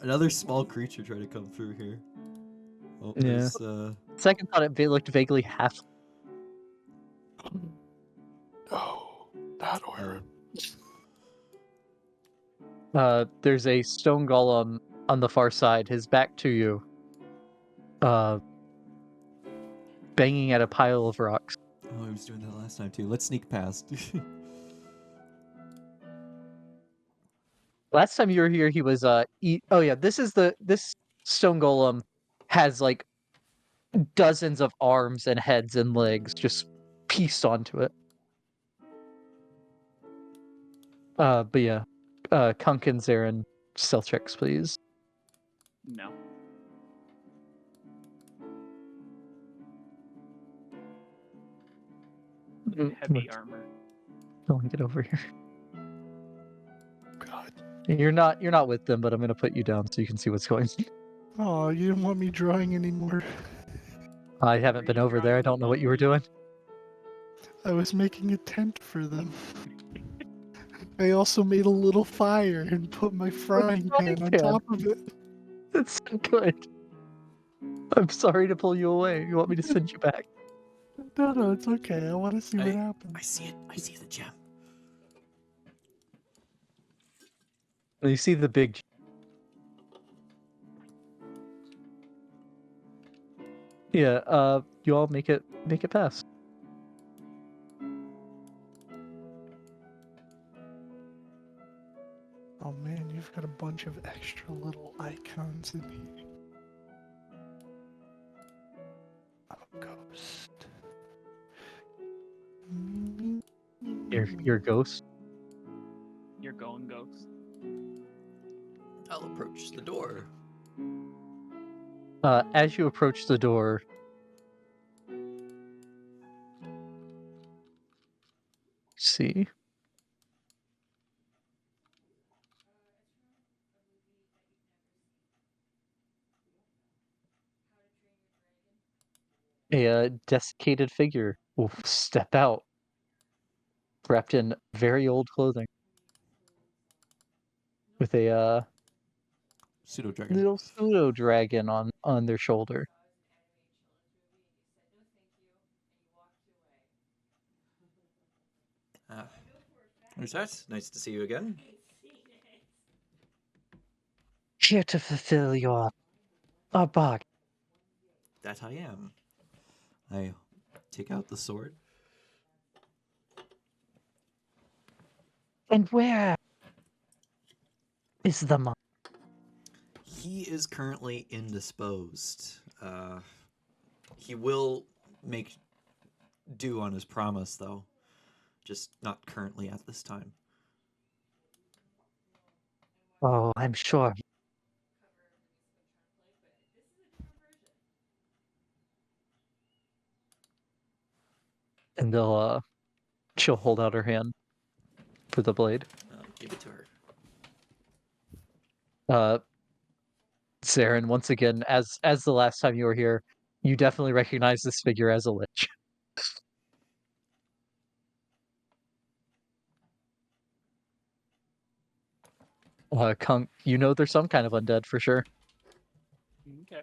Another small creature tried to come through here. Oh, Yeah. there's Second thought, it looked vaguely half. No, not Orin. There's a stone golem on the far side, his back to you, banging at a pile of rocks. Oh, he was doing that last time too. Let's sneak past. Last time you were here, he was oh yeah, this stone golem has like dozens of arms and heads and legs just pieced onto it. But yeah, Kunk and Zarin, stealth checks, please. No. Heavy armor. Let me get over here. God. You're not with them, but I'm gonna put you down so you can see what's going on. Oh, you didn't want me drawing anymore. I haven't been over there. I don't know what you were doing. I was making a tent for them. I also made a little fire and put my frying pan on top of it. That's so good. I'm sorry to pull you away. You want me to send you back? No, it's okay. I want to see what I happens. see it. I see the gem. You see the big. Yeah. You all make it pass. Oh man, you've got a bunch of extra little icons in here. I'm a ghost. Your ghost. You're going ghost. I'll approach the door. As you approach the door, see. A desiccated figure will step out, wrapped in very old clothing, with a Pseudo dragon. little pseudo dragon on their shoulder. Ah, who's that? Nice to see you again. Here to fulfill your bargain. That I am. I take out the sword. And where is the monk? He is currently indisposed. He will make do on his promise, though. Just not currently at this time. Oh, I'm sure. And she'll hold out her hand for the blade. Give it to her. Saren, once again, as the last time you were here, you definitely recognize this figure as a lich. Kunk, you know there's some kind of undead for sure. Okay.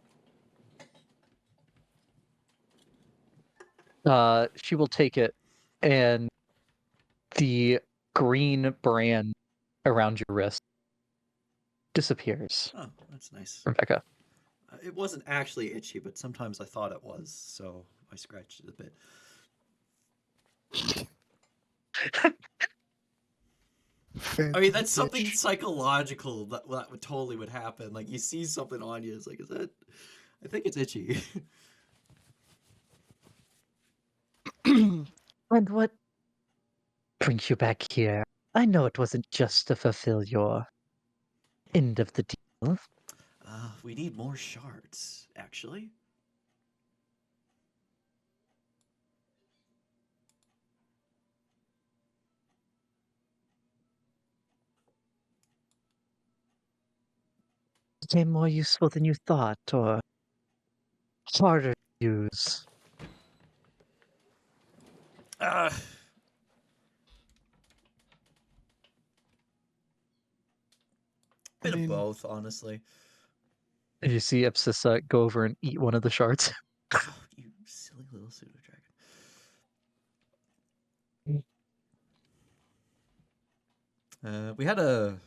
She will take it, and the green brand around your wrist disappears. Oh, that's nice. Rebecca. It wasn't actually itchy, but sometimes I thought it was, so I scratched it a bit. I mean, that's something Fantastic. psychological that would totally would happen. Like, you see something on you, it's like, is that? I think it's itchy. And what brings you back here? I know it wasn't just to fulfill your end of the deal. We need more shards, actually. Became more useful than you thought, or harder to use. Uh, bit I of mean, both, honestly. And you see Ipsis go over and eat one of the shards. Oh, you silly little pseudo dragon. We had a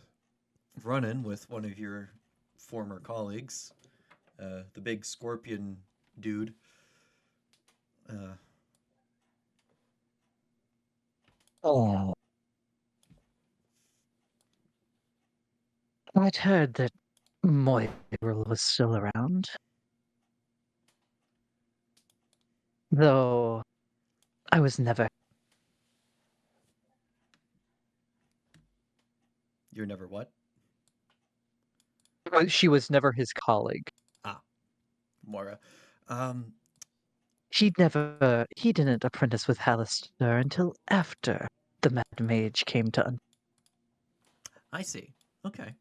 run-in with one of your former colleagues, the big scorpion dude. Oh. I'd heard that Moira was still around. Though I was never. You're never what? She was never his colleague. Mora. He didn't apprentice with Hallister until after the Mad Mage came to. I see. Okay.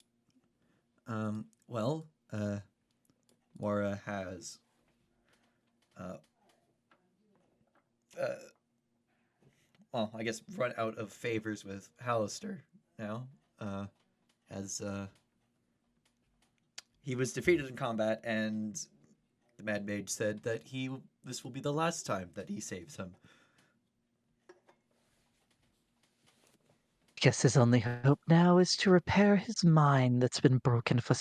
Well, Mora has uh, uh, well, I guess run out of favors with Hallister now, as he was defeated in combat, and the Mad Mage said that this will be the last time that he saves him. Guess his only hope now is to repair his mind that's been broken for.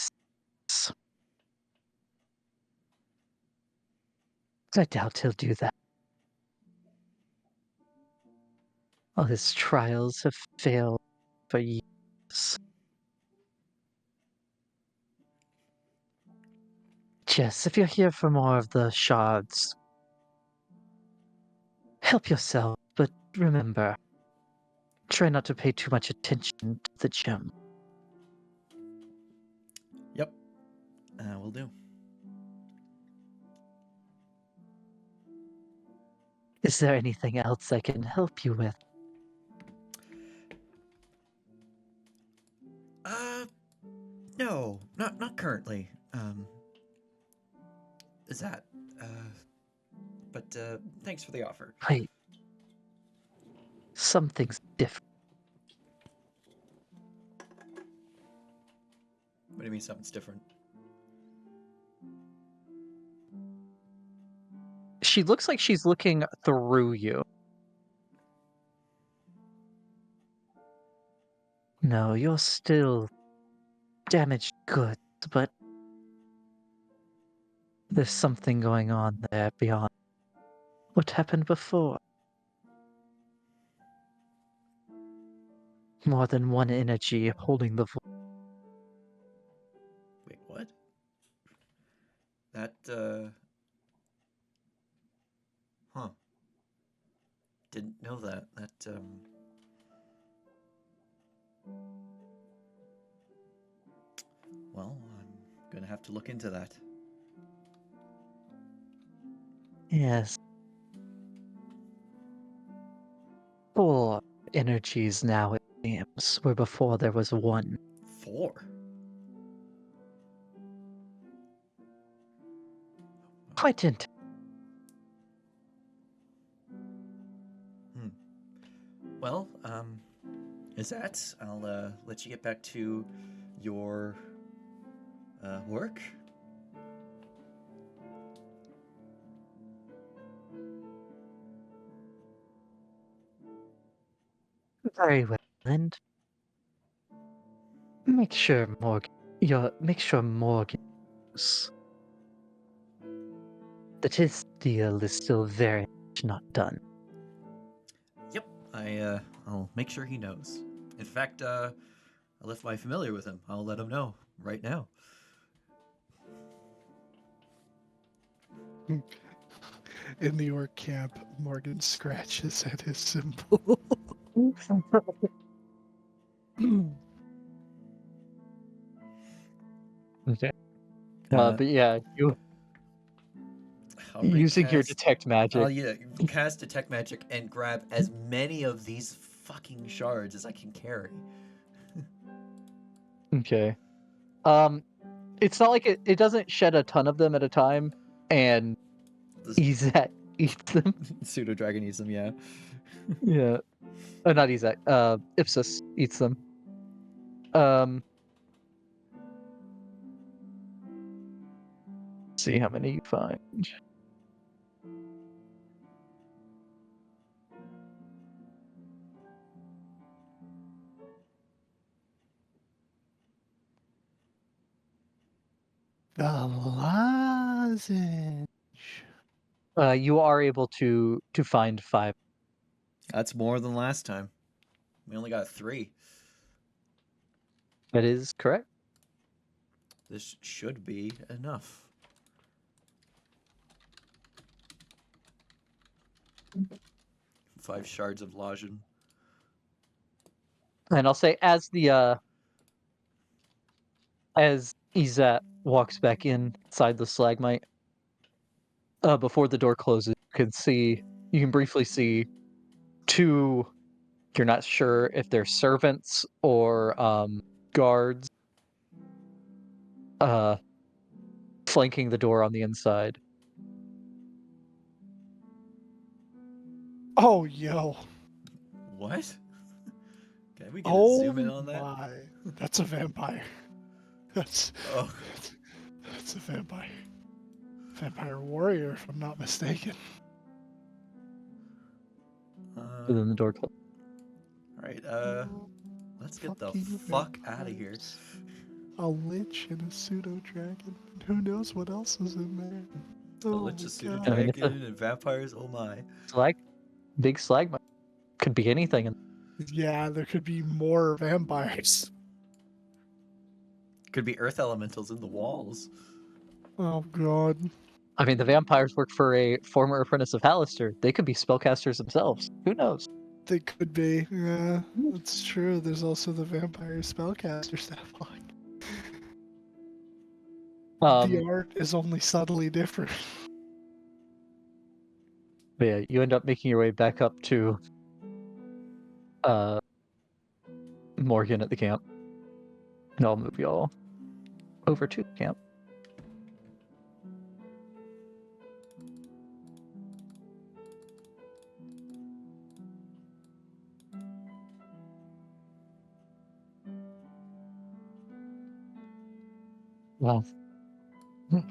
I doubt he'll do that. All his trials have failed for years. Jess, if you're here for more of the shards, help yourself, but remember, try not to pay too much attention to the gem. Yep, will do. Is there anything else I can help you with? No, not currently. Is that but thanks for the offer. Wait. Something's different. What do you mean something's different? She looks like she's looking through you. No, you're still damaged goods, but there's something going on there beyond what happened before. More than one energy holding the voice. Wait, what? That, Huh. Didn't know that. Well, I'm gonna have to look into that. Yes. 4 energies now, it seems, where before there was 1. 4? Quite interesting. Well, is that? I'll let you get back to your work. Very well, and make sure Morgan knows that his deal is still very much not done. Yep, I'll make sure he knows. In fact, if I'm familiar with him, I'll let him know right now. In the orc camp, Morgan scratches at his symbol. Okay. Uh, But yeah, you I'll using your recast- detect magic. I'll cast detect magic and grab as many of these fucking shards as I can carry. Okay. It's not like it doesn't shed a ton of them at a time, and This Izak eats them. pseudo dragon eats them, yeah. Yeah. Oh, not Izak. Ipsis eats them. See how many you find. The lozenge. You are able to find 5. That's more than last time. We only got 3. That is correct. This should be enough. Five shards of Lajin. And I'll say as Izat walks back inside the stalagmite, before the door closes, you can briefly see 2. You're not sure if they're servants or guards flanking the door on the inside. Oh, yo. What? Can we get a Oh zoom in on that? my. That's a vampire. That's Oh, that's a vampire. Vampire warrior, if I'm not mistaken. And then the door closes. Alright, let's get the Fucking fuck out of here. vampires. A lich and a pseudo dragon. Who knows what else is in there? The Oh Lich my of Pseudo God. I mean, it's a- Dragon and vampires, oh my. Big stalagmite. Could be anything. Yeah, there could be more vampires. Could be earth elementals in the walls. Oh god. I mean, the vampires work for a former apprentice of Hallister. They could be spellcasters themselves. Who knows? They could be. Yeah, that's true. There's also the vampire spellcaster stuff. The art is only subtly different. But yeah, you end up making your way back up to Morgan at the camp. And I'll move y'all over to the camp. Well,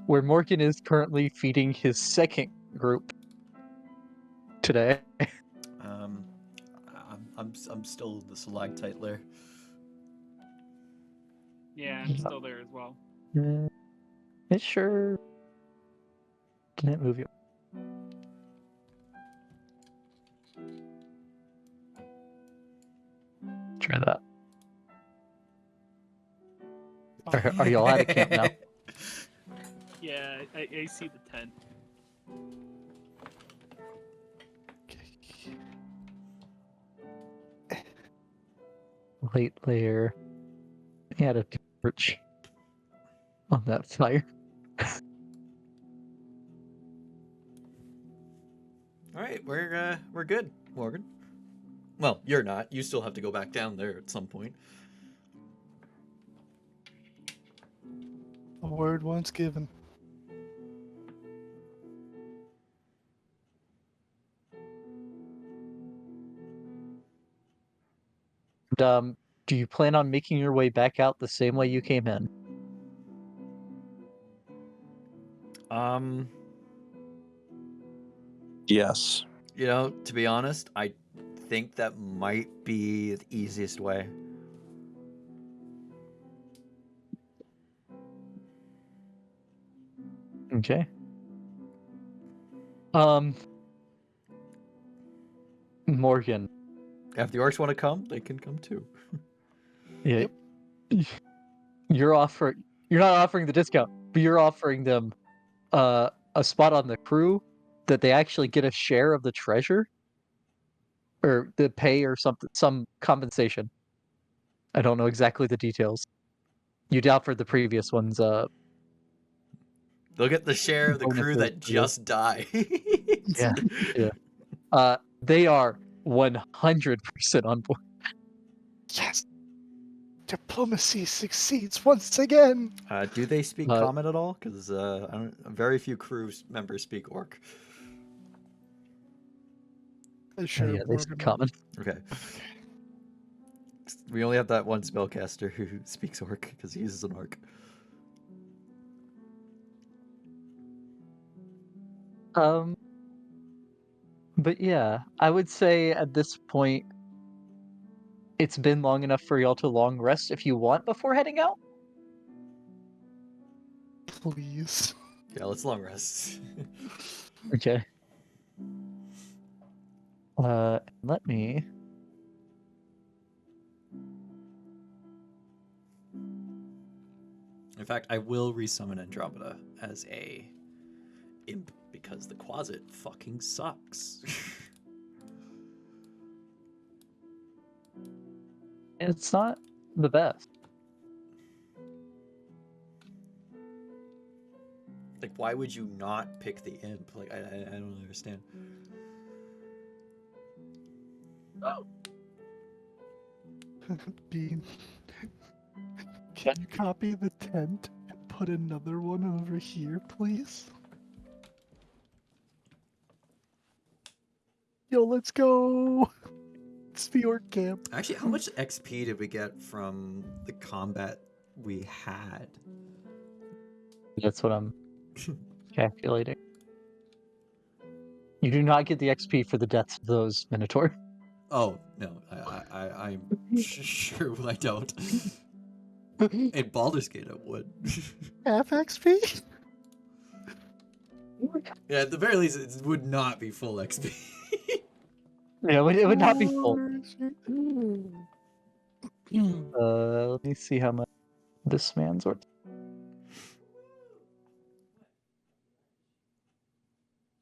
where Morgan is currently feeding his second group today. Um, I'm still in the stalactite lair. Yeah, I'm still there as well. It sure didn't move you. Try that. Are y'all out of camp now? Yeah, I see the tent. Late layer. He had a torch on that fire. All right, we're good, Morgan. Well, you're not. You still have to go back down there at some point. A word once given. And, do you plan on making your way back out the same way you came in? Um, Yes. you know, to be honest, I think that might be the easiest way. Okay. Morgan. If the orcs want to come, they can come too. Yeah. You're not offering the discount, but you're offering them a spot on the crew that they actually get a share of the treasure or the pay or something, some compensation. I don't know exactly the details. You'd offered the previous ones They'll get the share of the crew bonuses that for this. just died. Yeah. Yeah. They are 100% on board. Yes! Diplomacy succeeds once again! Do they speak Uh, Common at all? Because very few crew members speak Orc. Sure, yeah, they speak Morgan. common. Okay. We only have that one spellcaster who speaks Orc because he uses an Orc. But yeah, I would say at this point it's been long enough for y'all to long rest if you want before heading out. Please. Yeah, let's long rest. Okay. Let me. In fact, I will resummon Andromeda as a imp because the closet fucking sucks. It's not the best. Like, why would you not pick the imp? Like, I don't understand. Bean. Can you copy the tent and put another one over here, please? Yo, let's go! It's the orc camp. Actually, how much XP did we get from the combat we had? That's what I'm calculating. You do not get the XP for the deaths of those Minotaur. Oh no, I'm sure I don't. In Baldur's Gate, I would. Half XP? Yeah, at the very least, it would not be full XP. Yeah, it would not be full. It's Let me see how much this man's worth.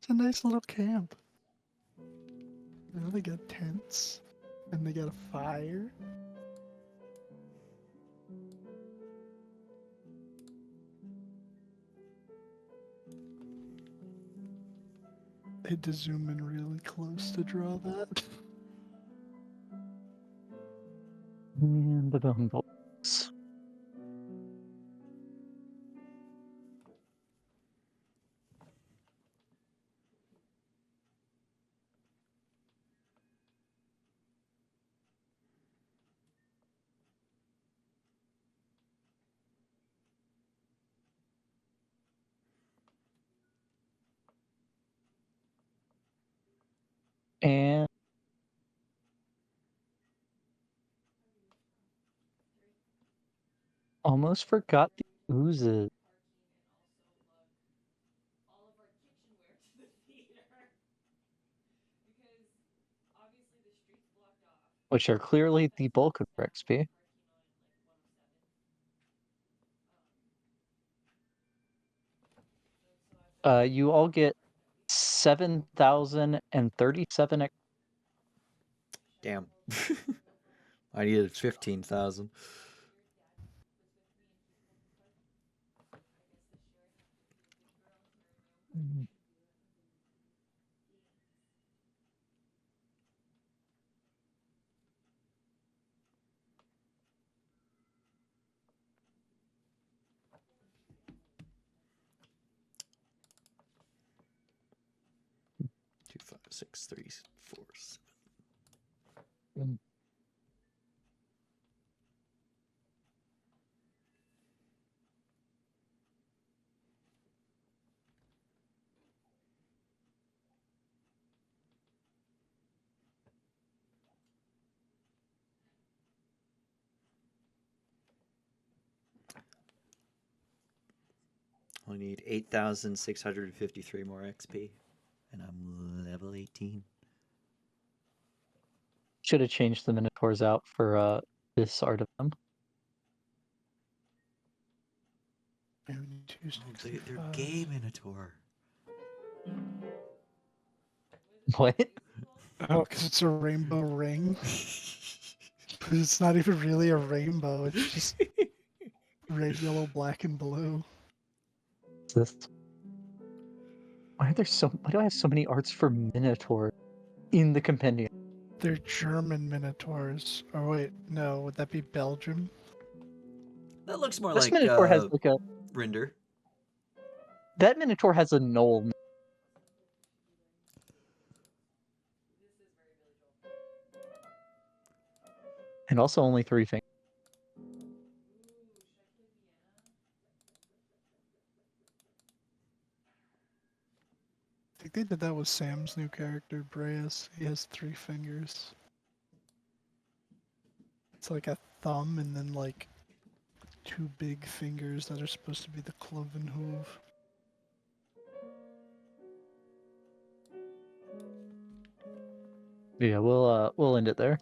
a nice little camp. You know, they got tents, and they got a fire. I had to zoom in really close to draw that. And the bone bolts. Almost forgot the oozes. Which are clearly the bulk of your XP. You all get 7,037 XP. Damn. I needed 15,000. Two, 5, 6, 3, 4, 7. I need 8,653 more XP, and I'm level 18. Should have changed the Minotaurs out for this art of them. I only need They're 265. gay Minotaur. What? Oh, because it's a rainbow ring. But it's not even really a rainbow. It's just red, yellow, black, and blue. What's this? Why do I have so many arts for Minotaur in the compendium? They're German minotaurs. Oh wait, no, would that be Belgium? That looks more This like Minotaur has like a Rinder. that Minotaur has a knoll. And also only 3 fingers. I think they did that with Sam's new character, Breas. He has 3 fingers. It's like a thumb and then like 2 big fingers that are supposed to be the cloven hoof. Yeah, we'll end it there.